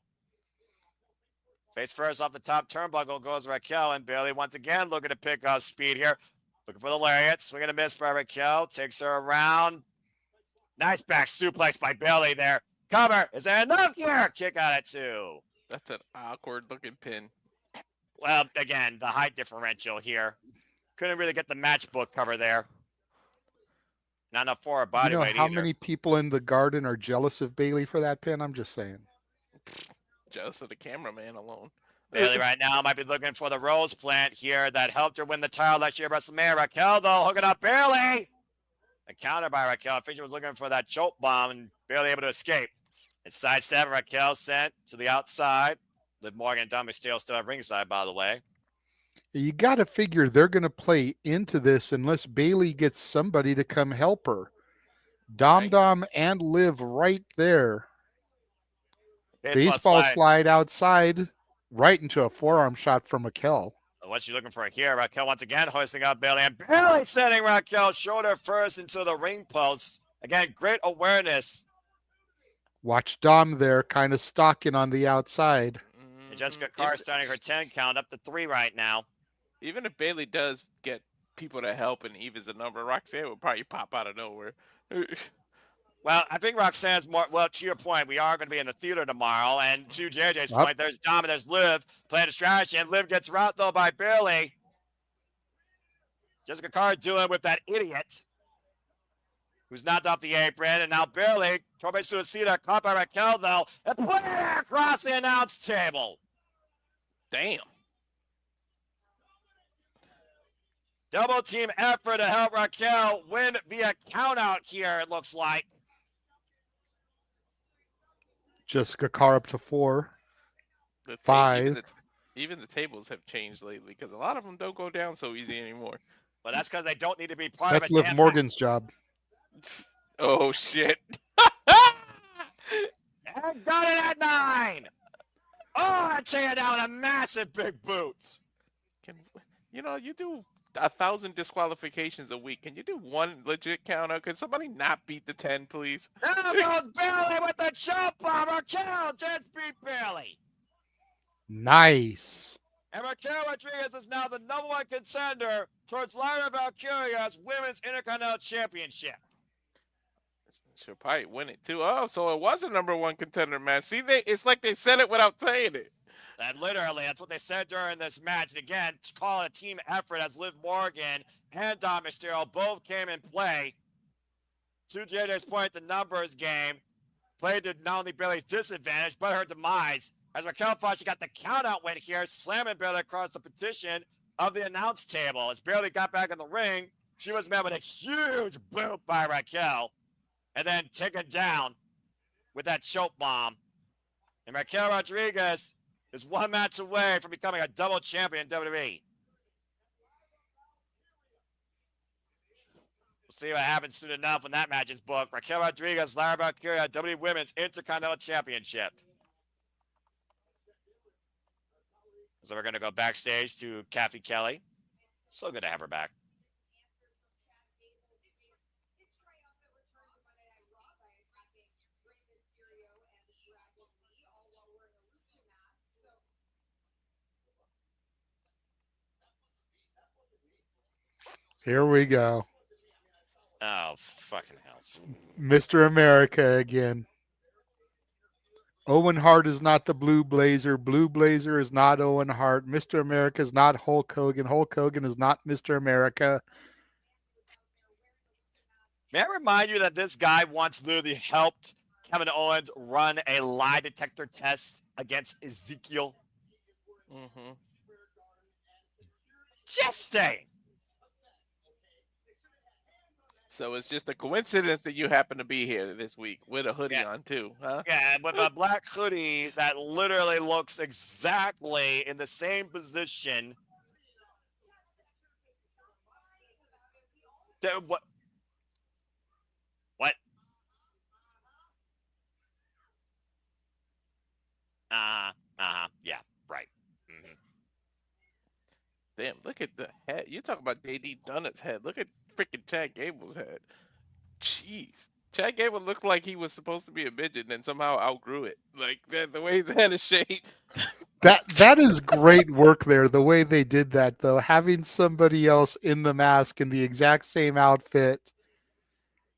Face first off the top turnbuckle goes Raquel, and Bailey once again looking to pick up speed here. Looking for the lariat, swinging a miss by Raquel, takes her around. Nice back suplex by Bailey there. Cover, is there enough here? Kick out at 2. That's an awkward looking pin. Well, again, the height differential here. Couldn't really get the matchbook cover there. Not enough for her body You know weight how either. many people in the garden are jealous of Bailey for that pin? I'm just saying. Jealous of the cameraman alone. Bailey right now might be looking for the rose plant here that helped her win the title last year at WrestleMania. Raquel, though, hooking up Bailey. A counter by Raquel. I think she was looking for that choke bomb and barely able to escape. It's sidestep. Raquel sent to the outside. Liv Morgan and Dom Mysterio still at ringside, by the way. You got to figure they're going to play into this unless Bailey gets somebody to come help her. Dom Right. Dom and Liv right there. Baseball Baseball slide outside right into a forearm shot from Raquel. What's she looking for here? Raquel once again hoisting up Bailey and Bailey sending Raquel shoulder first into the ring post. Again, great awareness. Watch Dom there kind of stalking on the outside. And Jessica Carr starting her 10 count up to 3 right now. Even if Bailey does get people to help and evens the number, Roxanne would probably pop out of nowhere. Well, I think Roxanne's more, well, to your point, we are going to be in the theater tomorrow. And to JJ's point, there's Dom and there's Liv playing a strategy. And Liv gets route, though, by Bailey. Jessica Carr doing with that idiot who's knocked off the apron. And now Bailey, Torbe Suicida, caught by Raquel, though, and put it across the announce table. Damn. Double team effort to help Raquel win via countout here, it looks like. Jessica Carr up to 4. 5. Even the tables have changed lately because a lot of them don't go down so easy anymore. Well, that's because they don't need to be part That's of it. Liv Morgan's job. Oh, shit. And got it at 9. Oh, I tear it down a massive big boot. You do 1,000 disqualifications a week. Can you do one legit counter? Can somebody not beat the 10, please? There goes Bailey with the choke bomb. Raquel just beat Bailey. Nice. And Raquel Rodriguez is now the #1 contender towards Lyra Valkyria's Women's Intercontinental Championship. She'll probably win it too. Oh, so it was a #1 contender match. See, it's like they said it without saying it. And literally, that's what they said during this match. And again, call it a team effort as Liv Morgan and Dom Mysterio both came in play. To JJ's point, the numbers game played to not only Bailey's disadvantage, but her demise. As Raquel thought she got the count-out win here, slamming Bailey across the petition of the announce table. As Bailey got back in the ring, she was met with a huge boot by Raquel. And then taken down with that choke bomb. And Raquel Rodriguez is one match away from becoming a double champion in WWE. We'll see what happens soon enough when that match is booked. Raquel Rodriguez, Lyra Valkyria, WWE Women's Intercontinental Championship. So we're going to go backstage to Kathy Kelly. So good to have her back. Here we go. Oh, fucking hell. Mr. America again. Owen Hart is not the Blue Blazer. Blue Blazer is not Owen Hart. Mr. America is not Hulk Hogan. Hulk Hogan is not Mr. America. May I remind you that this guy once literally helped Kevin Owens run a lie detector test against Ezekiel? Mm-hmm. Just saying. So it's just a coincidence that you happen to be here this week with a hoodie on too, huh? Yeah, with a black hoodie that literally looks exactly in the same position What? What? Yeah, right. Mm-hmm. Damn, look at the head. You talk about JD Donut's head. Look at freaking Chad Gable's head. Jeez. Chad Gable looked like he was supposed to be a midget and somehow outgrew it. Like the way his head is shaped. That is great work there. The way they did that, though, having somebody else in the mask in the exact same outfit,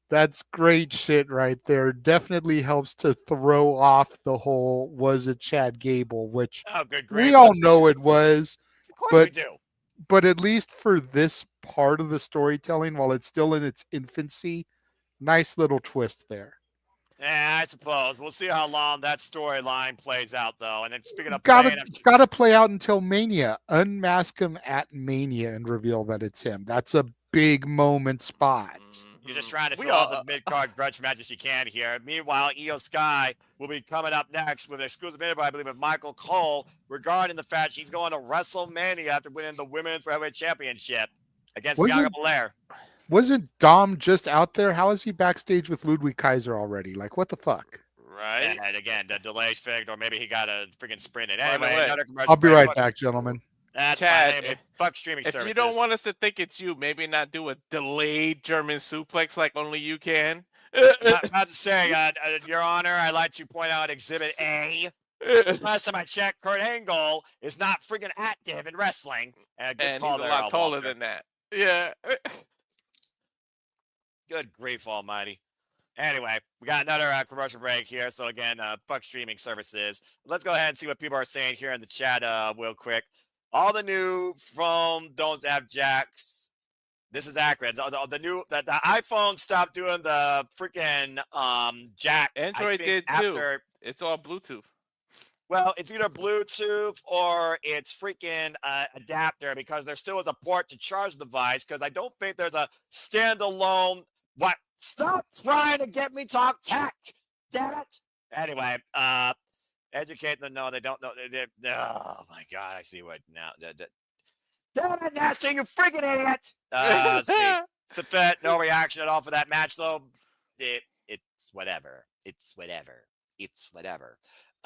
that's great shit right there. Definitely helps to throw off the whole "was it Chad Gable," which Oh, good we grief. all know it was, Of course we but do. at least for this part of the storytelling, while it's still in its infancy, nice little twist there. Yeah, I suppose. We'll see how long that storyline plays out, though. And then speaking of Gotta playing, it's gotta play out until Mania. Unmask him at Mania and reveal that it's him. That's a big moment spot. you're just trying to We fill all the all, mid-card grudge matches you can here. Meanwhile, Io Sky will be coming up next with an exclusive interview, I believe, with Michael Cole regarding the fact she's going to WrestleMania after winning the Women's Heavyweight Championship against Bianca Belair. Wasn't Dom just out there? How is he backstage with Ludwig Kaiser already? Like, what the fuck? right? And again, the delays figured, or maybe he got a freaking sprint in. By the Anyway, way, another commercial I'll be break. right back, gentlemen. That's Chad, my name. Fuck streaming If services. you don't want us to think it's you, maybe not do a delayed German suplex like only you can. About to say, Your Honor, I'd like to point out Exhibit A. Last time I checked, Kurt Angle is not freaking active in wrestling. Good And call he's a there, lot taller Walter. than that. Yeah. Good grief almighty. Anyway, we got another commercial break here. So again, fuck streaming services. Let's go ahead and see what people are saying here in the chat real quick. All the new phone don't have jacks. This is accurate. The new the iPhone stopped doing the freaking jack. Android did too. It's all Bluetooth. Well, it's either Bluetooth or it's freaking adapter, because there still is a port to charge the device, because I don't think there's a standalone. What? Stop trying to get me talk tech. Damn it. Anyway, educate them. No, they don't know. Oh my God, I see what now. Damn it, Nasty, you freaking idiot. Seth, no reaction at all for that match, though. It's whatever. It's whatever. It's whatever.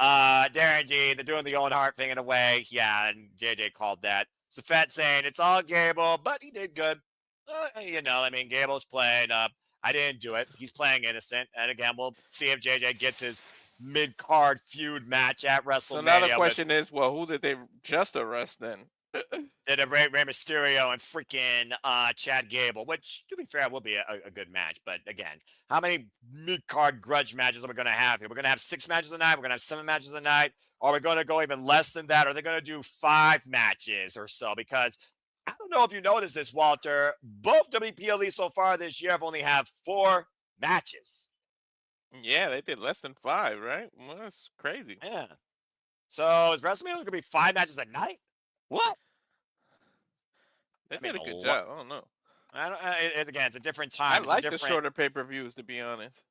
Darren G, they're doing the Owen Hart thing in a way. Yeah, and JJ called that. Seth saying it's all Gable, but he did good. I mean, Gable's playing. I didn't do it. He's playing innocent. And again, we'll see if JJ gets his mid-card feud match at WrestleMania. So now the question is, well, who did they just arrest then? Did a Rey Mysterio and freaking Chad Gable, which, to be fair, will be a good match. But again, how many mid-card grudge matches are we going to have here? We're going to have 6 matches a night. We're going to have 7 matches a night. Or are we going to go even less than that? Or are they going to do 5 matches or so? Because I don't know if you noticed this, Walter. Both WPLE so far this year have only have 4 matches. Yeah, they did less than 5, right? Well, that's crazy. Yeah. So is WrestleMania going to be 5 matches a night? What? They did a good job. I don't know. Again, it's a different time. I like the shorter pay-per-views, to be honest.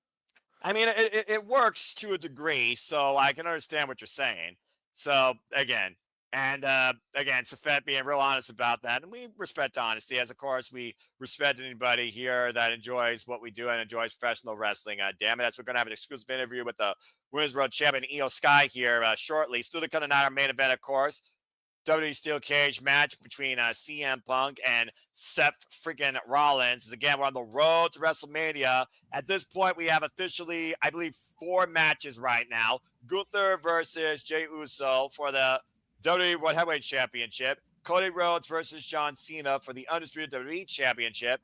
I mean, it works to a degree, so I can understand what you're saying. So again, Seth being real honest about that, and we respect honesty, as of course we respect anybody here that enjoys what we do and enjoys professional wrestling. Damn it, as we're going to have an exclusive interview with the Women's World Champion Io Sky here shortly. Still to come tonight, our main event, of course. WWE Steel Cage match between CM Punk and Seth freaking Rollins. Again, we're on the road to WrestleMania. At this point, we have officially, I believe, 4 matches right now. Gunther versus Jey Uso for the WWE World Heavyweight Championship. Cody Rhodes versus John Cena for the Undisputed WWE Championship.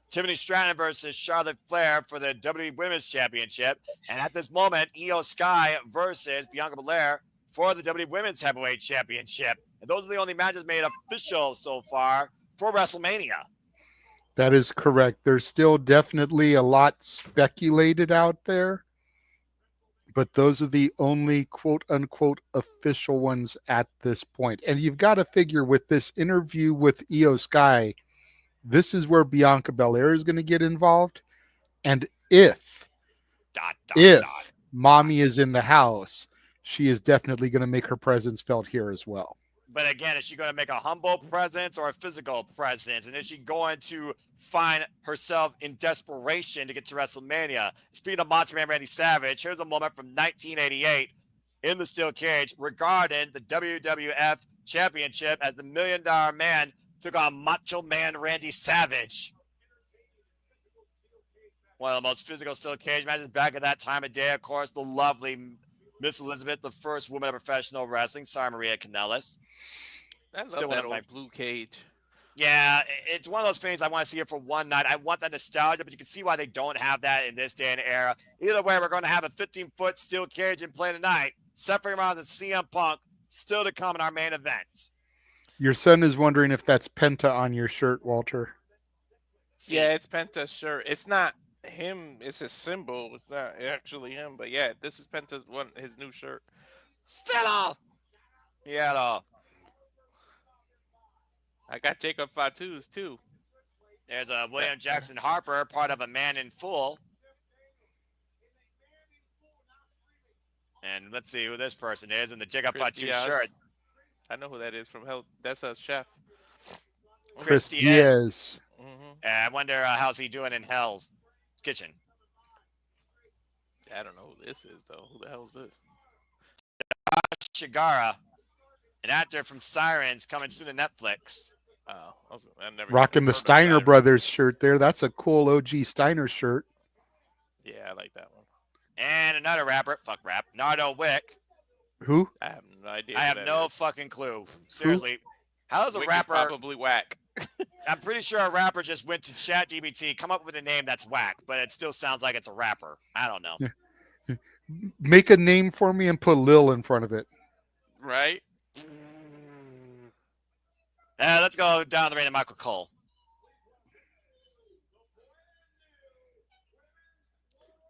Tiffany Stratton versus Charlotte Flair for the WWE Women's Championship. And at this moment, Io Sky versus Bianca Belair for the WWE Women's Heavyweight Championship. And those are the only matches made official so far for WrestleMania. That is correct. There's still definitely a lot speculated out there, but those are the only quote-unquote official ones at this point. And you've got to figure with this interview with Io Sky, this is where Bianca Belair is going to get involved. And if Mommy is in the house, she is definitely going to make her presence felt here as well. But again, is she going to make a humble presence or a physical presence? And is she going to find herself in desperation to get to WrestleMania? Speaking of Macho Man Randy Savage, here's a moment from 1988 in the steel cage regarding the WWF Championship as the $1 Million Man took on Macho Man Randy Savage. One of the most physical steel cage matches back at that time of day. Of course, the lovely Miss Elizabeth, the first woman of professional wrestling. Sorry, Maria Kanellis. I love Still one that of my old blue cage. Yeah, it's one of those things I want to see it for one night. I want that nostalgia, but you can see why they don't have that in this day and era. Either way, we're going to have a 15-foot steel cage in play tonight. Separating around the CM Punk, still to come in our main event. Your son is wondering if that's Penta on your shirt, Walter. See, Yeah, it's Penta's shirt. It's not him. It's a symbol. It's not actually him. But yeah, this is Penta's his new shirt. Stella! Yeah, I got Jacob Fatu's too. there's a William Jackson Harper, part of A Man in Full. And let's see who this person is in the Jacob Chris Fatu Diaz. shirt. I know who that is from Hell. That's a chef. Chris Diaz. Diaz. Mm-hmm. I wonder how's he doing in Hell's Kitchen. I don't know who this is though. Who the hell is this? Shigara, an actor from Sirens, coming soon to Netflix. Oh, I never Rocking even the heard of Steiner that. Brothers shirt there. That's a cool OG Steiner shirt. Yeah, I like that one. And another rapper, fuck rap, Nardo Wick. Who? I have no idea. I who have that no is. fucking clue. Seriously. How does a Wick is rapper, probably whack. I'm pretty sure a rapper just went to ChatGPT, come up with a name that's whack, but it still sounds like it's a rapper. I don't know. Make a name for me and put Lil in front of it. Right? Let's go down the lane to Michael Cole.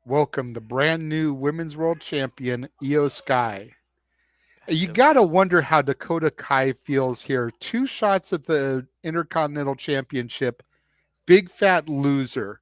Welcome the brand new Women's World Champion, Io Sky. You got to wonder how Dakota Kai feels here. 2 shots at the Intercontinental Championship. Big fat loser.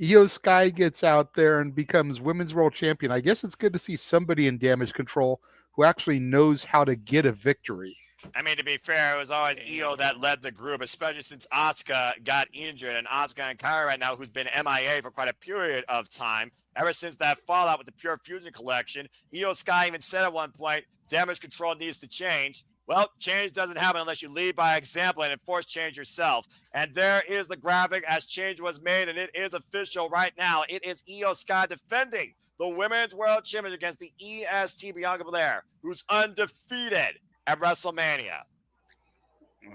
Io Sky gets out there and becomes Women's World Champion. I guess it's good to see somebody in Damage Control who actually knows how to get a victory. I mean, to be fair, it was always Io that led the group, especially since Asuka got injured. And Asuka and Kairi right now, who's been MIA for quite a period of time, ever since that fallout with the Pure Fusion collection, Io Sky even said at one point, Damage Control needs to change. Well, change doesn't happen unless you lead by example and enforce change yourself. And there is the graphic as change was made, and it is official right now. It is Io Sky defending the Women's World Championship against the EST Bianca Belair, who's undefeated at WrestleMania.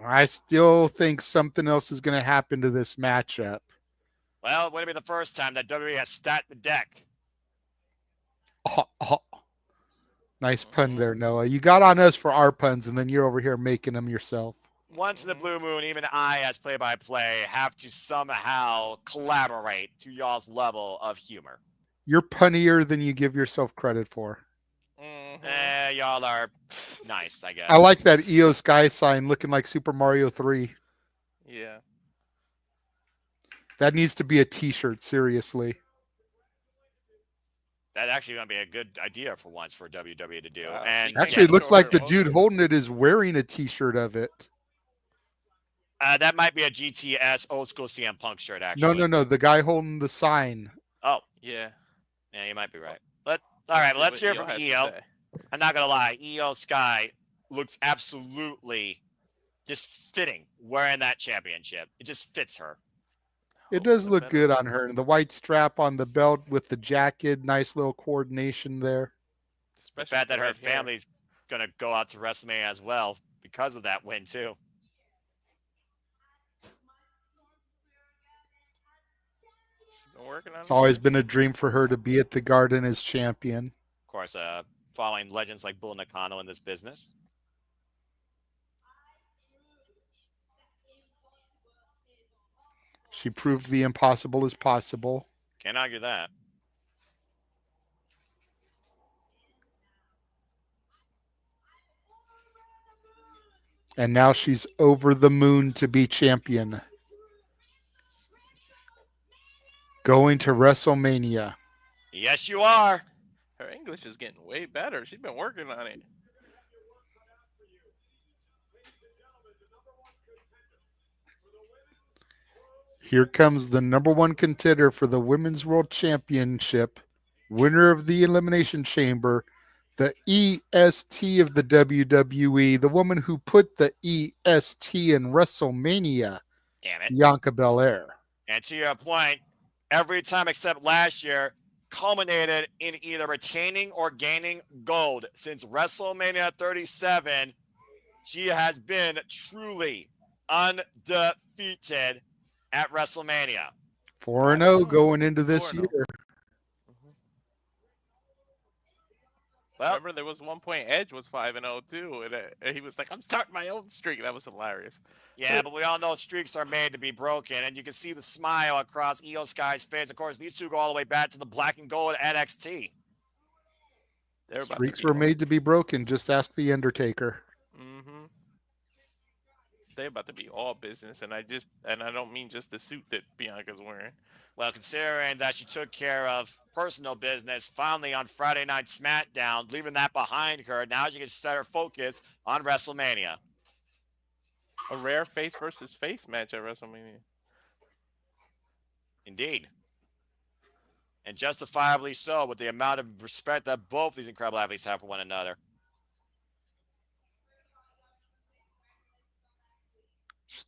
I still think something else is going to happen to this matchup. Well, it wouldn't be the first time that WWE has stacked the deck. Nice pun there, Noah. You got on us for our puns, and then you're over here making them yourself. Once in the blue moon, even I, as play-by-play, have to somehow collaborate to y'all's level of humor. You're punnier than you give yourself credit for. Y'all are nice, I guess. I like that Io Sky sign looking like Super Mario 3. Yeah. That needs to be a t-shirt, seriously. That's actually going to be a good idea for once for WWE to do. Wow. And Actually, it looks like the dude Holding holding it is wearing a t-shirt of it. that might be a GTS old school CM Punk shirt, actually. No. The guy holding the sign. Oh, Yeah. yeah, you might be right. All right, let's hear from Io. I'm not going to lie. Io Sky looks absolutely just fitting wearing that championship. It just fits her. It does look good on her. The white strap on the belt with the jacket. Nice little coordination there. The fact that her family's going to go out to WrestleMania as well because of that win, too. It's always been a dream for her to be at the Garden as champion. Of course, following legends like Bull Nakano in this business. She proved the impossible is possible. Can't argue that. And now she's over the moon to be champion. Going to WrestleMania. Yes, you are. Her English is getting way better. She's been working on it. Here comes the number one contender for the Women's World Championship, winner of the Elimination Chamber, the EST of the WWE, the woman who put the EST in WrestleMania, Damn it. Bianca Belair. And to your point, every time except last year culminated in either retaining or gaining gold. Since WrestleMania 37, she has been truly undefeated at WrestleMania. 4-0 going into this 4-0. year. Well, Remember, there was one point Edge was 5-0 too, and he was like, "I'm starting my own streak." That was hilarious. yeah, but we all know streaks are made to be broken, and you can see the smile across Io Sky's face. Of course, these two go all the way back to the black and gold NXT. They're about Streaks to were be made to be broken. Just ask The Undertaker. Mm-hmm. They're about to be all business, and I don't mean just the suit that Bianca's wearing. Well, considering that she took care of personal business finally on Friday Night SmackDown, leaving that behind her, now she can set her focus on WrestleMania. A rare face versus face match at WrestleMania. Indeed. And justifiably so, with the amount of respect that both these incredible athletes have for one another.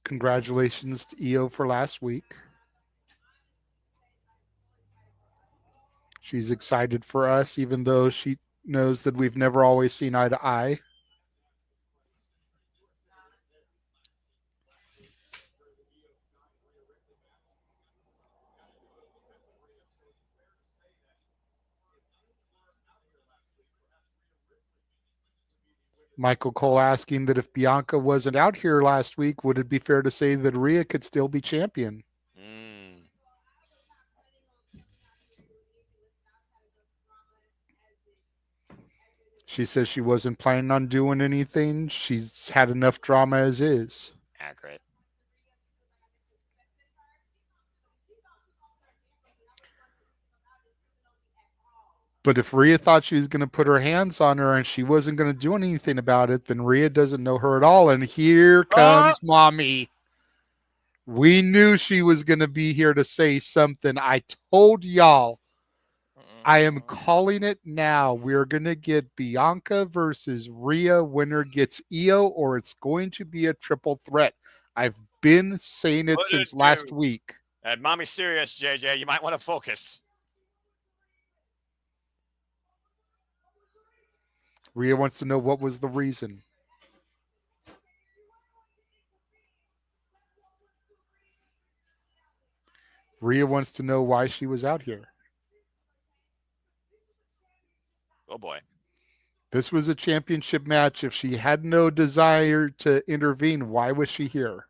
Congratulations to Io for last week. She's excited for us, even though she knows that we've never always seen eye to eye. Michael Cole asking that if Bianca wasn't out here last week, would it be fair to say that Rhea could still be champion? She says she wasn't planning on doing anything. She's had enough drama as is. Accurate. But if Rhea thought she was going to put her hands on her and she wasn't going to do anything about it, then Rhea doesn't know her at all. And here comes Mommy. We knew she was going to be here to say something. I told y'all. I am calling it now. We're going to get Bianca versus Rhea. Winner gets Io, or it's going to be a triple threat. I've been saying it since last week. And Mommy's serious, JJ. You might want to focus. Rhea wants to know what was the reason. Rhea wants to know why she was out here. Oh, boy. This was a championship match. If she had no desire to intervene, why was she here?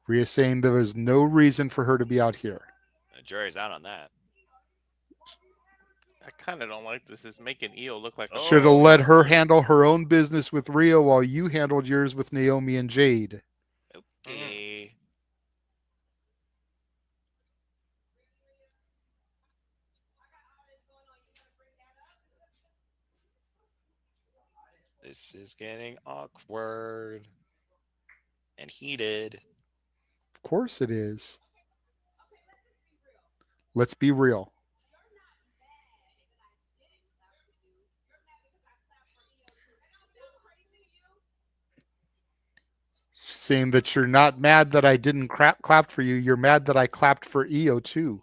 Rhea saying there was no reason for her to be out here. The jury's out on that. I kind of don't like this. It's making Io look like Should have let her handle her own business with Rhea while you handled yours with Naomi and Jade. Okay. This is getting awkward and heated. Of course it is. Let's be real. Saying that you're not mad that I didn't clap for you. You're mad that I clapped for Io too.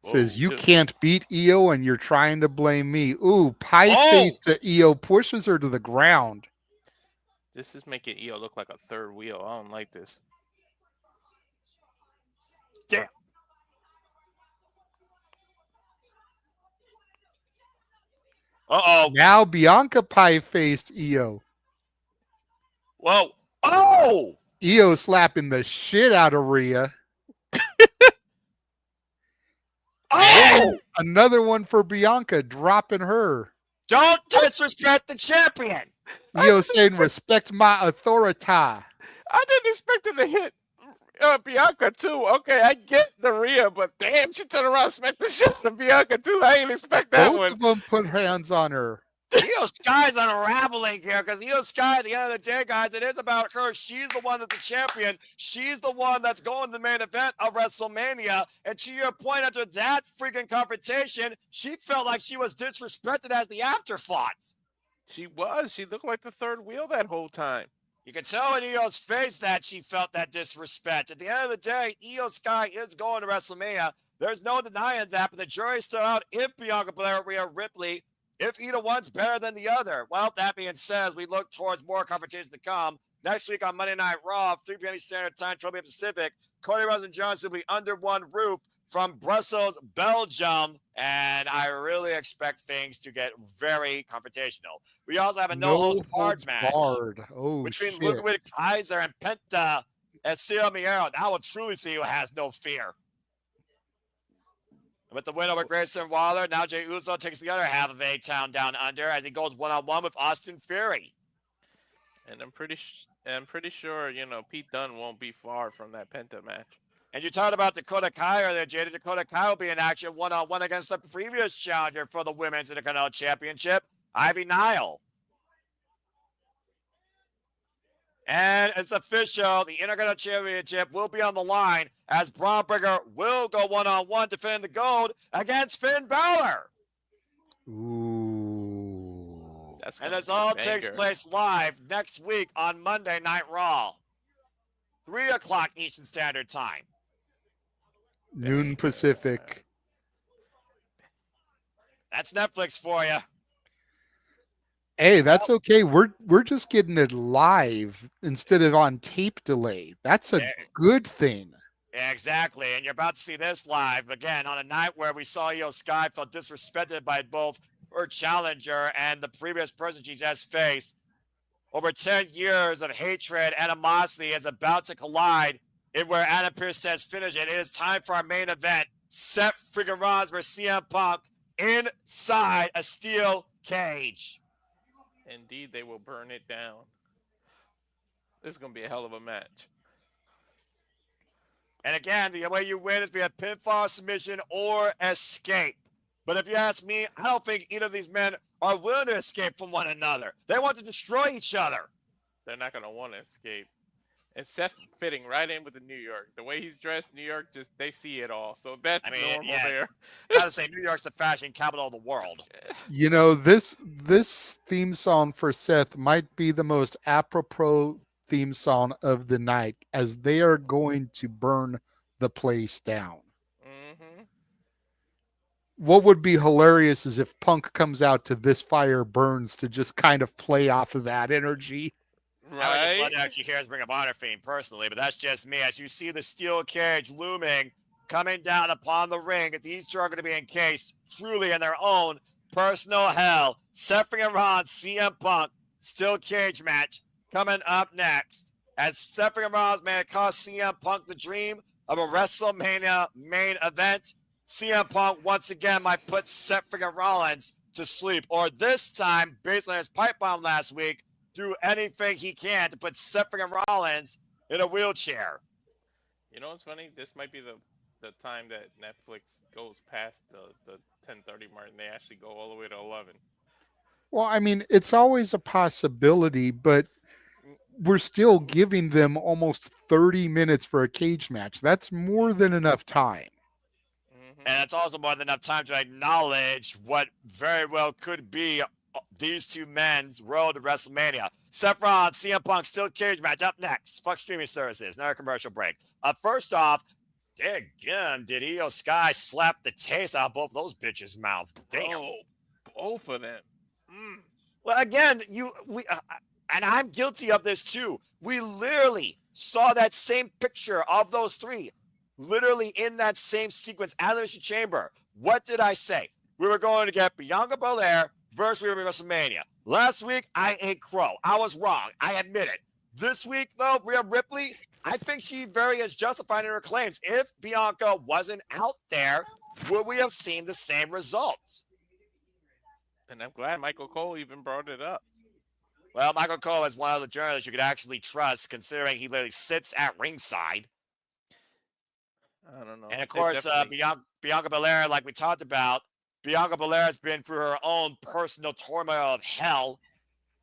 Says you can't beat Io and you're trying to blame me. Ooh, pie face to Io pushes her to the ground. This is making Io look like a third wheel. I don't like this. Damn. Uh-oh. Now Bianca pie-faced Io. Whoa. Oh! Io slapping the shit out of Rhea. Oh! Another one for Bianca, dropping her. Don't disrespect the champion. Io saying, respect my authority. I didn't expect him to hit Bianca too. Okay, I get the Rhea, but damn, she turned around and smacked the shit out of Bianca too. I didn't expect that Both one. of them put hands on her. Io Sky's unraveling here because Io Sky, at the end of the day, guys, it is about her. She's the one that's the champion. She's the one that's going to the main event of WrestleMania. And to your point, after that freaking confrontation, she felt like she was disrespected as the afterthought. She was. She looked like the third wheel that whole time. You can tell in Io's face that she felt that disrespect. At the end of the day, Io Sky is going to WrestleMania. There's no denying that, but the jury's still out if Bianca Belair, Rhea Ripley, if either one's better than the other. Well, that being said, we look towards more competitions to come. Next week on Monday Night Raw, 3 p.m. Standard Time, 12 p.m. Pacific, Cody Rhodes and Jones will be under one roof from Brussels, Belgium, and I really expect things to get very confrontational. We also have a no-holds barred match between Ludwig Kaiser and Penta and Ciro Miero. Now we'll truly see who has no fear. With the win over Grayson Waller, now Jey Uso takes the other half of A-Town down under as he goes one-on-one with Austin Theory. And I'm pretty sure, Pete Dunne won't be far from that Penta match. And you talked about Dakota Kai earlier, Jada. Dakota Kai will be in action one-on-one against the previous challenger for the Women's Intercontinental Championship, Ivy Nile. And it's official. The Intercontinental Championship will be on the line as Braun Breaker will go one-on-one defending the gold against Finn Balor. Ooh. And this all takes place live next week on Monday Night Raw. 3 o'clock Eastern Standard Time. Noon Pacific. That's Netflix for you. Hey, that's okay. We're just getting it live instead of on tape delay. That's a good thing. Yeah, exactly. And you're about to see this live again on a night where we saw Io Sky felt disrespected by both her challenger and the previous person she just faced. Over 10 years of hatred, animosity is about to collide in where Adam Pearce says finish it. It is time for our main event. Seth Freakin Rollins versus CM Punk inside a steel cage. Indeed, they will burn it down. This is going to be a hell of a match. And again, the way you win is via pinfall, submission, or escape. But if you ask me, I don't think either of these men are willing to escape from one another. They want to destroy each other. They're not going to want to escape. And Seth fitting right in with the New York. The way he's dressed, New York, they see it all. So that's normal there. Gotta say, New York's the fashion capital of the world. This theme song for Seth might be the most apropos theme song of the night, as they are going to burn the place down. Mm-hmm. What would be hilarious is if Punk comes out to This Fire Burns to just kind of play off of that energy. Right. I would just love to actually hear us Ring of Honor theme personally, but that's just me. As you see the steel cage looming, coming down upon the ring, these two are going to be encased truly in their own personal hell. Seth Freakin Rollins, CM Punk, steel cage match coming up next. As Seth Freakin Rollins may have cost CM Punk the dream of a WrestleMania main event, CM Punk once again might put Seth Freakin Rollins to sleep, or this time, based on his pipe bomb last week, do anything he can to put Seth Freakin Rollins in a wheelchair. You know what's funny? This might be the time that Netflix goes past the 10:30 mark and they actually go all the way to 11. Well, I mean, it's always a possibility, but we're still giving them almost 30 minutes for a cage match. That's more than enough time. And it's also more than enough time to acknowledge what very well could be these two men's road to WrestleMania. Seth Rollins, CM Punk, steel cage match up next. Fuck streaming services. Another commercial break. First off, again, did Io Sky slap the taste out of both those bitches' mouth? Damn. Oh, both of them. Well, again, and I'm guilty of this too. We literally saw that same picture of those three, literally in that same sequence at the Elimination Chamber. What did I say? We were going to get Bianca Belair versus WrestleMania. Last week, I ate crow. I was wrong. I admit it. This week, though, Rhea Ripley, I think she very is justified in her claims. If Bianca wasn't out there, would we have seen the same results? And I'm glad Michael Cole even brought it up. Well, Michael Cole is one of the journalists you could actually trust, considering he literally sits at ringside. I don't know. And, of course, Bianca Belair, like we talked about, Bianca Belair's been through her own personal turmoil of hell,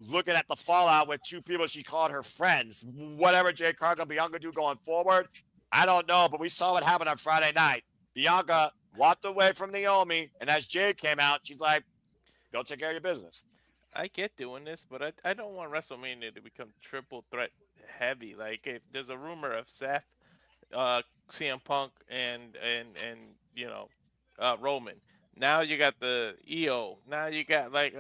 looking at the fallout with two people she called her friends. Whatever Jade Cargill and Bianca do going forward, I don't know, but we saw what happened on Friday night. Bianca walked away from Naomi, and as Jade came out, she's like, go take care of your business. I get doing this, but I don't want WrestleMania to become triple threat heavy. Like if there's a rumor of Seth, CM Punk, and Roman. Now you got the EO. Now you got like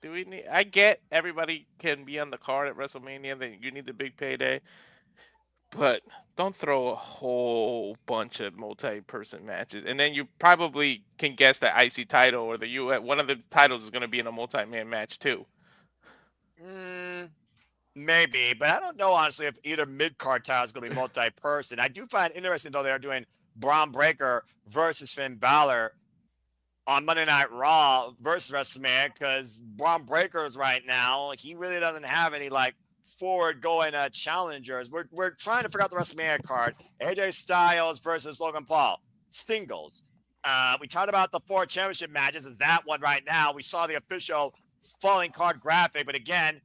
do we need? I get everybody can be on the card at WrestleMania. Then you need the big payday, but don't throw a whole bunch of multi-person matches. And then you probably can guess the IC title or the US. One of the titles is going to be in a multi-man match too. Maybe, but I don't know, honestly, if either mid-card title is going to be multi-person. I do find it interesting, though, they're doing Braun Breaker versus Finn Balor on Monday Night Raw versus WrestleMania, because Braun Breaker's right now, he really doesn't have any, like, forward-going challengers. We're trying to figure out the WrestleMania card. AJ Styles versus Logan Paul. Singles. We talked about the 4 championship matches, and that one right now. We saw the official falling card graphic, but again,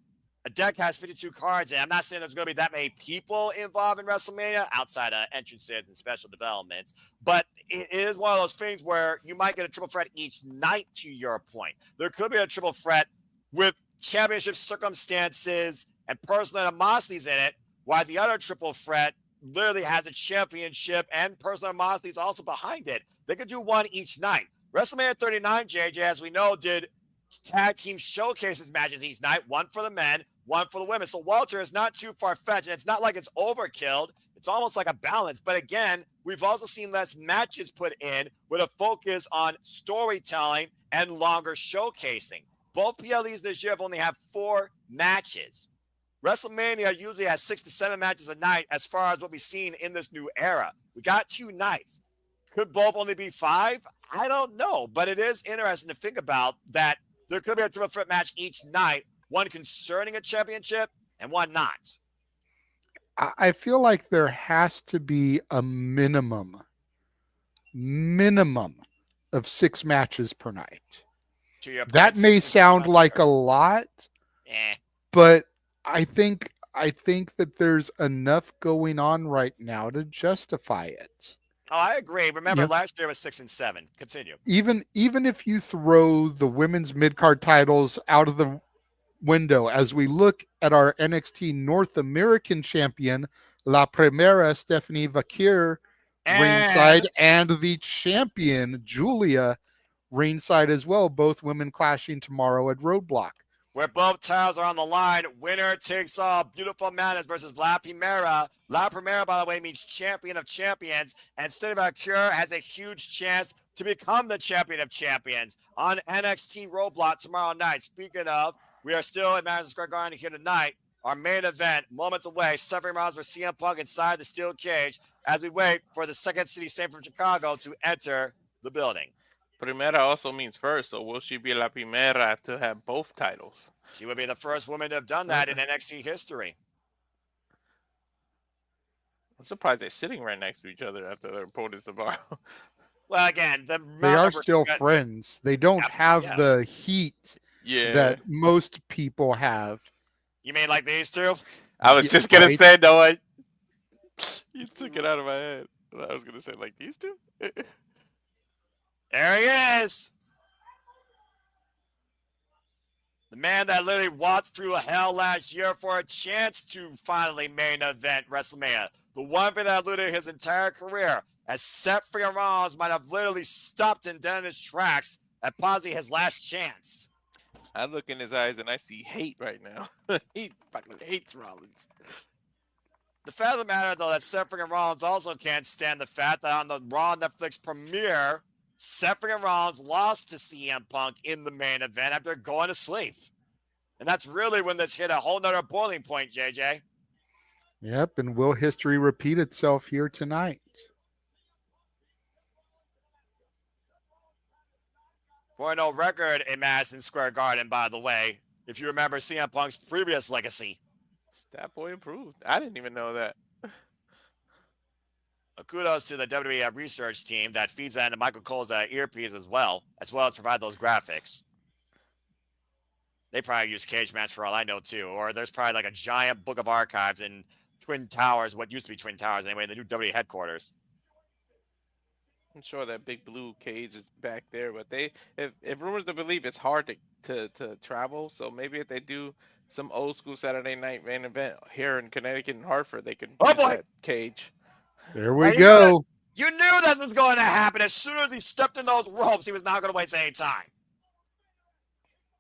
a deck has 52 cards, and I'm not saying there's going to be that many people involved in WrestleMania outside of entrances and special developments, but it is one of those things where you might get a triple threat each night, to your point. There could be a triple threat with championship circumstances and personal animosities in it, while the other triple threat literally has a championship and personal animosities also behind it. They could do one each night. WrestleMania 39, JJ, as we know, did tag team showcases matches each night, one for the men, one for the women. So Walter is not too far-fetched, and it's not like it's overkill. It's almost like a balance. But again, we've also seen less matches put in with a focus on storytelling and longer showcasing. Both PLEs this year have only had 4 matches. WrestleMania usually has 6 to 7 matches a night as far as what we've seen in this new era. We got 2 nights. Could both only be 5? I don't know. But it is interesting to think about that there could be a triple threat match each night, one concerning a championship and one not. I feel like there has to be a minimum of 6 matches per night. That may sound like a lot, but I think that there's enough going on right now to justify it. Oh, I agree. Remember, last year was 6 and 7. Continue. Even if you throw the women's mid-card titles out of the window, as we look at our NXT North American champion, La Primera Stephanie Vaquer ringside, and the champion Julia ringside as well. Both women clashing tomorrow at Roadblock, where both titles are on the line. Winner takes all. Beautiful Madness versus La Primera. La Primera, by the way, means champion of champions, and Stephanie Vaquer has a huge chance to become the champion of champions on NXT Roadblock tomorrow night. Speaking of, we are still at Madison Square Garden here tonight. Our main event, moments away, Seth Rollins versus CM Punk inside the steel cage as we wait for the Second City Saint from Chicago to enter the building. Primera also means first, so will she be La Primera to have both titles? She would be the first woman to have done that in NXT history. I'm surprised they're sitting right next to each other after their opponents tomorrow. Well, again, they are still friends. They don't have the heat that most people have. You mean like these two? I was just gonna say, Noah. You took it out of my head. I was gonna say like these two. There he is. The man that literally walked through hell last year for a chance to finally main event WrestleMania. The one thing that eluded his entire career, as Seth Rollins might have literally stopped him dead in his tracks at possibly his last chance. I look in his eyes and I see hate right now. He fucking hates Rollins. The fact of the matter, though, that Seth Rollins also can't stand the fact that on the Raw Netflix premiere, Seth Rollins lost to CM Punk in the main event after going to sleep. And that's really when this hit a whole nother boiling point, JJ. Yep, and will history repeat itself here tonight? For no record in Madison Square Garden, by the way, if you remember CM Punk's previous legacy. Stat Boy approved. I didn't even know that. Kudos to the WWE research team that feeds that into Michael Cole's earpiece as well as provide those graphics. They probably use Cage Match for all I know too, or there's probably like a giant book of archives in Twin Towers, what used to be Twin Towers anyway, the new WWE headquarters. I'm sure that big blue cage is back there, but if rumors to believe, it's hard to travel. So maybe if they do some old school Saturday night main event here in Connecticut and Hartford, they could use boy! that cage. There we And go. You knew that was going to happen. As soon as he stepped in those ropes, he was not going to waste any time.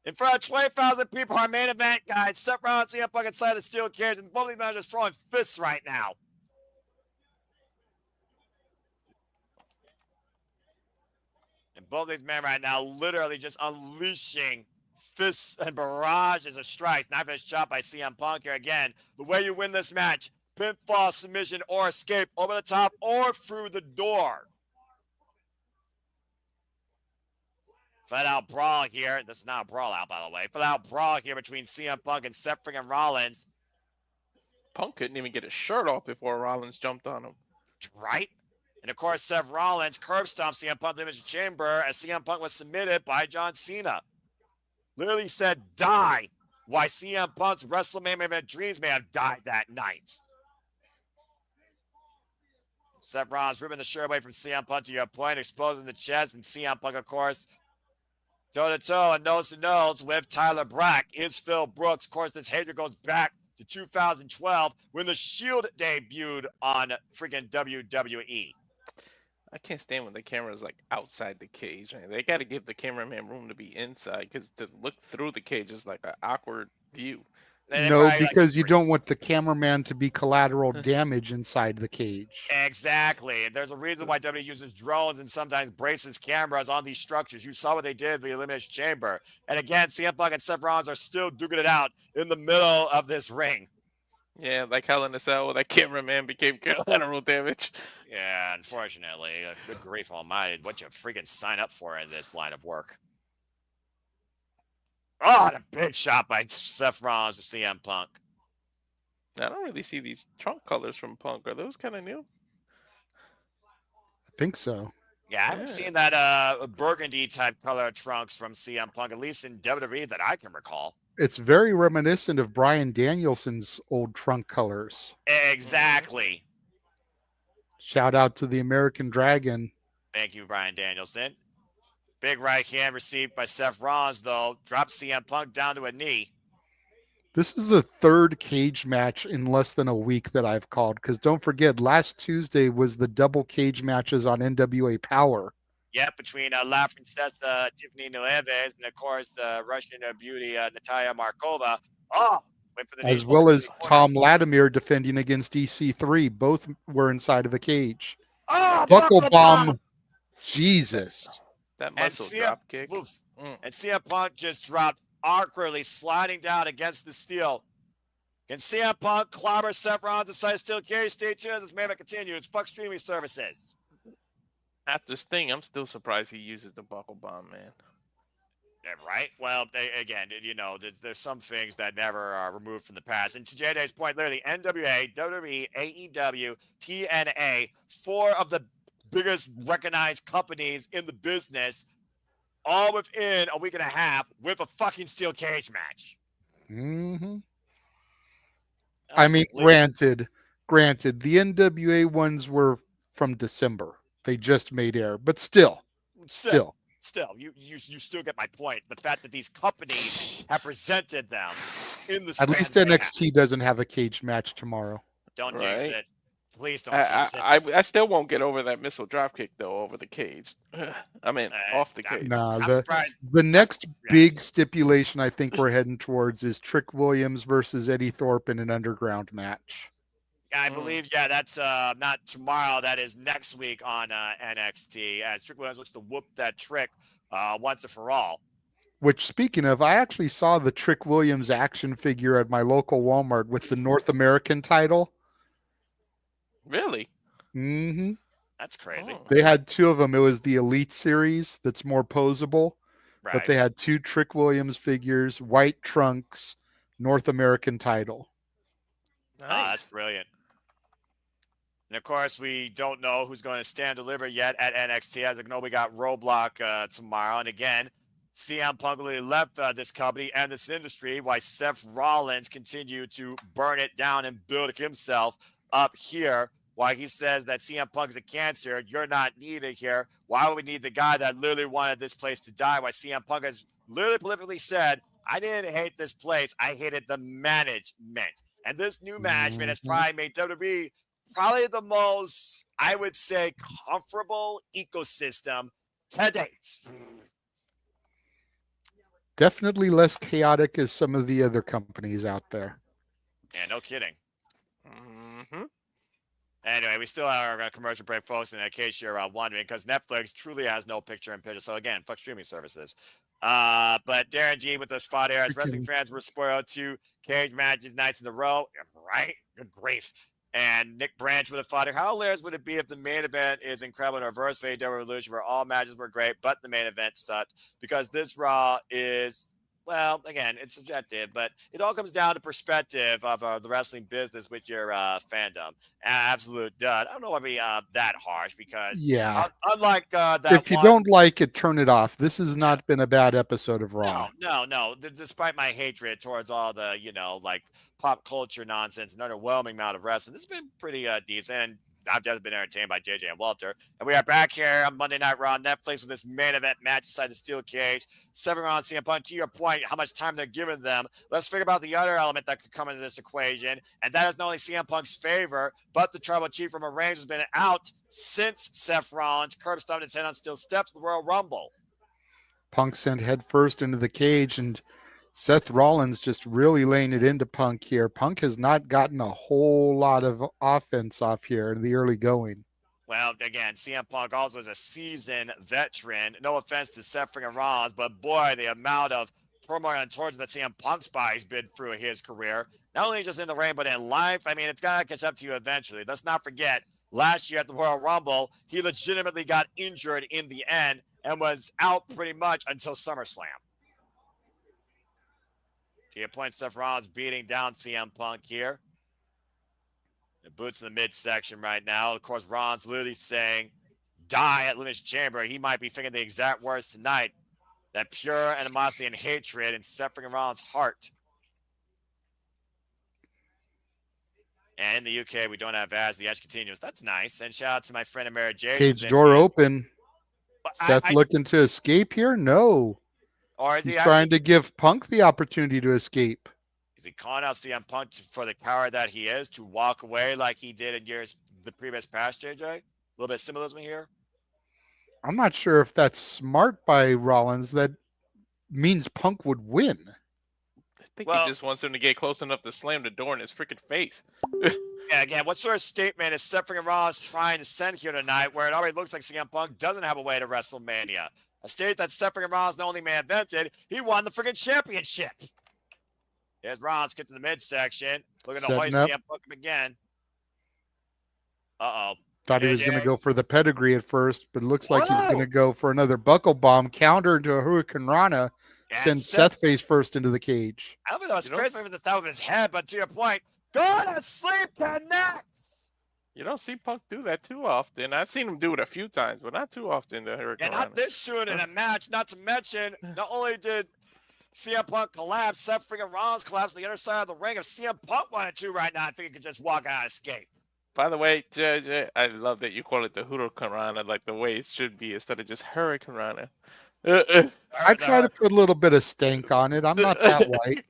In front of 20,000 people, our main event, guys, Seth Rollins, CM Punk inside the steel cage, and both of these men are just throwing fists right now. And both of these men right now literally just unleashing fists and barrages of strikes. Knife edge chop by CM Punk here again. The way you win this match, pinfall, submission, or escape over the top or through the door. Flat out brawl here. This is not a brawl out, by the way. Flat out brawl here between CM Punk and Seth Freakin Rollins. Punk couldn't even get his shirt off before Rollins jumped on him. Right? And of course, Seth Rollins curb stomped CM Punk in the Elimination Chamber as CM Punk was submitted by John Cena. Literally said, die. Why CM Punk's WrestleMania event dreams may have died that night. Seth Rollins ripping the shirt away from CM Punk to your point, exposing the chest, and CM Punk, of course, toe-to-toe and nose-to-nose with Tyler Black. Is Phil Brooks. Of course, this hater goes back to 2012 when The Shield debuted on freaking WWE. I can't stand when the camera's like outside the cage, man. They got to give the cameraman room to be inside, because to look through the cage is like an awkward view. No, because you don't want the cameraman to be collateral damage inside the cage. Exactly. And there's a reason why WWE uses drones and sometimes braces cameras on these structures. You saw what they did in the Elimination Chamber. And again, CM Punk and Seth Rollins are still duking it out in the middle of this ring. Yeah, like Hell in a Cell, that cameraman became collateral damage. Yeah, unfortunately. Good grief almighty. What you freaking sign up for in this line of work. Oh, the big shot by Seth Rollins to CM Punk. I don't really see these trunk colors from Punk. Are those kind of new? I think so. Yeah, I haven't seen that burgundy type color trunks from CM Punk, at least in WWE that I can recall. It's very reminiscent of Bryan Danielson's old trunk colors. Exactly. Shout out to the American Dragon. Thank you, Bryan Danielson. Big right hand received by Seth Rollins, though. Drops CM Punk down to a knee. This is the third cage match in less than a week that I've called, because don't forget, last Tuesday was the double cage matches on NWA Power. Yep, between La Princesa Tiffany Nieves and, of course, the Russian beauty Natalia Markova. Oh, went for the as well as Tom Latimer defending against EC3. Both were inside of a cage. Oh, buckle bomb. Jesus. That muscle drop kick. And CM Punk just dropped awkwardly, sliding down against the steel. Can CM Punk clobber Seth Rollins inside steel cage? Stay tuned as this match continues. Fuck streaming services. After Sting, I'm still surprised he uses the buckle bomb, man. Yeah, right? Well, again, you know, there's some things that never are removed from the past. And to JD's point, literally, NWA, WWE, AEW, TNA, 4 of the biggest recognized companies in the business, all within a week and a half with a fucking steel cage match. Mm-hmm. I mean, granted, the NWA ones were from December. They just made air, but still, you still get my point. The fact that these companies have presented them in the at least NXT doesn't have a cage match tomorrow. Don't jinx it. Please don't jinx it. I still won't get over that missile dropkick though over the cage. I mean, off the cage. Nah, the next big stipulation I think we're heading towards is Trick Williams versus Eddie Thorpe in an underground match. I believe, that's not tomorrow. That is next week on NXT, as Trick Williams looks to whoop that Trick once and for all. Which, speaking of, I actually saw the Trick Williams action figure at my local Walmart with the North American title. Really? Mm-hmm. That's crazy. They had 2 of them. It was the Elite Series that's more posable. Right. But they had 2 Trick Williams figures, white trunks, North American title. Nice. Oh, that's brilliant. And of course, we don't know who's going to stand deliver yet at NXT. As we know, we got Roadblock tomorrow. And again, CM Punk really left this company and this industry, while Seth Rollins continued to burn it down and build himself up here. Why he says that CM Punk is a cancer, you're not needed here. Why would we need the guy that literally wanted this place to die? Why CM Punk has literally politically said, I didn't hate this place, I hated the management. And this new management has probably made WWE probably the most, I would say, comfortable ecosystem to date. Definitely less chaotic as some of the other companies out there. Yeah, no kidding. Mm-hmm. Anyway, we still are a commercial break, folks, in case you're wondering, because Netflix truly has no picture-in-picture. So again, fuck streaming services. But Darren G with the spot here, as wrestling fans were spoiled 2 cage matches nights in a row, right? Good grief. And Nick Branch with a fodder. How hilarious would it be if the main event is incredible in reverse for AEW Revolution, where all matches were great, but the main event sucked? Because this Raw is, well, again, it's subjective, but it all comes down to perspective of the wrestling business with your fandom. Absolute dud. I don't know why be that harsh, because unlike that, if you don't like it, turn it off. This has not been a bad episode of Raw. No. Despite my hatred towards all the, like pop culture nonsense and underwhelming amount of wrestling, this has been pretty decent. And I've definitely been entertained by JJ and Walter. And we are back here on Monday Night Raw on Netflix with this main event match inside the steel cage. 7 rounds CM Punk. To your point, how much time they're giving them. Let's figure out the other element that could come into this equation. And that is not only CM Punk's favor, but the tribal chief from Reigns has been out since Seth Rollins curb stomped his head on steel steps of the Royal Rumble. Punk sent headfirst into the cage, and Seth Rollins just really laying it into Punk here. Punk has not gotten a whole lot of offense off here in the early going. Well, again, CM Punk also is a seasoned veteran. No offense to Seth freaking Rollins, but boy, the amount of turmoil and torture that CM Punk's body's been through in his career, not only just in the ring, but in life. I mean, it's got to catch up to you eventually. Let's not forget, last year at the Royal Rumble, he legitimately got injured in the end and was out pretty much until SummerSlam. To your point, Seth Rollins beating down CM Punk here. The boots in the midsection right now. Of course, Rollins literally saying, die at Elimination Chamber. He might be thinking the exact words tonight. That pure animosity and hatred in Seth freaking Rollins' heart. And in the UK, we don't have ads. The edge continues. That's nice. And shout out to my friend Amara J. Cage door open. Seth looking to escape here? No. Or is he's trying to give Punk the opportunity to escape. Is he calling out CM Punk for the coward that he is to walk away like he did in the previous past, JJ? A little bit of symbolism here. I'm not sure if that's smart by Rollins. That means Punk would win. I think he just wants him to get close enough to slam the door in his freaking face. Yeah, again, what sort of statement is Seth freaking Rollins trying to send here tonight, where it already looks like CM Punk doesn't have a way to WrestleMania? A state that Seth freaking Rollins not only man invented, he won the freaking championship. There's Rollins, get to the midsection. Looking to hoist CM Punk again. Uh-oh. Thought he was going to go for the pedigree at first, but it looks like he's going to go for another buckle bomb, counter into a Hurricane Rana, send Seth face first into the cage. I don't know, straight from the top of his head, but to your point, go to sleep connects. You don't see Punk do that too often. I've seen him do it a few times, but not too often. And not this soon in a match. Not to mention, not only did CM Punk collapse, Seth freaking Rollins collapsed on the other side of the ring. If CM Punk wanted to right now, I think he could just walk out and escape. By the way, JJ, I love that you call it the Hurricane Rana, like the way it should be, instead of just Hurricane Rana. I try to put a little bit of stank on it. I'm not that white.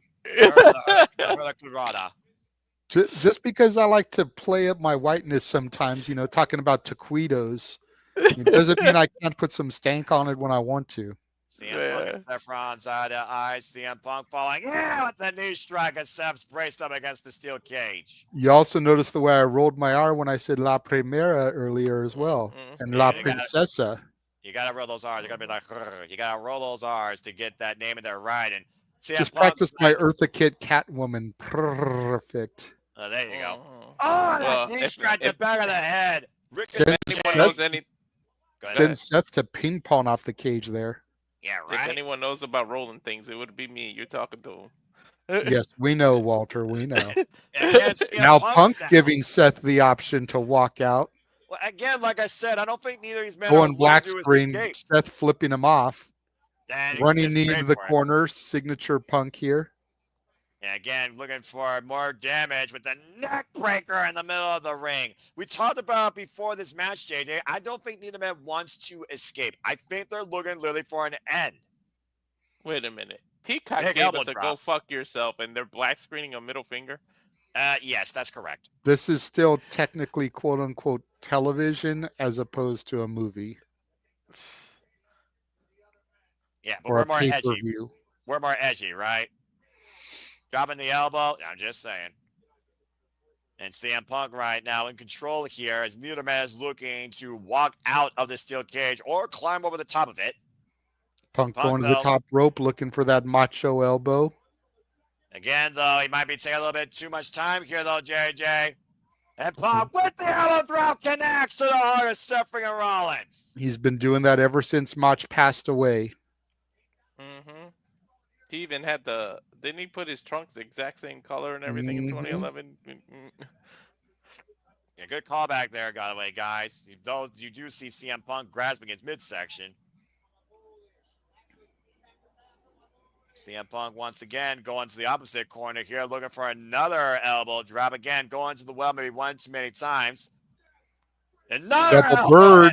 Just because I like to play up my whiteness sometimes, talking about taquitos, it doesn't mean I can't put some stank on it when I want to. CM Punk, Seth Rollins eye to eye. CM Punk falling with the knee strike as Seth's braced up against the steel cage. You also noticed the way I rolled my R when I said La Primera earlier as well, and La Princesa. You gotta roll those R's. You gotta be like, you gotta roll those R's to get that name in there right. And CM just practice my Eartha Kitt Catwoman. Perfect. Oh, there you go. That knee strike to the back of the head. Send Seth to ping pong off the cage there. Yeah, right. If anyone knows about rolling things, it would be me. You're talking to him. Yes, we know, Walter. We know. And again, CM Now Punk Punk now. giving Seth the option to walk out. Well, again, like I said, I don't think neither of these men are Going looking black to screen, escape. Seth flipping him off. And Running just knee wait into the for it. corner, signature Punk here. And again, looking for more damage with the neck breaker in the middle of the ring. We talked about before this match, JJ. I don't think neither man wants to escape. I think they're looking literally for an end. Wait a minute. Peacock Big gave elbow us a drop. go fuck yourself, and they're black screening a middle finger. Yes, that's correct. This is still technically quote unquote television as opposed to a movie Yeah, but or we're a more pay per edgy. view. We're more edgy, right? Dropping the elbow. I'm just saying. And CM Punk right now in control here as neither man is looking to walk out of the steel cage or climb over the top of it. Punk Punk, going to the though, top rope looking for that macho elbow. again, though, he might be taking a little bit too much time here, though, JJ. And Punk with the elbow drop connects to the heart of Seth freaking Rollins. He's been doing that ever since Mach passed away. Mm-hmm. He even had didn't he put his trunks the exact same color and everything in 2011? Yeah, good callback there, by the way, guys. Though you do see CM Punk grasping his midsection. CM Punk once again going to the opposite corner here, looking for another elbow drop. Again, going to the well maybe one too many times. Another Double elbow. bird.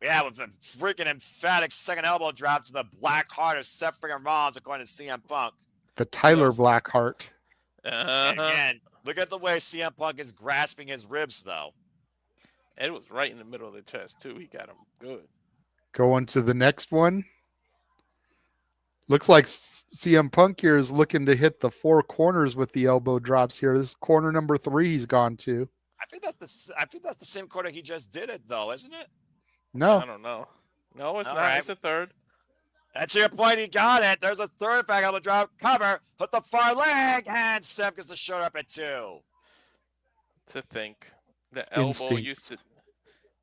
Yeah, with a freaking emphatic second elbow drop to the black heart of Seth freaking Rollins, according to CM Punk. The Tyler Blackheart. And again, look at the way CM Punk is grasping his ribs, though. It was right in the middle of the chest, too. He got him good. Going to the next one. Looks like CM Punk here is looking to hit the four corners with the elbow drops here. This is corner number 3 he's gone to. I think that's the same corner he just did it, though, isn't it? No. I don't know. No, it's All not. right. It's the third. And to your point, he got it. There's a third back elbow drop cover. Hit the far leg, and Seth gets the show up at 2. To think. The elbow Instincts.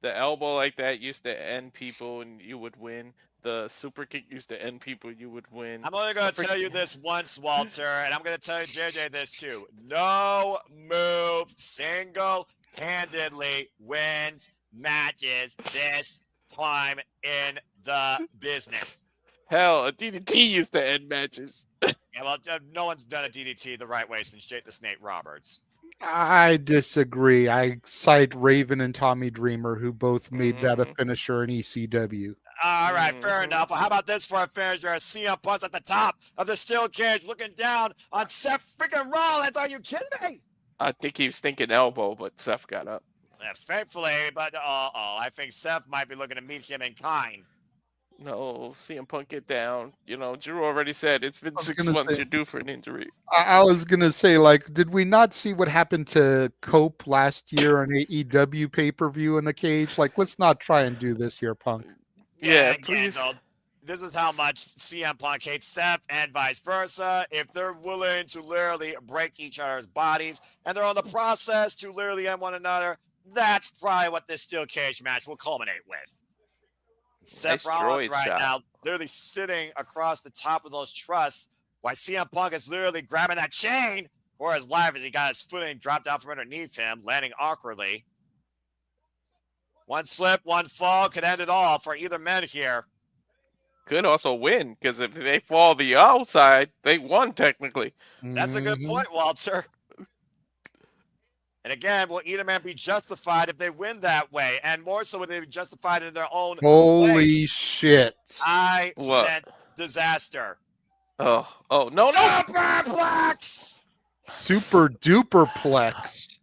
the elbow like that used to end people and you would win. The super kick used to end people, you would win. I'm only going to tell you this once, Walter, and I'm going to tell you, JJ, this too. No move single-handedly wins matches this time in the business. Hell, a DDT used to end matches. Yeah, well, no one's done a DDT the right way since Jake the Snake Roberts. I disagree. I cite Raven and Tommy Dreamer, who both made that a finisher in ECW. All right, fair enough. Well, how about this for a finisher? CM Punk's at the top of the steel cage looking down on Seth freaking Rollins. Are you kidding me? I think he was thinking elbow, but Seth got up. Yeah, thankfully, but I think Seth might be looking to meet him in kind. No, CM Punk get down. You know, Drew already said it's been 6 gonna months say- you're due for an injury. I was going to say, like, did we not see what happened to Cope last year on AEW pay-per-view in the cage? Like, let's not try and do this here, Punk. Yeah, again, please. though, this is how much CM Punk hates Seth and vice versa. If they're willing to literally break each other's bodies and they're on the process to literally end one another, that's probably what this steel cage match will culminate with. Seth Nice Rollins droid right shot. now literally sitting across the top of those trusses while CM Punk is literally grabbing that chain for his life as he got his footing dropped out from underneath him, landing awkwardly. One slip, one fall could end it all for either man here. Could also win, because if they fall the outside, they won technically. That's a good Mhm. point, Walter. And again, will either man be justified if they win that way? And more so, will they be justified in their own way? Holy shit. I What? sense disaster. No, Superplex! Super duper plex.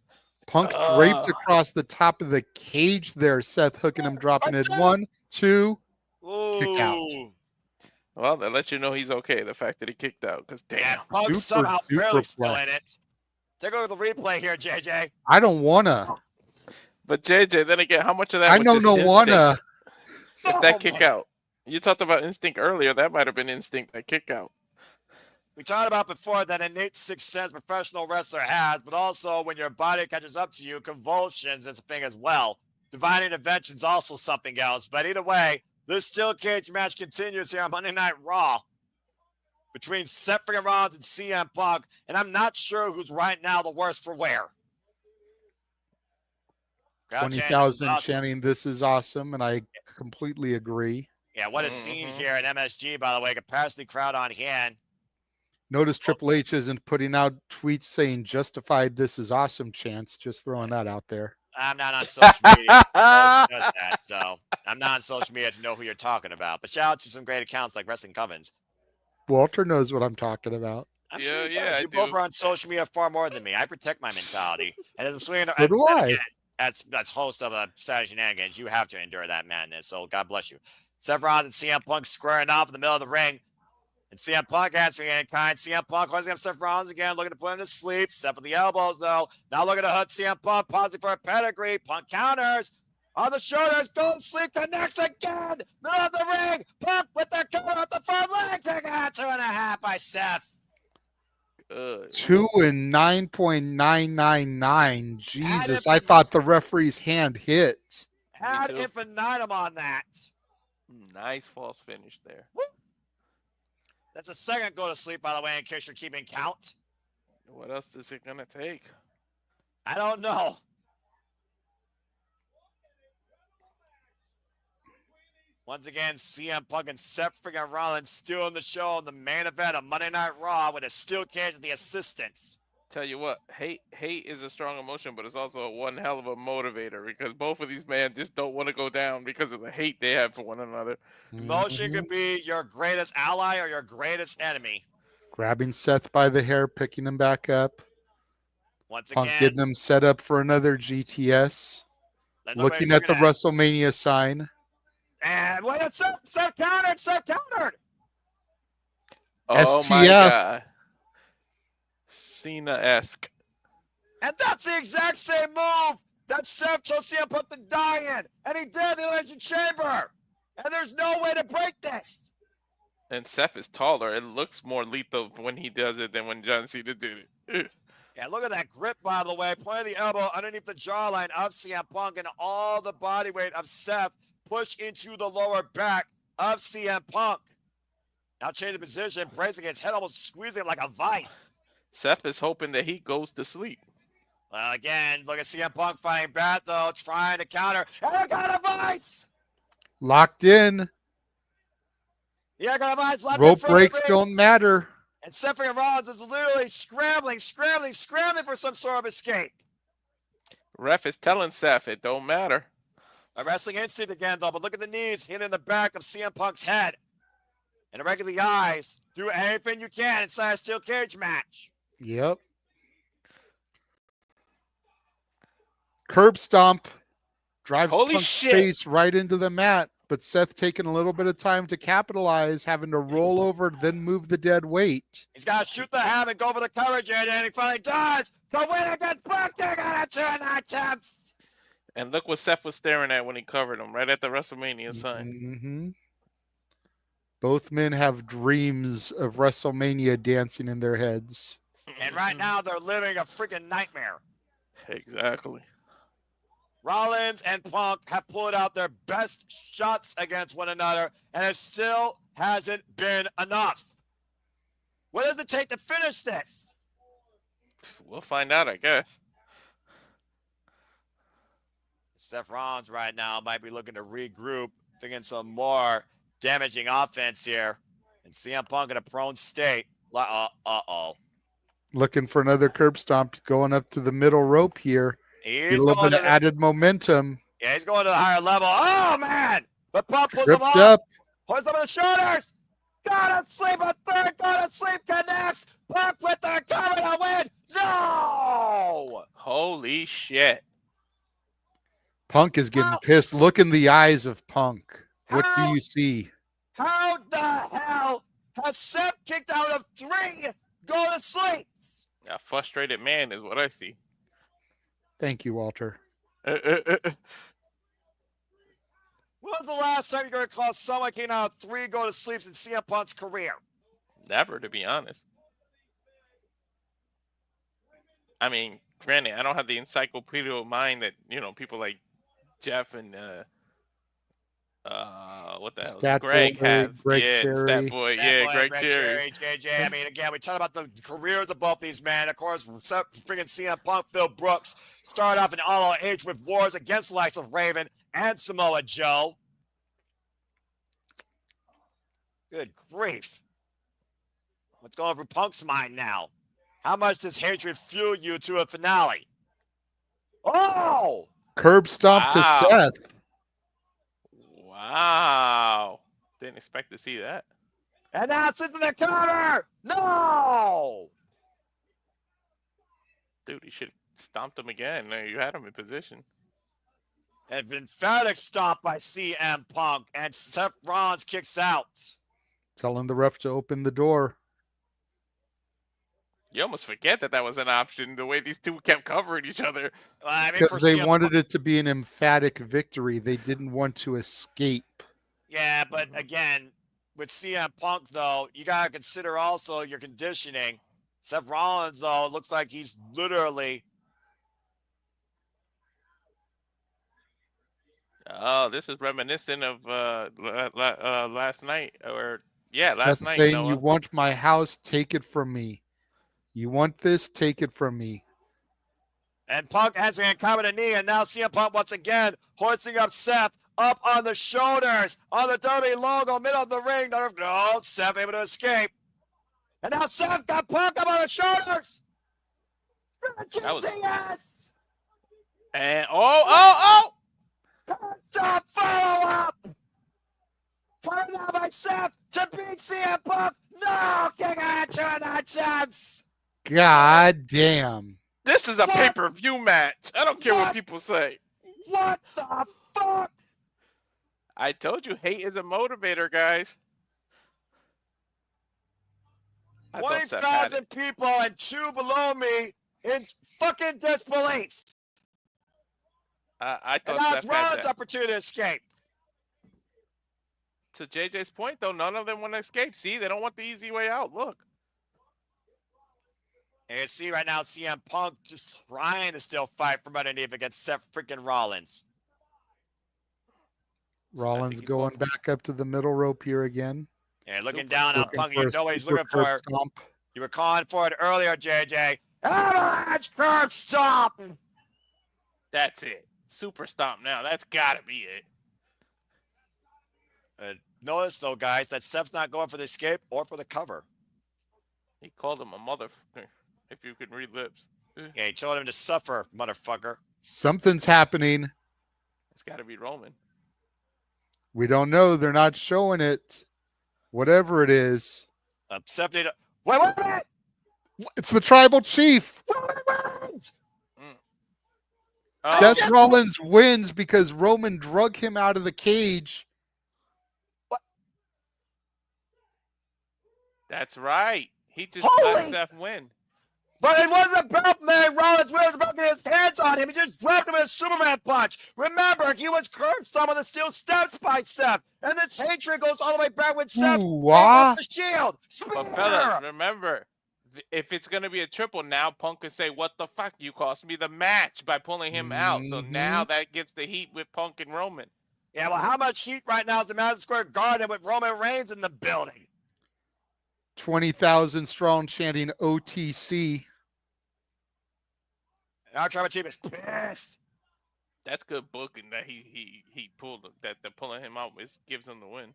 Punk draped across the top of the cage there. Seth hooking him, dropping it. 1, 2. Kick out. Ooh. Well, that lets you know he's okay. The fact that he kicked out, because damn. Yeah, Punk Super somehow barely duper still in plex. it. Take a look at the replay here, JJ. I don't wanna. But JJ, then again, how much of that I was don't just know instinct? wanna. If that kick out. You talked about instinct earlier. That might have been instinct, that kick out. We talked about before that innate sixth sense professional wrestler has, but also when your body catches up to you, convulsions is a thing as well. Divine intervention is also something else. But either way, this steel cage match continues here on Monday Night Raw. between Seth freaking Rollins and CM Punk, and I'm not sure who's right now the worst for wear. 20,000 awesome. chanting, "This is awesome," and I completely agree. Yeah, what a scene here at MSG, by the way. Capacity crowd on hand. Notice Triple H isn't putting out tweets saying "justified, this is awesome" chants. Just throwing that out there. I'm not on social media to know who does that, so I'm not on social media to know who you're talking about. But shout out to some great accounts like Wrestling Covens. Walter knows what I'm talking about. I'm Yeah, sure he yeah, does. I You do. both are on social media far more than me. I protect my mentality. And as I'm swinging, So do I. That's host of a Saturday Shenanigans. You have to endure that madness. So God bless you. Seth Rollins and CM Punk squaring off in the middle of the ring. And CM Punk answering in kind. CM Punk holding up Seth Rollins again, looking to put him to sleep. Seth with the elbows, though. Now looking to hook CM Punk, pausing for a pedigree. Punk counters. On the shoulders, goes sleep, connects again. Middle of the ring. Punk with the cover at the front leg. Kick out 2.5 by Seth. 2 and 9.999. Jesus, I thought the referee's hand hit. Had infinitum on that. Nice false finish there. Woo. That's a second go to sleep, by the way, in case you're keeping count. What else is it gonna take? I don't know. Once again, CM Punk and Seth freaking Rollins still in the show in the main event of Monday Night Raw with a steel cage with the assistants. Tell you what, hate is a strong emotion, but it's also one hell of a motivator because both of these men just don't want to go down because of the hate they have for one another. Emotion could be your greatest ally or your greatest enemy. Grabbing Seth by the hair, picking him back up. Once Punk again, getting him set up for another GTS. Looking at the WrestleMania sign. And wait, it's Seth countered. Oh STF. my god. Cena-esque. And that's the exact same move that Seth told CM Punk to die in. And he did in the Elimination Chamber. And there's no way to break this. And Seth is taller. It looks more lethal when he does it than when John Cena did it. Ugh. Yeah, look at that grip, by the way. Pointing the elbow underneath the jawline of CM Punk, and all the body weight of Seth pushed into the lower back of CM Punk. Now change the position, bracing his head, almost squeezing it like a vice. Seth is hoping that he goes to sleep. Well, again, look at CM Punk fighting back, though, trying to counter. And I got a vice! Locked in. Yeah, I got a vice. Rope breaks don't matter. And Seth Rollins is literally scrambling for some sort of escape. Ref is telling Seth it don't matter. A wrestling instinct again, though, but look at the knees hitting the back of CM Punk's head. And regular the eyes. Do anything you can inside a steel cage match. Yep. Curb stomp. Drives Holy Punk's shit. face right into the mat. But Seth taking a little bit of time to capitalize, having to roll over, then move the dead weight. He's got to shoot the ham and go for the coverage, and he finally does to win against Punk. They got it 2 attempts. And look what Seth was staring at when he covered him, right at the WrestleMania sign. Mm-hmm. Both men have dreams of WrestleMania dancing in their heads. And right now, they're living a freaking nightmare. Exactly. Rollins and Punk have pulled out their best shots against one another, and it still hasn't been enough. What does it take to finish this? We'll find out, I guess. Seth Rollins right now might be looking to regroup, thinking some more damaging offense here. And CM Punk in a prone state. Uh-oh. Looking for another curb stomp, going up to the middle rope here. He's a little bit of added momentum. Yeah, he's going to the higher level. Oh, man! But Punk pulls him off. Up. Pulls him on the shoulders. Gotta sleep a third. Gotta sleep connects. Punk with the cover to win. No! Holy shit. Punk is getting pissed. Look in the eyes of Punk. What do you see? How the hell has Seth kicked out of 3 go-to-sleeps? A frustrated man is what I see. Thank you, Walter. When was the last time you're going to call someone getting out of 3 go-to-sleeps in CM Punk's career? Never, to be honest. I mean, granted, I don't have the encyclopedic mind that, people like Jeff and What the hell? Stat Greg Boy, have Greg the Stat Cherry. Boy. That Yeah, boy, Greg Greg Cherry. Cherry, JJ. I mean, again, we talk about the careers of both these men. Of course, freaking CM Punk, Phil Brooks started off in All Out Age with wars against the likes of Raven and Samoa Joe. Good grief. What's going through Punk's mind now? How much does hatred fuel you to a finale? Oh! Curb stomp to Wow. Seth. Wow. Didn't expect to see that. And now it's into the cover! No! Dude, you should have stomped him again. No, you had him in position. An emphatic stomp by CM Punk, and Seth Rollins kicks out. Telling the ref to open the door. You almost forget that was an option, the way these two kept covering each other. I mean, Because they CM wanted Punk, it to be an emphatic victory. They didn't want to escape. yeah, but again, with CM Punk, though, you got to consider also your conditioning. Seth Rollins, though, looks like he's literally... Oh, this is reminiscent of last night. Last Seth night, saying, Noah. "You want my house? Take it from me. You want this? Take it from me." And Punk answering and covering a knee, and now CM Punk once again hoisting up Seth up on the shoulders, on the WWE logo, middle of the ring. No, Seth able to escape. And now Seth got Punk up on the shoulders. Yes! And oh! Stop, follow up! Put out by Seth to beat CM Punk. No, kick out to the attempts. God damn. This is a What? pay-per-view match. I don't care what What? people say. What the fuck? I told you, hate is a motivator, guys. I thought Seth had it. 20,000 people and two below me in fucking disbelief. I And thought now it's Seth had Rollins' that. opportunity to escape. To JJ's point, though, none of them want to escape. See, they don't want the easy way out. Look. And you see right now CM Punk just trying to still fight from underneath against Seth freaking Rollins. Rollins going back up to the middle rope here again. And looking Super down on Looking Punk, for you a know what he's super looking curb for. stomp. You were calling for it earlier, JJ. Avalanche curb stomp. That's it. Super stomp now. That's got to be it. Notice, though, guys, that Seth's not going for the escape or for the cover. He called him a motherfucker, if you can read lips. Yeah, he told him to suffer, motherfucker. Something's happening. It's got to be Roman. We don't know. They're not showing it. Whatever it is. Seth need to... Wait a minute! It's the tribal chief. Seth Rollins wins because Roman drug him out of the cage. That's right. He just let Seth win. But it wasn't about man. Rollins was about getting his hands on him. He just dropped him with a Superman punch. Remember, he was curved some of the steel steps by Seth. And this hatred goes all the way back with Seth. Ooh-wah. The shield. But fellas, remember, if it's going to be a triple, now Punk can say, what the fuck, you cost me the match by pulling him out. So now that gets the heat with Punk and Roman. Yeah, well, how much heat right now is the Madison Square Garden with Roman Reigns in the building? 20,000 strong chanting OTC. And our tribal chief is pissed. That's good booking that he pulled that the pulling him out gives him the win.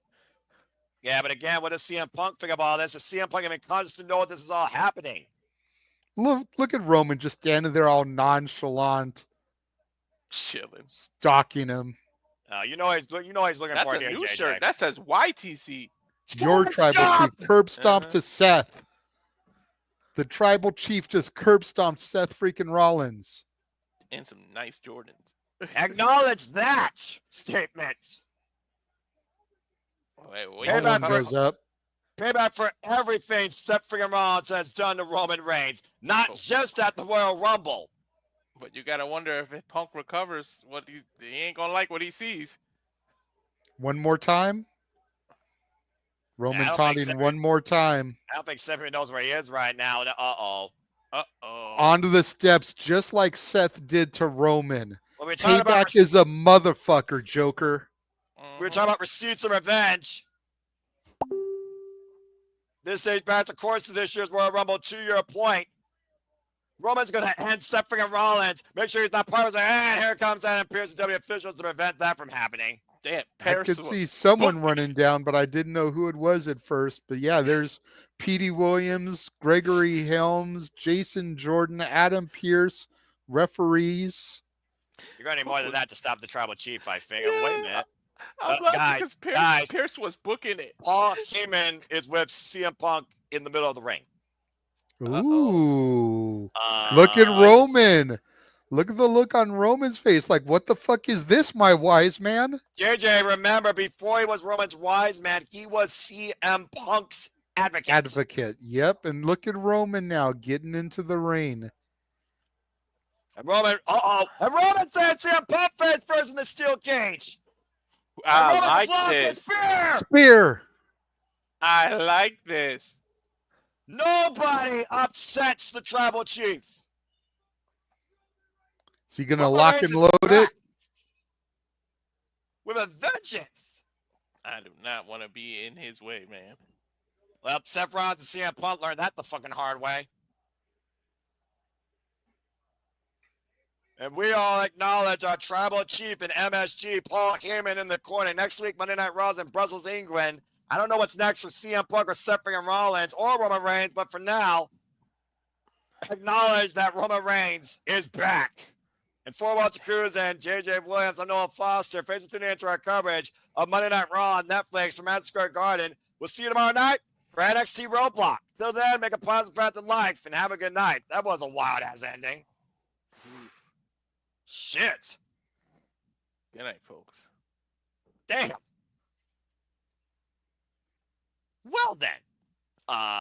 Yeah, but again, what does CM Punk think about all this? Is CM Punk even conscious to know what this is all happening? Look at Roman just standing there all nonchalant, Chilling, stalking him. You know he's looking That's for a it here, new JJ. shirt. That says YTC. Your tribal chief curb stomped to Seth. The tribal chief just curb stomped Seth freaking Rollins. And some nice Jordans. Acknowledge that statement. Wait, Rollins goes up. Payback for everything Seth freaking Rollins has done to Roman Reigns. Not just at the Royal Rumble. But you gotta wonder if Punk recovers, he ain't gonna like what he sees. One more time. Roman taunting one more time. I don't think Seth even knows where he is right now. Uh-oh. Onto the steps, just like Seth did to Roman. Well, we're talking about Payback is a motherfucker, Joker. We were talking about receipts and revenge. This dates back, of course, to this year's Royal Rumble, to your point. Roman's going to end Seth freaking Rollins. Make sure he's not part of it. And here comes Adam Pearce and W officials to prevent that from happening. Damn, I could see someone running down, but I didn't know who it was at first. But yeah, there's Petey Williams, Gregory Helms, Jason Jordan, Adam Pearce, referees. You're going to need more than that to stop the tribal chief, I figure. Yeah, Wait a minute. I'm laughing because Pearce was booking it. Paul Heyman is with CM Punk in the middle of the ring. Ooh. Look at Roman. Look at the look on Roman's face. Like, what the fuck is this, my wise man? JJ, remember, before he was Roman's wise man, he was CM Punk's advocate. Yep. And look at Roman now getting into the ring. And Roman, and Roman said CM Punk face first in the steel cage. I like this. Spear. I like this. Nobody upsets the tribal chief. Is he going to lock and load it? With a vengeance. I do not want to be in his way, man. Well, Seth Rollins and CM Punk learned that the fucking hard way. And we all acknowledge our tribal chief and MSG, Paul Heyman, in the corner. Next week, Monday Night Raw in Brussels, England. I don't know what's next for CM Punk or Seth and Rollins or Roman Reigns, but for now, acknowledge that Roman Reigns is back. And for Walter Cruz and JJ Williams, I'm Noah Foster. Thanks for tuning into our coverage of Monday Night Raw on Netflix from Madison Square Garden. We'll see you tomorrow night for NXT Roadblock. Till then, make a positive path in life and have a good night. That was a wild-ass ending. Shit. Good night, folks. Damn. Well then.